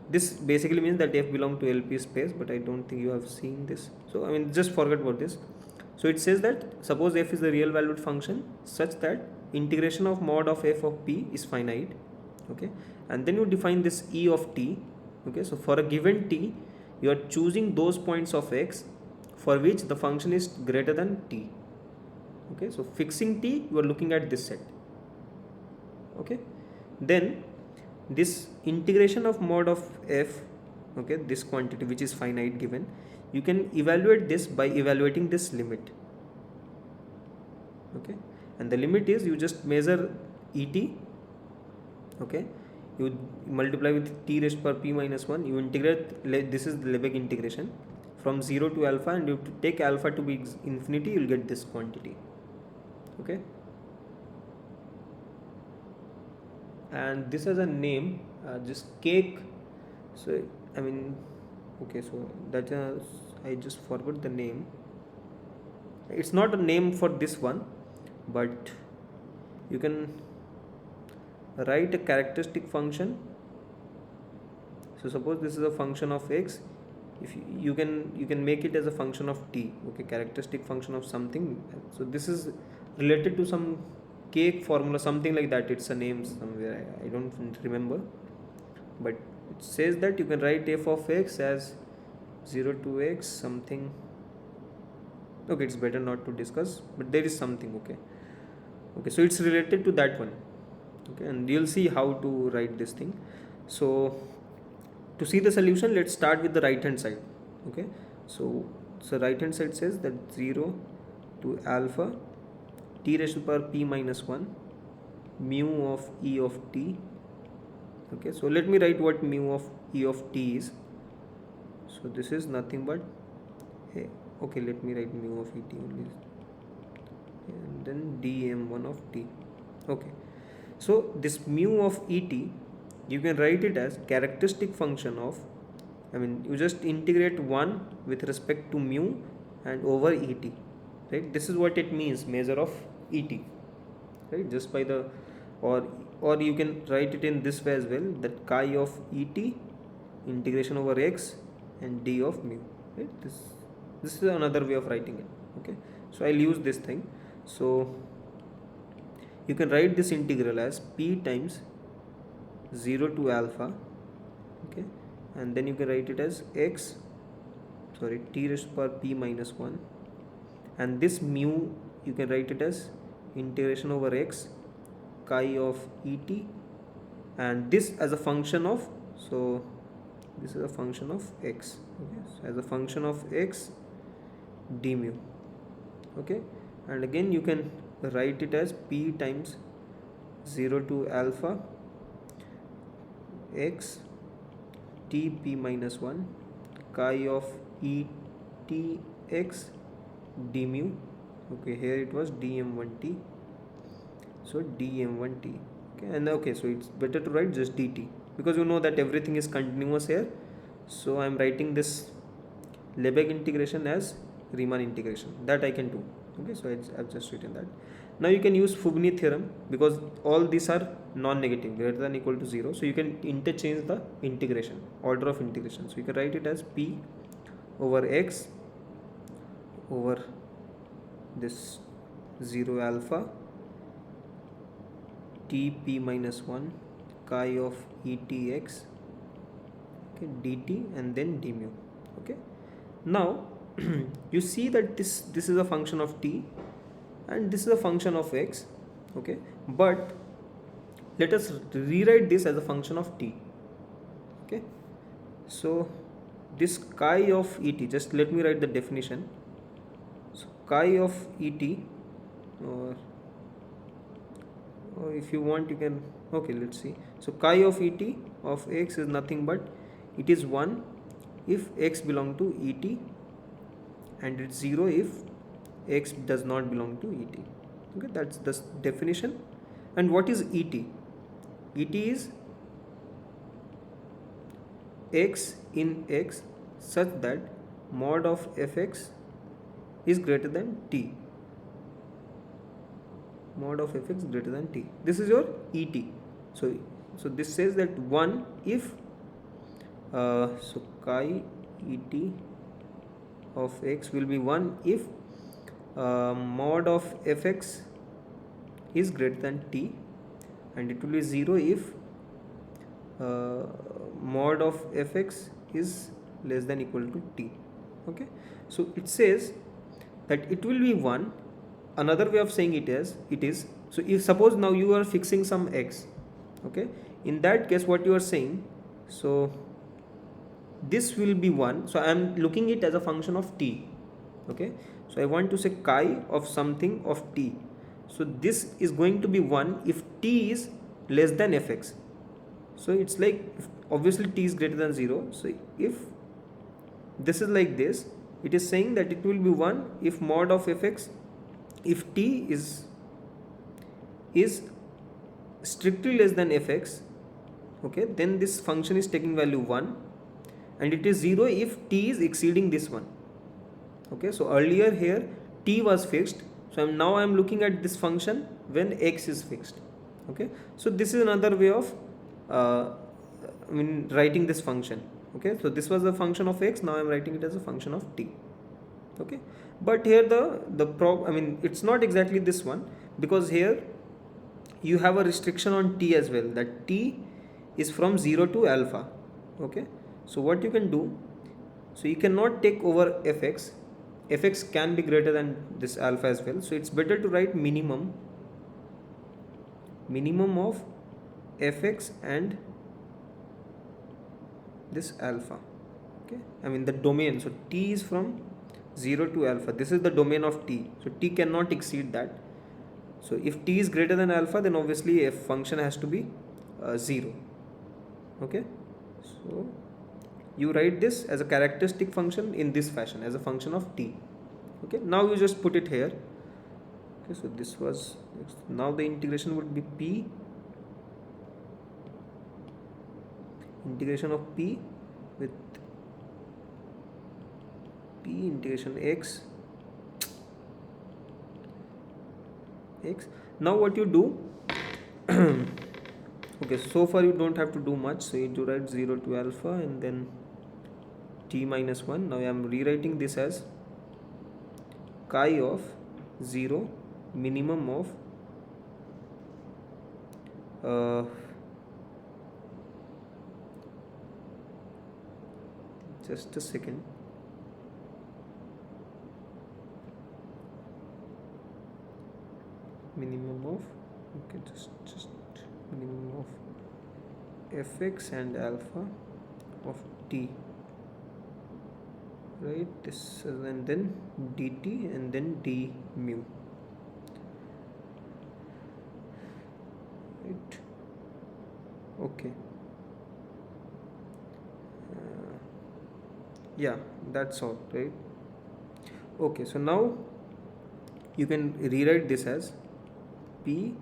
this basically means that f belong to LP space, but I don't think you have seen this, so I mean just forget about this. So it says that suppose f is a real valued function such that integration of mod of f of p is finite, okay, and then you define this e of t, okay. So for a given t, you are choosing those points of x for which the function is greater than t, okay. So fixing t, you are looking at this set, okay. Then this integration of mod of f, okay, this quantity which is finite given, you can evaluate this by evaluating this limit, okay, and the limit is you just measure et, okay, you multiply with t raised power p minus 1, you integrate, this is the Lebesgue integration from 0 to alpha, and you take alpha to be infinity, you will get this quantity, okay. And this has a name, just cake. So I mean, okay, so that I just forgot the name. It's not a name for this one, but you can write a characteristic function. So suppose this is a function of x, if you can make it as a function of t, okay, characteristic function of something. So this is related to some cake formula, something like that. It's a name somewhere, I don't remember, but it says that you can write f of x as 0 to x something. Okay, it's better not to discuss, but there is something, okay. Okay, so it's related to that one, okay, and you'll see how to write this thing. So to see the solution, let's start with the right hand side, okay. So right hand side says that 0 to alpha t raised to the power p minus 1 mu of e of t, okay. So let me write what mu of e of t is. So this is nothing but, okay, let me write mu of et only, and then dm1 of t, okay. So this mu of et, you can write it as characteristic function of, I mean you just integrate 1 with respect to mu and over et, right. This is what it means, measure of et, right, just by the, or you can write it in this way as well, that chi of et integration over x and d of mu, right. This is another way of writing it, okay. So I'll use this thing. So you can write this integral as p times 0 to alpha, okay, and then you can write it as x, sorry, t raised to the power p minus 1, and this mu you can write it as integration over x chi of et, and this as a function of, so this is a function of x, okay, so as a function of x d mu, okay, and again you can write it as p times 0 to alpha x t p minus 1 chi of e t x d mu, okay, here it was dm1t, so dm1t, okay, and okay, so it's better to write just dt because you know that everything is continuous here. So I'm writing this Lebesgue integration as Riemann integration, that I can do, okay. So I've just written that. Now you can use Fubini theorem because all these are non-negative, greater than equal to 0, so you can interchange the integration, order of integration. So you can write it as p over x over this 0 alpha t p minus 1 chi of etx, okay, dt, and then d mu, okay. Now you see that this is a function of t and this is a function of x, okay, but let us rewrite this as a function of t, okay. So this chi of et, just let me write the definition. So chi of et, or or if you want you can, okay, let's see. So chi of et of x is nothing but it is 1 if x belong to et, and it's 0 if x does not belong to et. Okay, that's the definition. And what is et? Et is x in x such that mod of fx is greater than t. Mod of fx greater than t. This is your et. So this says that 1 if so chi et of x will be 1 if mod of fx is greater than t, and it will be 0 if mod of fx is less than equal to t. Okay, so it says that it will be 1. Another way of saying it is so if suppose now you are fixing some x, okay, in that case what you are saying, so this will be 1, so I am looking it as a function of t. Okay, so I want to say chi of something of t, so this is going to be 1 if t is less than fx. So it's like obviously t is greater than 0, so if this is like this, it is saying that it will be 1 if mod of fx, if t is strictly less than fx, okay, then this function is taking value 1, and it is 0 if t is exceeding this one. Okay, so earlier here t was fixed, so now I am looking at this function when x is fixed. Okay, so this is another way of writing this function. Okay, so this was the function of x, now I am writing it as a function of t. Okay, but here it's not exactly this one, because here you have a restriction on t as well, that t is from 0 to alpha. Okay, so what you can do, so you cannot take over fx. Fx can be greater than this alpha as well, so it's better to write minimum of fx and this alpha. Okay, the domain, so t is from 0 to alpha, this is the domain of t, so t cannot exceed that. So if t is greater than alpha, then obviously a function has to be 0. Okay, so you write this as a characteristic function in this fashion, as a function of t. Okay, now you just put it here. Okay, so this was, now the integration would be p, integration of p with p integration x. Now what you do, okay, so far you don't have to do much, so you do write 0 to alpha and then t minus 1. Now I am rewriting this as chi of 0 minimum of just a second, minimum of, okay, just minimum of fx and alpha of t, right, this, and then dt and then d mu, right. Okay, yeah, that's all, right. Okay, so now you can rewrite this as p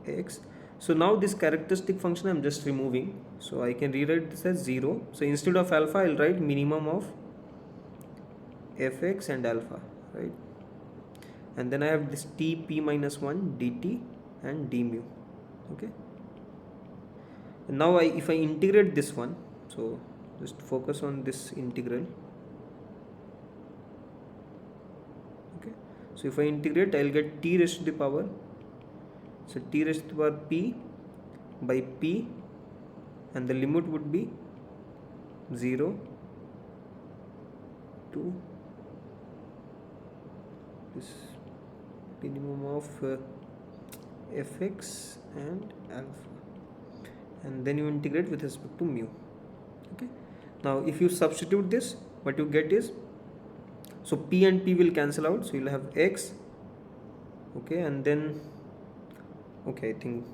x. So now this characteristic function I am just removing, so I can rewrite this as 0. So instead of alpha, I will write minimum of fx and alpha, right, and then I have this t p minus 1 dt and d mu. Okay, and now if I integrate this one, so just focus on this integral. Okay, so if I integrate, I will get t raised to the power, so t raised to the power p by p, and the limit would be 0 to this minimum of fx and alpha, and then you integrate with respect to mu. Okay, now if you substitute this, what you get is, so p and p will cancel out, so you'll have x. Okay, and then, okay, I think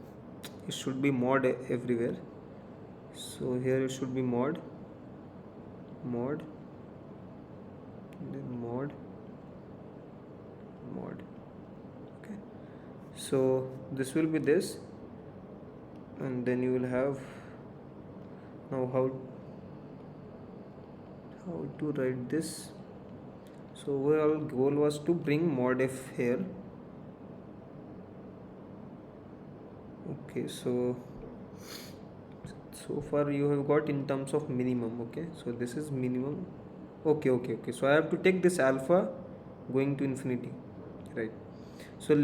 it should be mod everywhere. So here it should be mod, then mod. Okay, so this will be this, and then you will have, now how to write this. So overall goal was to bring mod f here. Okay, so far you have got in terms of minimum. Okay, so this is minimum. Okay, so I have to take this alpha going to infinity, right? So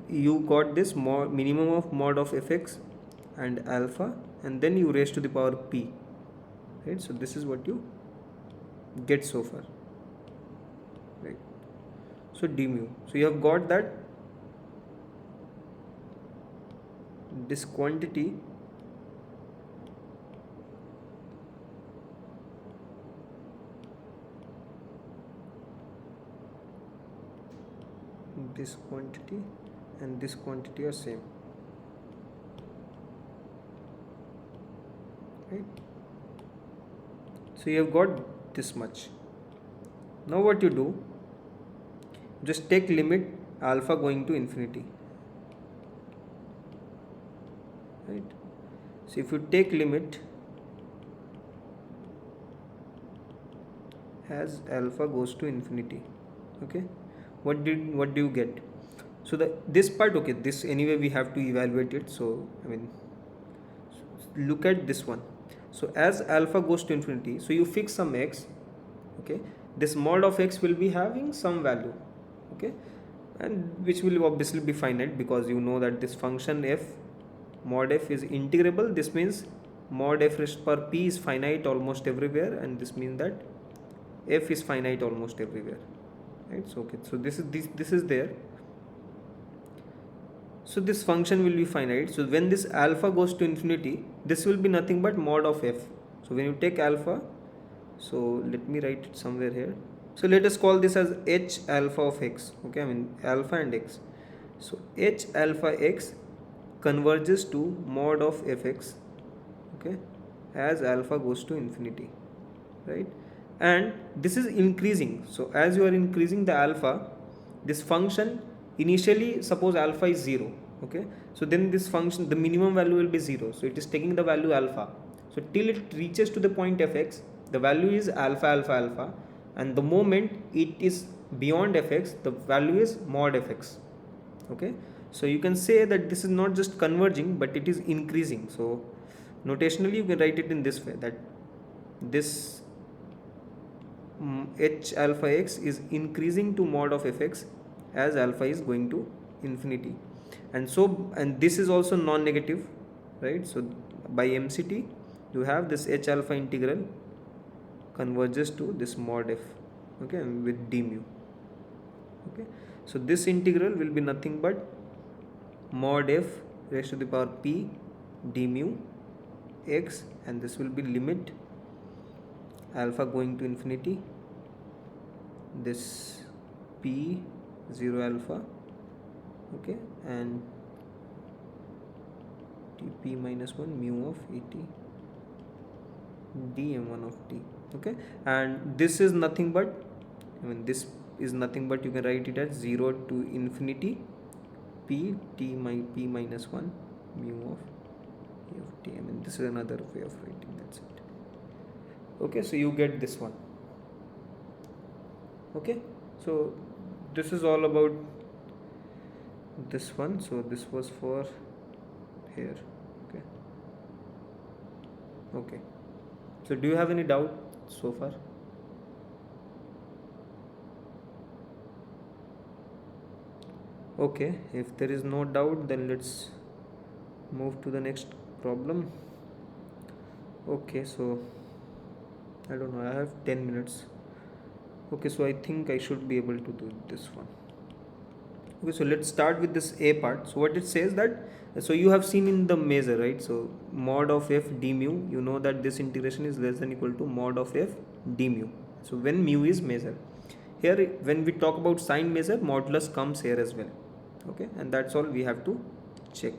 you got this minimum of mod of fx and alpha, and then you raise to the power p, right? So this is what you get so far, right? So d mu, so you have got that this quantity and this quantity are same, right? So you have got this much. Now what you do, just take limit alpha going to infinity, right? So if you take limit as alpha goes to infinity, okay, what do you get? So this part, okay, this anyway we have to evaluate it. So I mean, look at this one. So as alpha goes to infinity, so you fix some x, okay, this mod of x will be having some value, okay, and which will obviously be finite, because you know that this function f, mod f, is integrable. This means mod f raised to power p is finite almost everywhere, and this means that f is finite almost everywhere, right? So okay, so this is there. So this function will be finite. So when this alpha goes to infinity, this will be nothing but mod of f. So when you take alpha, so let me write it somewhere here. So let us call this as h alpha of x, okay, I mean alpha and x. So h alpha x converges to mod of fx, okay, as alpha goes to infinity, right? And this is increasing. So as you are increasing the alpha, this function, initially suppose alpha is 0, okay, so then this function, the minimum value will be 0, so it is taking the value alpha. So till it reaches to the point fx, the value is alpha, and the moment it is beyond fx, the value is mod fx, okay. So you can say that this is not just converging, but it is increasing. So notationally you can write it in this way, that this h alpha x is increasing to mod of fx as alpha is going to infinity, and this is also non-negative, right? So by MCT you have this h alpha integral converges to this mod f, okay, with d mu, okay. So this integral will be nothing but mod f raised to the power p d mu x, and this will be limit alpha going to infinity, this p 0 alpha, okay, and tp minus 1 mu of et dm1 of t, okay. And this is nothing but, I mean this is nothing but, you can write it as 0 to infinity p minus 1 mu of e of t. I mean this is another way of writing, that's it, okay. So you get this one, okay. So this is all about this one. So this was for here, okay. So do you have any doubt so far? Okay, if there is no doubt, then let's move to the next problem. Okay, so I don't know, I have 10 minutes. Okay, so I think I should be able to do this one. Okay, so let's start with this a part. So what it says that, so you have seen in the measure, right? So mod of f d mu, you know that this integration is less than equal to mod of f d mu. So when mu is measure, here when we talk about sign measure, modulus comes here as well, okay, and that's all we have to check,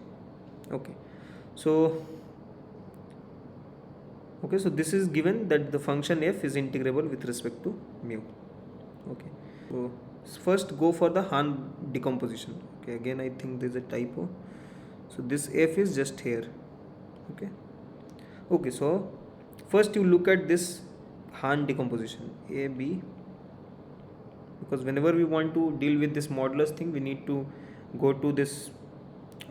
okay. So okay, so this is given that the function f is integrable with respect to mu. Okay, so first go for the Hahn decomposition. Okay, again I think there's a typo, so this f is just here. Okay, okay, so first you look at this Hahn decomposition a b, because whenever we want to deal with this modulus thing, we need to go to this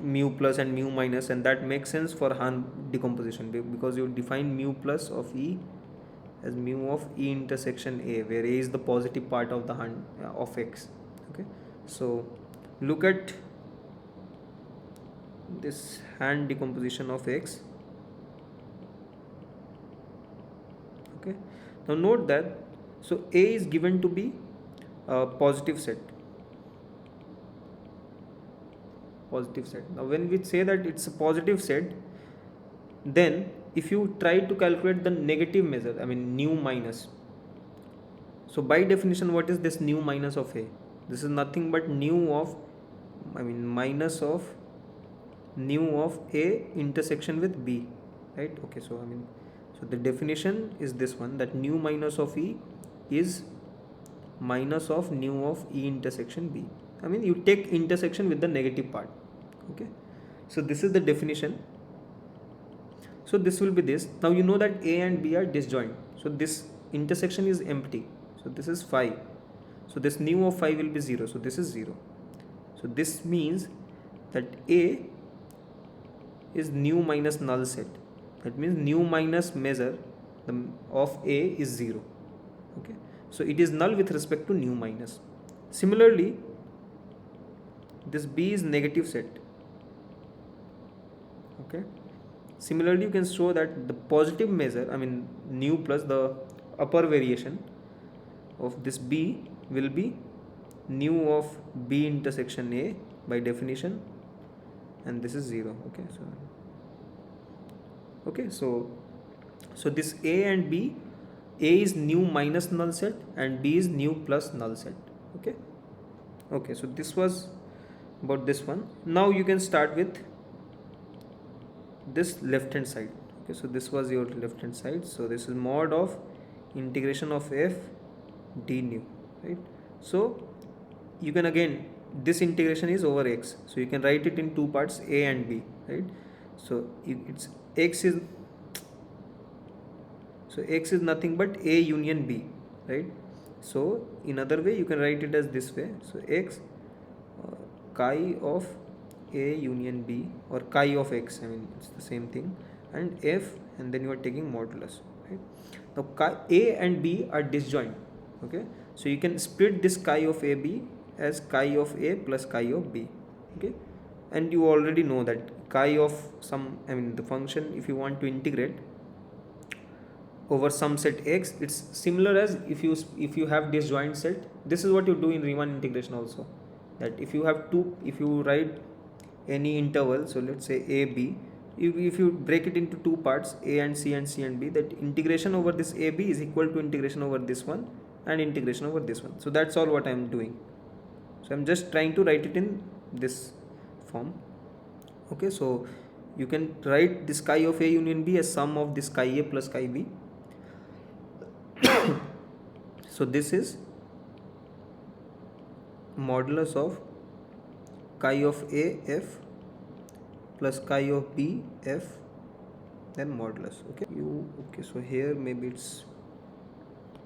mu plus and mu minus, and that makes sense for Hahn decomposition because you define mu plus of E as mu of E intersection A, where A is the positive part of the Hahn of X. Okay, so look at this Hahn decomposition of X. Okay, now note that so A is given to be a positive set. Now when we say that it's a positive set, then if you try to calculate the negative measure, I mean nu minus, so by definition what is this nu minus of A? This is nothing but nu of, I mean minus of nu of A intersection with B, right? Okay, so I mean, so the definition is this one, that nu minus of E is minus of nu of E intersection B. I mean you take intersection with the negative part. Okay, so this is the definition. So this will be this. Now you know that A and B are disjoint, so this intersection is empty, so this is phi, so this nu of phi will be 0, so this is 0. So this means that A is nu minus null set. That means nu minus measure of A is 0. Okay, so it is null with respect to nu minus. Similarly, this B is negative set. Okay, similarly you can show that the positive measure, I mean nu plus the upper variation of this B will be nu of B intersection A by definition, and this is 0. Okay, so this A and B, A is nu minus null set and B is nu plus null set. Okay, so this was about this one. Now you can start with this left hand side. Okay, so this was your left hand side, so this is mod of integration of f d nu, right? So you can, again, this integration is over x, so you can write it in two parts, A and B, right? So it's x is, so x is nothing but A union B, right? So in other way you can write it as this way, so x chi of A union B, or chi of x, I mean it's the same thing, and f, and then you are taking modulus, right? Now chi A and B are disjoint. Okay, so you can split this chi of AB as chi of A plus chi of B. Okay, and you already know that chi of some, I mean the function, if you want to integrate over some set x, it's similar as if you have disjoint set. This is what you do in Riemann integration also, that if you have two, if you write any interval, so let's say a b, if you break it into two parts, a and c and c and b, that integration over this a b is equal to integration over this one and integration over this one. So that's all what I am doing. So I'm just trying to write it in this form. Okay, so you can write this chi of A union B as sum of this chi A plus chi B. So this is modulus of chi of A f plus chi of B f, then modulus. Okay, so here maybe it's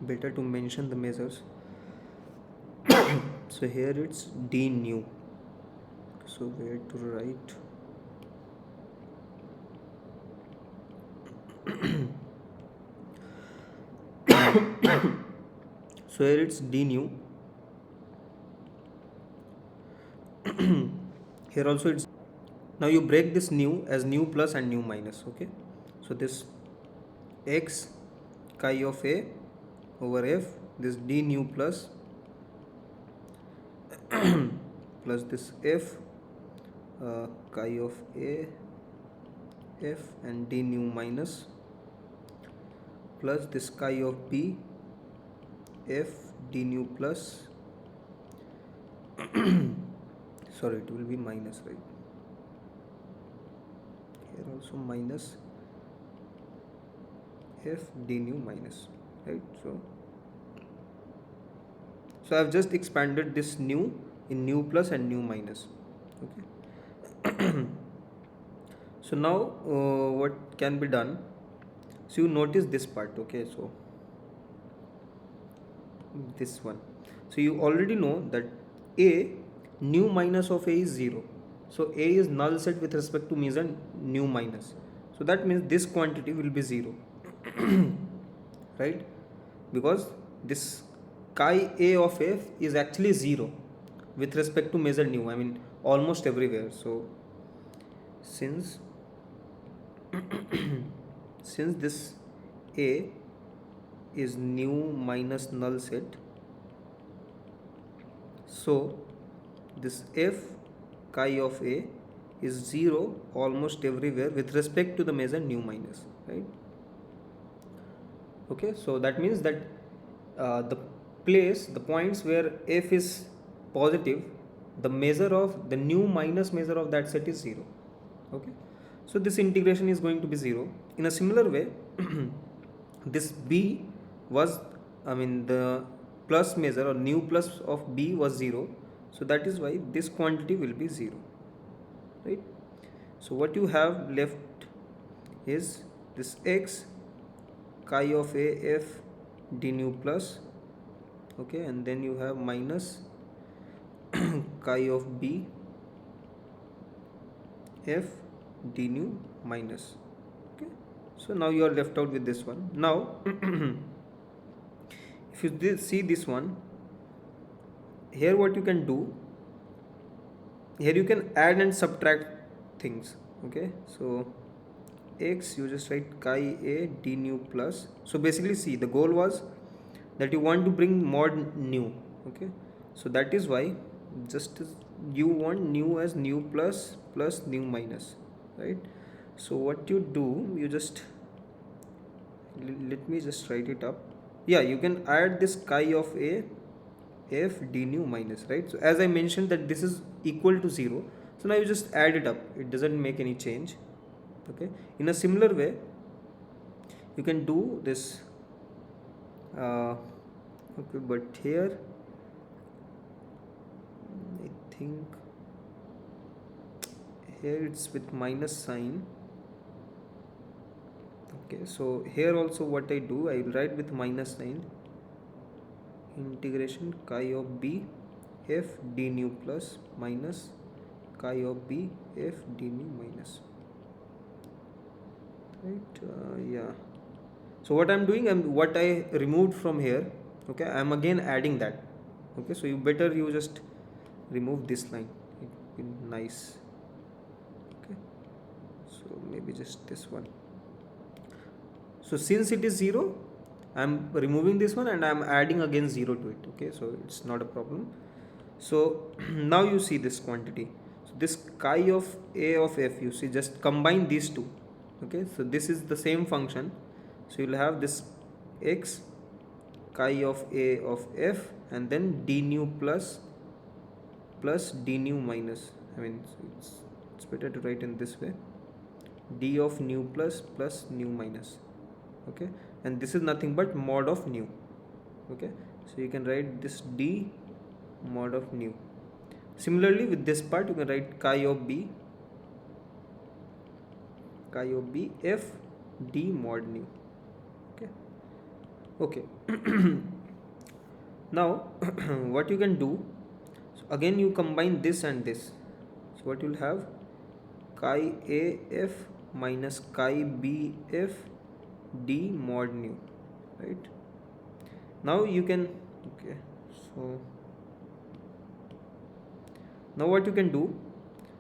better to mention the measures. So here it's d nu, so where to write? So here it's d nu. Here also it's, now you break this nu as nu plus and nu minus. Okay, so this x chi of A over f, this d nu plus plus this f chi of A f and d nu minus plus this chi of B f d nu plus sorry, it will be minus, right? Here so minus f d nu minus, right? So I've just expanded this nu in nu plus and nu minus. Okay. So now what can be done? So you notice this part. Okay, so this one. So you already know that a nu minus of a is 0. So a is null set with respect to measure nu minus. So that means this quantity will be 0. Right? Because this chi a of f is actually 0 with respect to measure nu. I mean almost everywhere. So since since this a is nu minus null set, so this f chi of a is 0 almost everywhere with respect to the measure nu minus, right? Okay, so that means that the points where f is positive, the measure of the nu minus measure of that set is 0. Okay, so this integration is going to be 0. In a similar way, this b was, I mean the plus measure or nu plus of b was 0, so that is why this quantity will be 0, right? So what you have left is this x chi of a f d nu plus, okay, and then you have minus chi of b f d nu minus. Okay, so now you are left out with this one. Now if you see this one here, what you can do here, you can add and subtract things. Okay, so x, you just write chi a d nu plus. So basically, see, the goal was that you want to bring mod nu. Okay, so that is why just you want nu as nu plus plus nu minus, right? So what you do, you just let me just write it up. Yeah, you can add this chi of a f d nu minus, right? So as I mentioned that this is equal to 0, so now you just add it up, it doesn't make any change. Okay, in a similar way you can do this. Okay, but here I think here it's with minus sign. Okay, so here also what I do, I will write with minus sign, integration chi of b f d nu plus minus chi of b f d nu minus, right? Yeah, so what I'm doing, what I removed from here, okay, I'm again adding that. Okay, so you better you just remove this line, it will be nice. Okay, so maybe just this one. So since it is 0, I'm removing this one and I'm adding again 0 to it. Okay, so it's not a problem. So now you see this quantity, so this chi of a of f, you see, just combine these two. Okay, so this is the same function, so you'll have this x chi of a of f and then d nu plus plus d nu minus. I mean it's better to write in this way, d of nu plus plus nu minus. Okay, and this is nothing but mod of nu. Okay, so you can write this d mod of nu. Similarly with this part you can write chi of b f d mod nu. Okay, okay. Now what you can do, so again you combine this and this, so what you'll have, chi a f minus chi b f d mod nu, right? Now you can, okay, so now what you can do,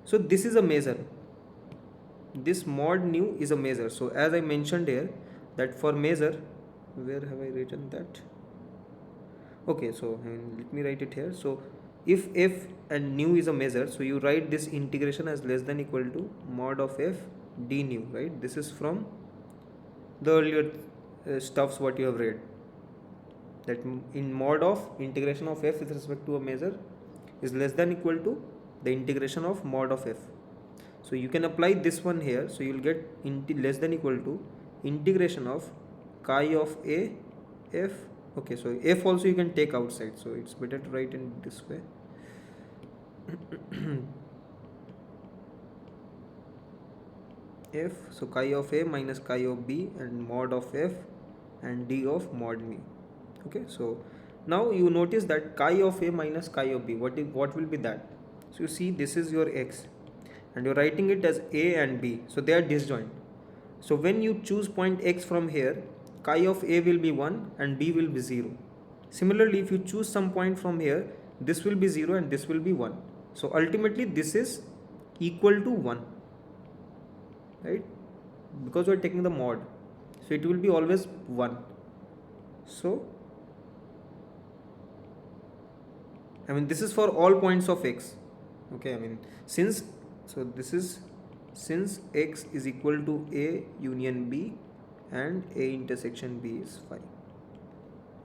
so this is a measure, this mod nu is a measure. So as I mentioned here that for measure, where have I written that? Okay, so let me write it here. So if f and nu is a measure, so you write this integration as less than equal to mod of f d nu, right? This is from the earlier stuffs what you have read, that in mod of integration of f with respect to a measure is less than equal to the integration of mod of f. So you can apply this one here. So you'll get less than equal to integration of chi of a f. Okay, so f also you can take outside, so it's better to write in this way. F, so chi of a minus chi of b and mod of f and d of mod mu. Okay, so now you notice that chi of a minus chi of b, what will be that? So you see, this is your x and you're writing it as a and b, so they are disjoint. So when you choose point x from here, chi of a will be 1 and b will be 0. Similarly, if you choose some point from here, this will be 0 and this will be 1. So ultimately this is equal to 1, right? Because we are taking the mod, so it will be always 1. So I mean, this is for all points of x. Okay, I mean, since x is equal to a union b and a intersection b is 5.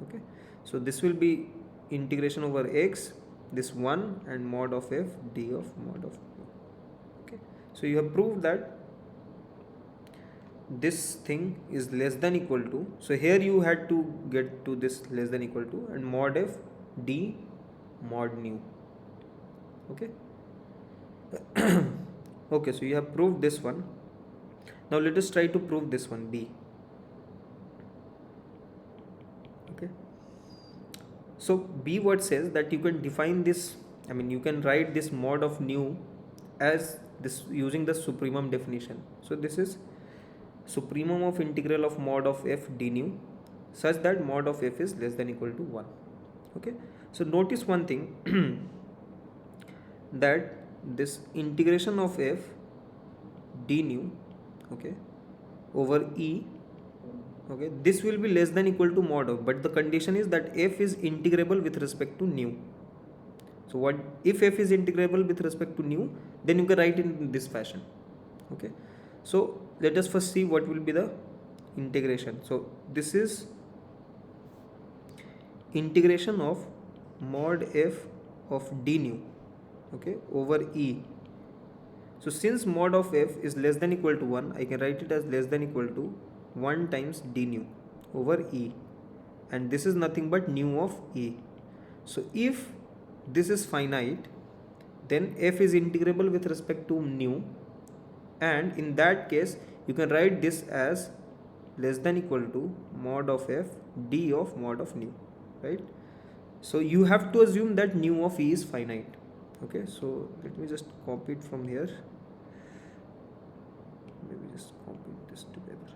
Okay, so this will be integration over x, this 1 and mod of f d of mod of b. Okay, so you have proved that this thing is less than equal to, so here you had to get to this less than equal to and mod f d mod nu. Okay. Okay, so you have proved this one. Now let us try to prove this one, b. Okay, so b what says that you can define this, I mean you can write this mod of nu as this using the supremum definition. So this is supremum of integral of mod of f d nu such that mod of f is less than equal to 1. Okay, so notice one thing that this integration of f d nu, okay, over e, okay, this will be less than equal to mod of, but the condition is that f is integrable with respect to nu. So what if f is integrable with respect to nu, then you can write it in this fashion. Okay, so let us first see what will be the integration. So this is integration of mod f of d nu, okay, over e. So since mod of f is less than equal to 1, I can write it as less than equal to 1 times d nu over e, and this is nothing but nu of e. So if this is finite, then f is integrable with respect to nu, and in that case you can write this as less than equal to mod of f d of mod of nu, right? So you have to assume that nu of e is finite. Okay, so let me just copy it from here, maybe just copy this together.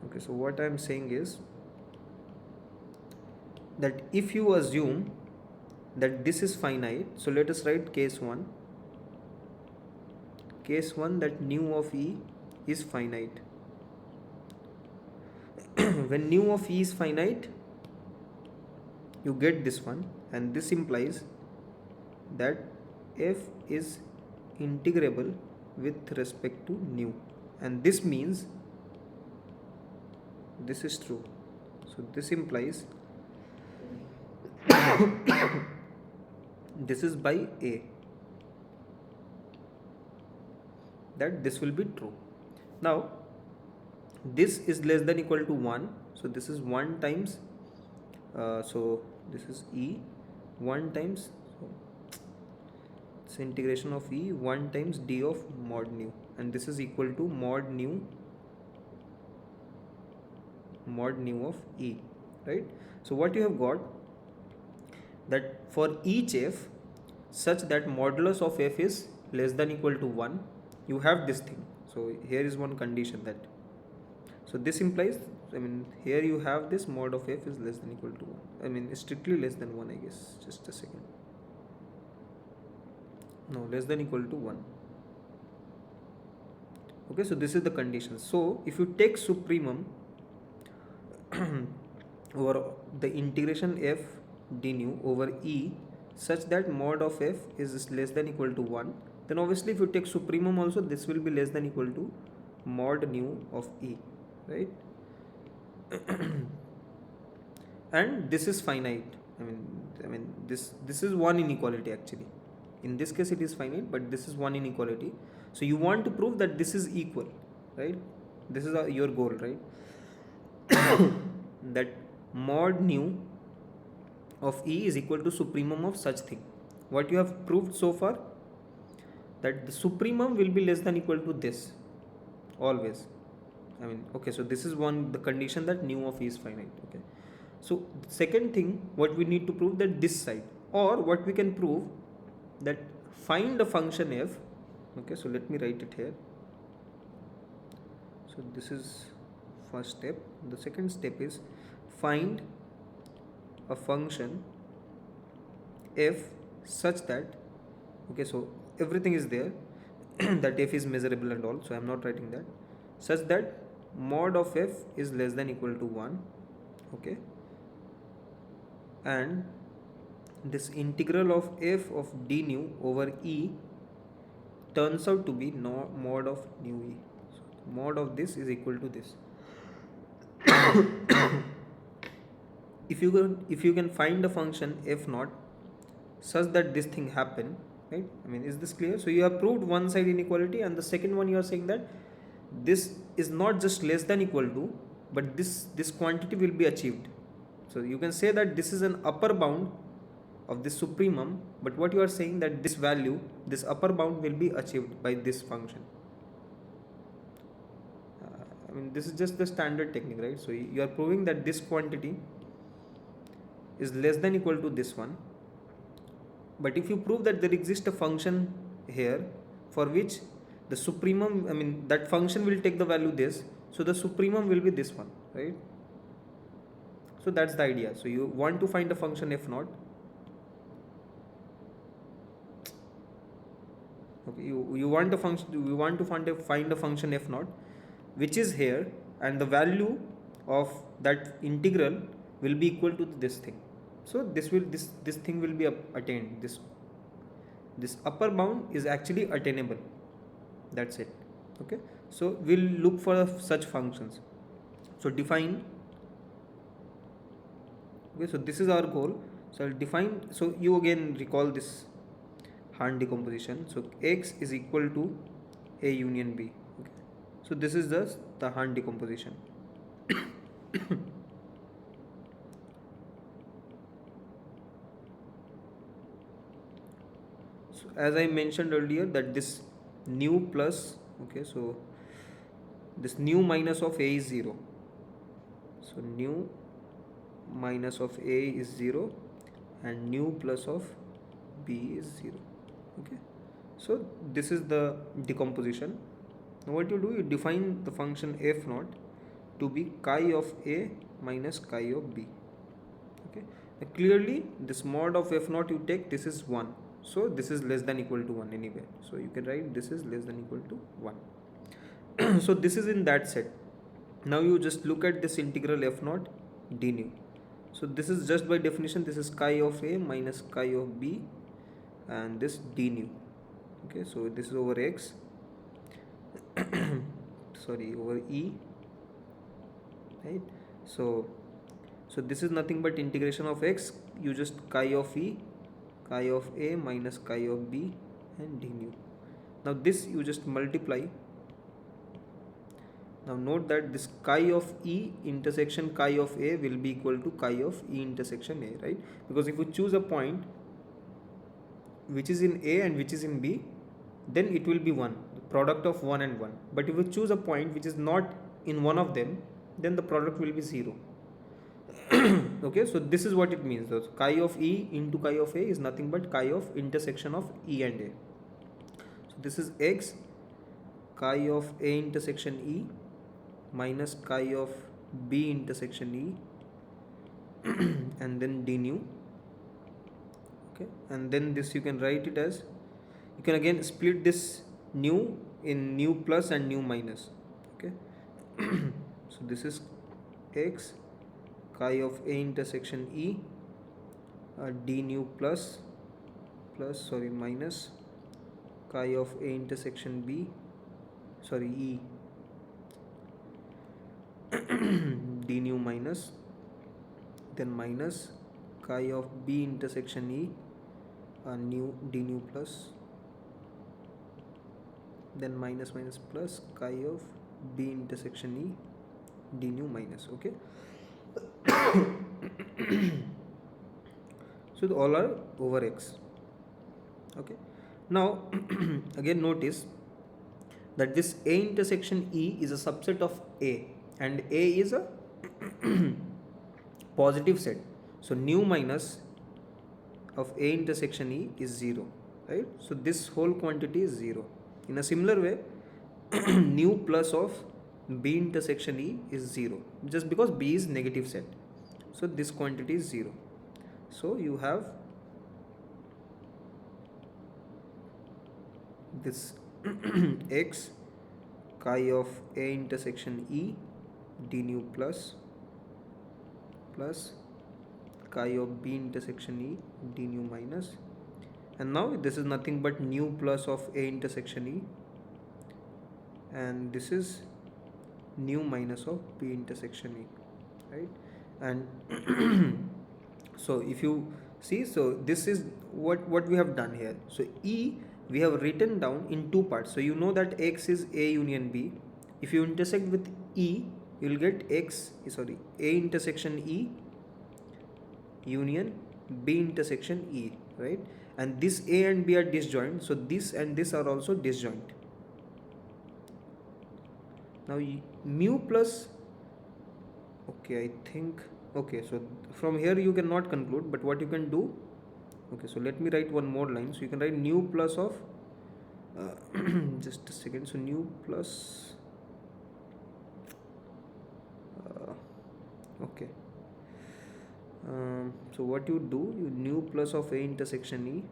Okay, so what I am saying is that if you assume that this is finite, so let us write case 1. Case 1, that nu of e is finite. When nu of e is finite, you get this one, and this implies that f is integrable with respect to nu, and this means this is true. So this implies this is by a, that this will be true. Now this is less than equal to 1, so this is 1 times so this is e 1 times, so it's integration of e 1 times d of mod nu, and this is equal to mod nu of e, right? So what you have got, that for each f such that modulus of f is less than equal to 1, you have this thing. So here is one condition that, so this implies, I mean here you have this mod of f is less than equal to 1, I mean strictly less than 1, I guess, just a second, no, less than equal to 1. Okay, so this is the condition. So if you take supremum over the integration f d nu over e such that mod of f is less than equal to 1, then obviously if you take supremum also, this will be less than equal to mod nu of e, right? and this is finite. I mean this is one inequality actually. In this case it is finite, but this is one inequality. So you want to prove that this is equal, right? This is your goal, right? That mod nu of E is equal to supremum of such thing. What you have proved so far, that the supremum will be less than equal to this always. Okay, so this is the condition that nu of E is finite. Okay, so second thing, what we need to prove, that this side, or what we can prove, that find a function f. Okay, so let me write it here. So this is first step. The second step is find a function f such that, okay, so everything is there that f is measurable and all, so I am not writing that, such that mod of f is less than equal to 1. Okay, and this integral of f of d nu over E turns out to be mod of nu E. So mod of this is equal to this. If you can find a function f naught such that this thing happen, right? Is this clear? So you have proved one side inequality, and the second one you are saying that this is not just less than equal to, but this quantity will be achieved. So you can say that this is an upper bound of this supremum, but what you are saying, that this value, this upper bound, will be achieved by this function. This is just the standard technique, right? So you are proving that this quantity is less than equal to this one, but if you prove that there exists a function here for which the supremum, that function will take the value this, so the supremum will be this one, right? So that's the idea. So you want to find a function f naught. Okay, you want to find a function f naught which is here, and the value of that integral will be equal to this thing. So this thing will be attained. This upper bound is actually attainable. That's it. Okay, so we'll look for such functions. So define. Okay, so this is our goal. So I'll define. So you again recall this Hahn decomposition. So x is equal to A union B. Okay, so this is the Hahn decomposition. So as I mentioned earlier, that this nu plus, okay, so this nu minus of A is 0. So nu minus of A is 0 and nu plus of B is 0. Okay, so this is the decomposition. Now what you do, you define the function f naught to be chi of A minus chi of B. Okay, now clearly this mod of f naught you take, this is 1, so this is less than equal to 1 anyway, so you can write this is less than equal to 1. So this is in that set. Now you just look at this integral f naught d nu. So this is just by definition, this is chi of A minus chi of B, and this d nu. Okay, so this is over x sorry, over E, right? So this is nothing but integration of x, you just chi of E, chi of A minus chi of B, and d nu. Now this you just multiply. Now note that this chi of E intersection chi of A will be equal to chi of E intersection A, right? Because if you choose a point which is in A and which is in B, then it will be 1, the product of 1 and 1. But if you choose a point which is not in one of them, then the product will be 0. Okay, so this is what it means. So chi of E into chi of A is nothing but chi of intersection of E and A. So this is x chi of A intersection E minus chi of B intersection E and then d nu. Okay, and then this you can write it as, you can again split this nu in nu plus and nu minus. Okay, so this is x chi of A intersection E d nu minus chi of A intersection B, E d nu minus then minus chi of B intersection E nu d nu plus, then minus minus plus chi of B intersection E d nu minus. Okay. So all are over X. Okay. Now again notice that this A intersection E is a subset of A, and A is a positive set. So nu minus of A intersection E is 0, right? So this whole quantity is 0. In a similar way, nu plus of B intersection E is 0, just because B is negative set. So this quantity is 0. So you have this x chi of A intersection E d nu plus chi of B intersection E d nu minus, and now this is nothing but nu plus of A intersection E, and this is nu minus of B intersection E, right? And so if you see, so this is what we have done here. So E we have written down in two parts. So you know that X is A union B. If you intersect with E, you will get A intersection E union B intersection E, right? And this A and B are disjoint, so this and this are also disjoint. Now mu plus, okay, I think, okay, so from here you cannot conclude, but what you can do, okay, so let me write one more line. So you can write nu plus of just a second, so nu plus okay, so what you do, you nu plus of A intersection E,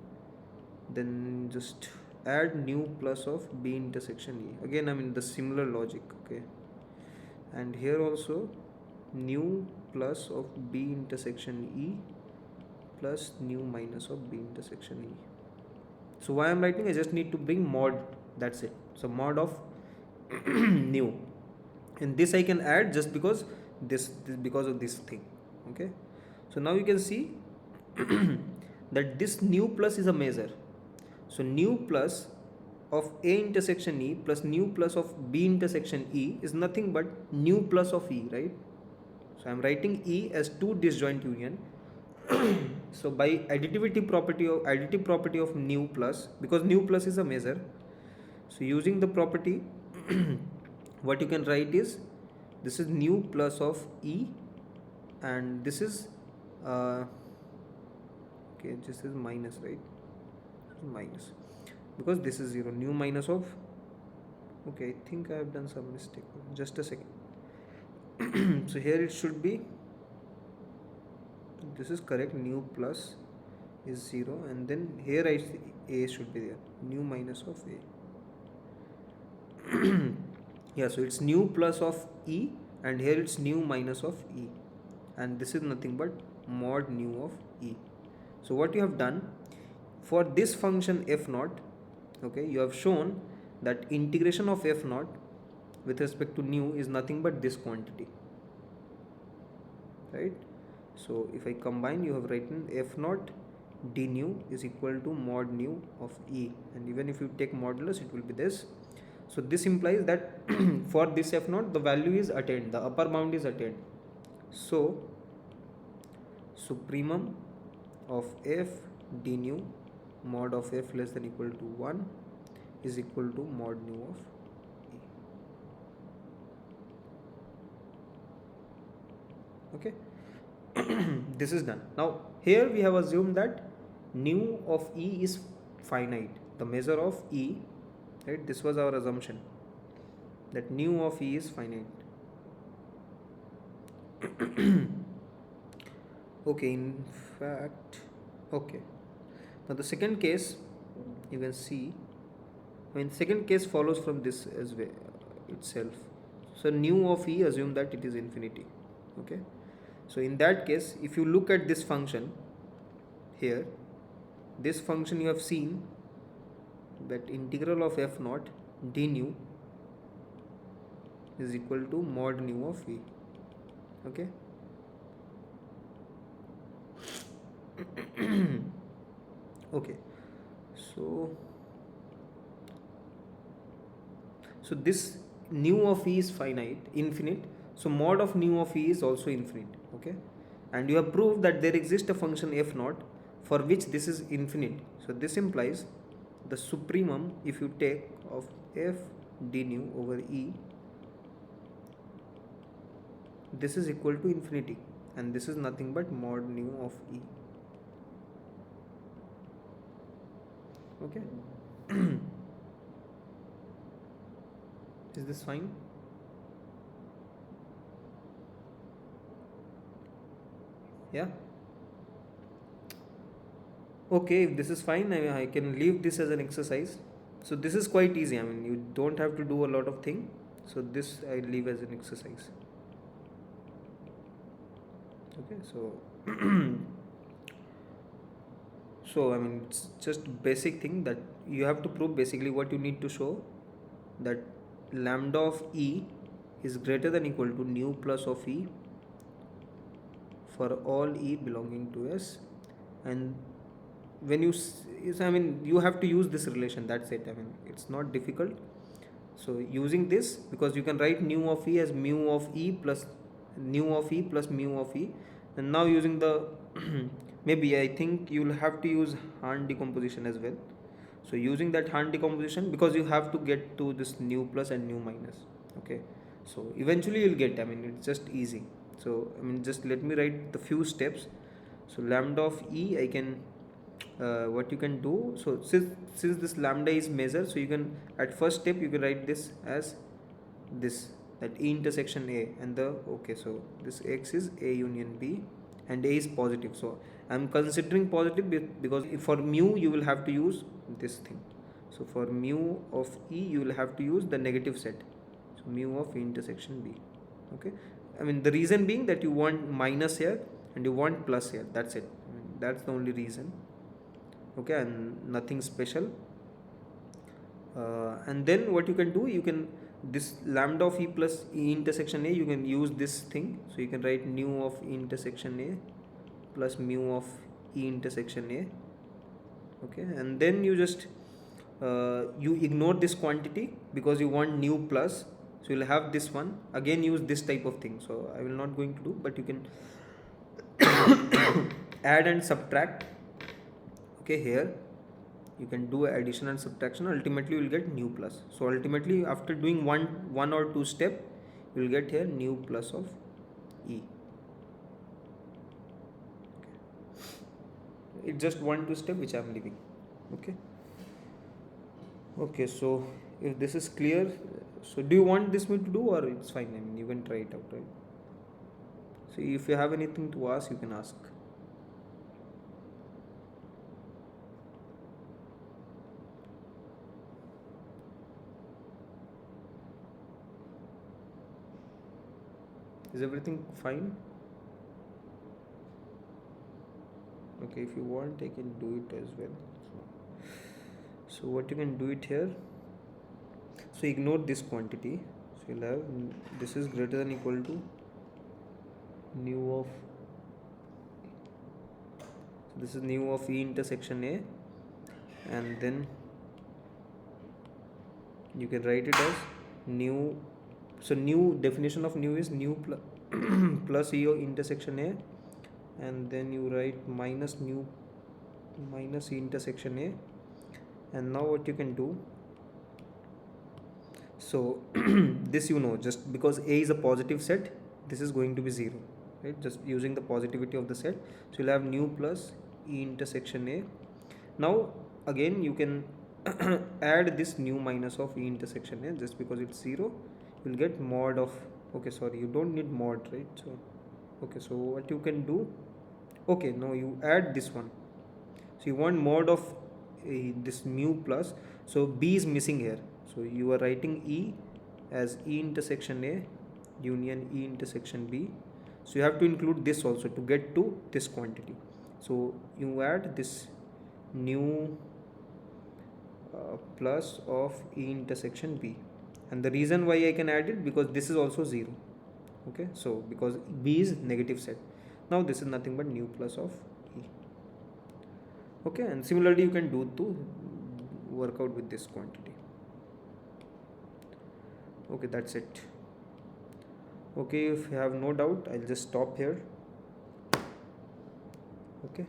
then just add nu plus of B intersection E. Again, I mean the similar logic, okay, and here also nu plus of B intersection E plus nu minus of B intersection E. So why I'm writing, I just need to bring mod, that's it. So mod of nu, and this I can add just because this because of this thing. Okay, so now you can see that this nu plus is a measure. So nu plus of A intersection E plus nu plus of B intersection E is nothing but nu plus of E, right? So I'm writing E as two disjoint union. So by additive property of nu plus, because nu plus is a measure, so using the property what you can write is, this is nu plus of E, and this is okay, this is minus, right? Minus, because this is 0, nu minus of, okay, I think I have done some mistake, just a second. So here it should be, this is correct, nu plus is 0, and then here I see A should be there, nu minus of A. Yeah, so it's nu plus of E, and here it's nu minus of E, and this is nothing but mod nu of E. So what you have done for this function f naught, okay, you have shown that integration of f naught with respect to nu is nothing but this quantity, right? So if I combine, you have written f naught d nu is equal to mod nu of E, and even if you take modulus, it will be this. So this implies that for this f naught the value is attained, the upper bound is attained. So supremum of f d nu mod of f less than equal to 1 is equal to mod nu of E. Okay. This is done. Now here we have assumed that nu of E is finite, the measure of E, right? This was our assumption, that nu of E is finite. Okay, in fact, okay, now the second case you can see, I mean second case follows from this as well itself. So nu of E, assume that it is infinity. Okay, so in that case, if you look at this function here, this function, you have seen that integral of f naught d nu is equal to mod nu of E. Okay, Okay, so this nu of e is finite, infinite. So mod of nu of e is also infinite. Okay, and you have proved that there exists a function f naught for which this is infinite. So this implies the supremum, if you take, of f d nu over e, this is equal to infinity, and this is nothing but mod nu of e. Okay. Is this fine? Yeah. Okay, if this is fine, I can leave this as an exercise. So this is quite easy. I mean, you don't have to do a lot of thing. So this I leave as an exercise. Okay, so so I mean, it's just basic thing that you have to prove. Basically what you need to show, that lambda of e is greater than equal to nu plus of e for all e belonging to S. And when you I mean, you have to use this relation, that's it. I mean, it's not difficult. So using this, because you can write nu of e as mu of e plus nu of e plus mu of e, and now using the maybe I think you'll have to use Hahn decomposition as well. So using that Hahn decomposition, because you have to get to this nu plus and nu minus. Okay, so eventually you'll get, I mean, it's just easy. So I mean, just let me write the few steps. So lambda of e, I can what you can do, so since this lambda is measure, so you can, at first step you can write this as this, that E intersection A, and the, okay, so this x is A union B, and A is positive, so I'm considering positive because for mu you will have to use this thing. So for mu of E you will have to use the negative set, so mu of E intersection B. Okay, I mean, the reason being that you want minus here and you want plus here, that's it. I mean, that's the only reason. Okay, and nothing special. And then what you can do, you can, this lambda of e plus e intersection a, you can use this thing. So you can write nu of e intersection a plus mu of e intersection a. Okay, and then you just you ignore this quantity because you want nu plus, so you'll have this one, again use this type of thing. So I will not going to do, but you can add and subtract. Okay, here you can do addition and subtraction, ultimately you will get nu plus. So ultimately after doing one or two step, you will get here nu plus of e. Okay. It's just 1-2 step which I am leaving. Okay. Okay, so if this is clear, so do you want this me to do, or it's fine? I mean, you can try it out, right? So if you have anything to ask, you can ask. Is everything fine? Okay, if you want, I can do it as well. So what you can do it here, so ignore this quantity. So you'll have this is greater than equal to nu of, so this is nu of e intersection a, and then you can write it as nu. So nu, definition of nu is nu plus e intersection a, and then you write minus nu minus e intersection a. And now what you can do, so this, you know, just because a is a positive set, this is going to be 0, right? Just using the positivity of the set, so you'll have nu plus e intersection a. Now again you can add this nu minus of e intersection a, just because it's 0, you'll get mod of, okay, sorry, you don't need mod, right? So okay, so what you can do, okay, no, you add this one. So you want mod of this mu plus, so b is missing here, so you are writing e as e intersection a union e intersection b. So you have to include this also to get to this quantity. So you add this nu plus of e intersection b, and the reason why I can add it, because this is also 0. Okay, so because b is negative set, now this is nothing but nu plus of e. Okay, and similarly you can do to work out with this quantity. Okay, that's it. Okay, if you have no doubt, I'll just stop here. Okay.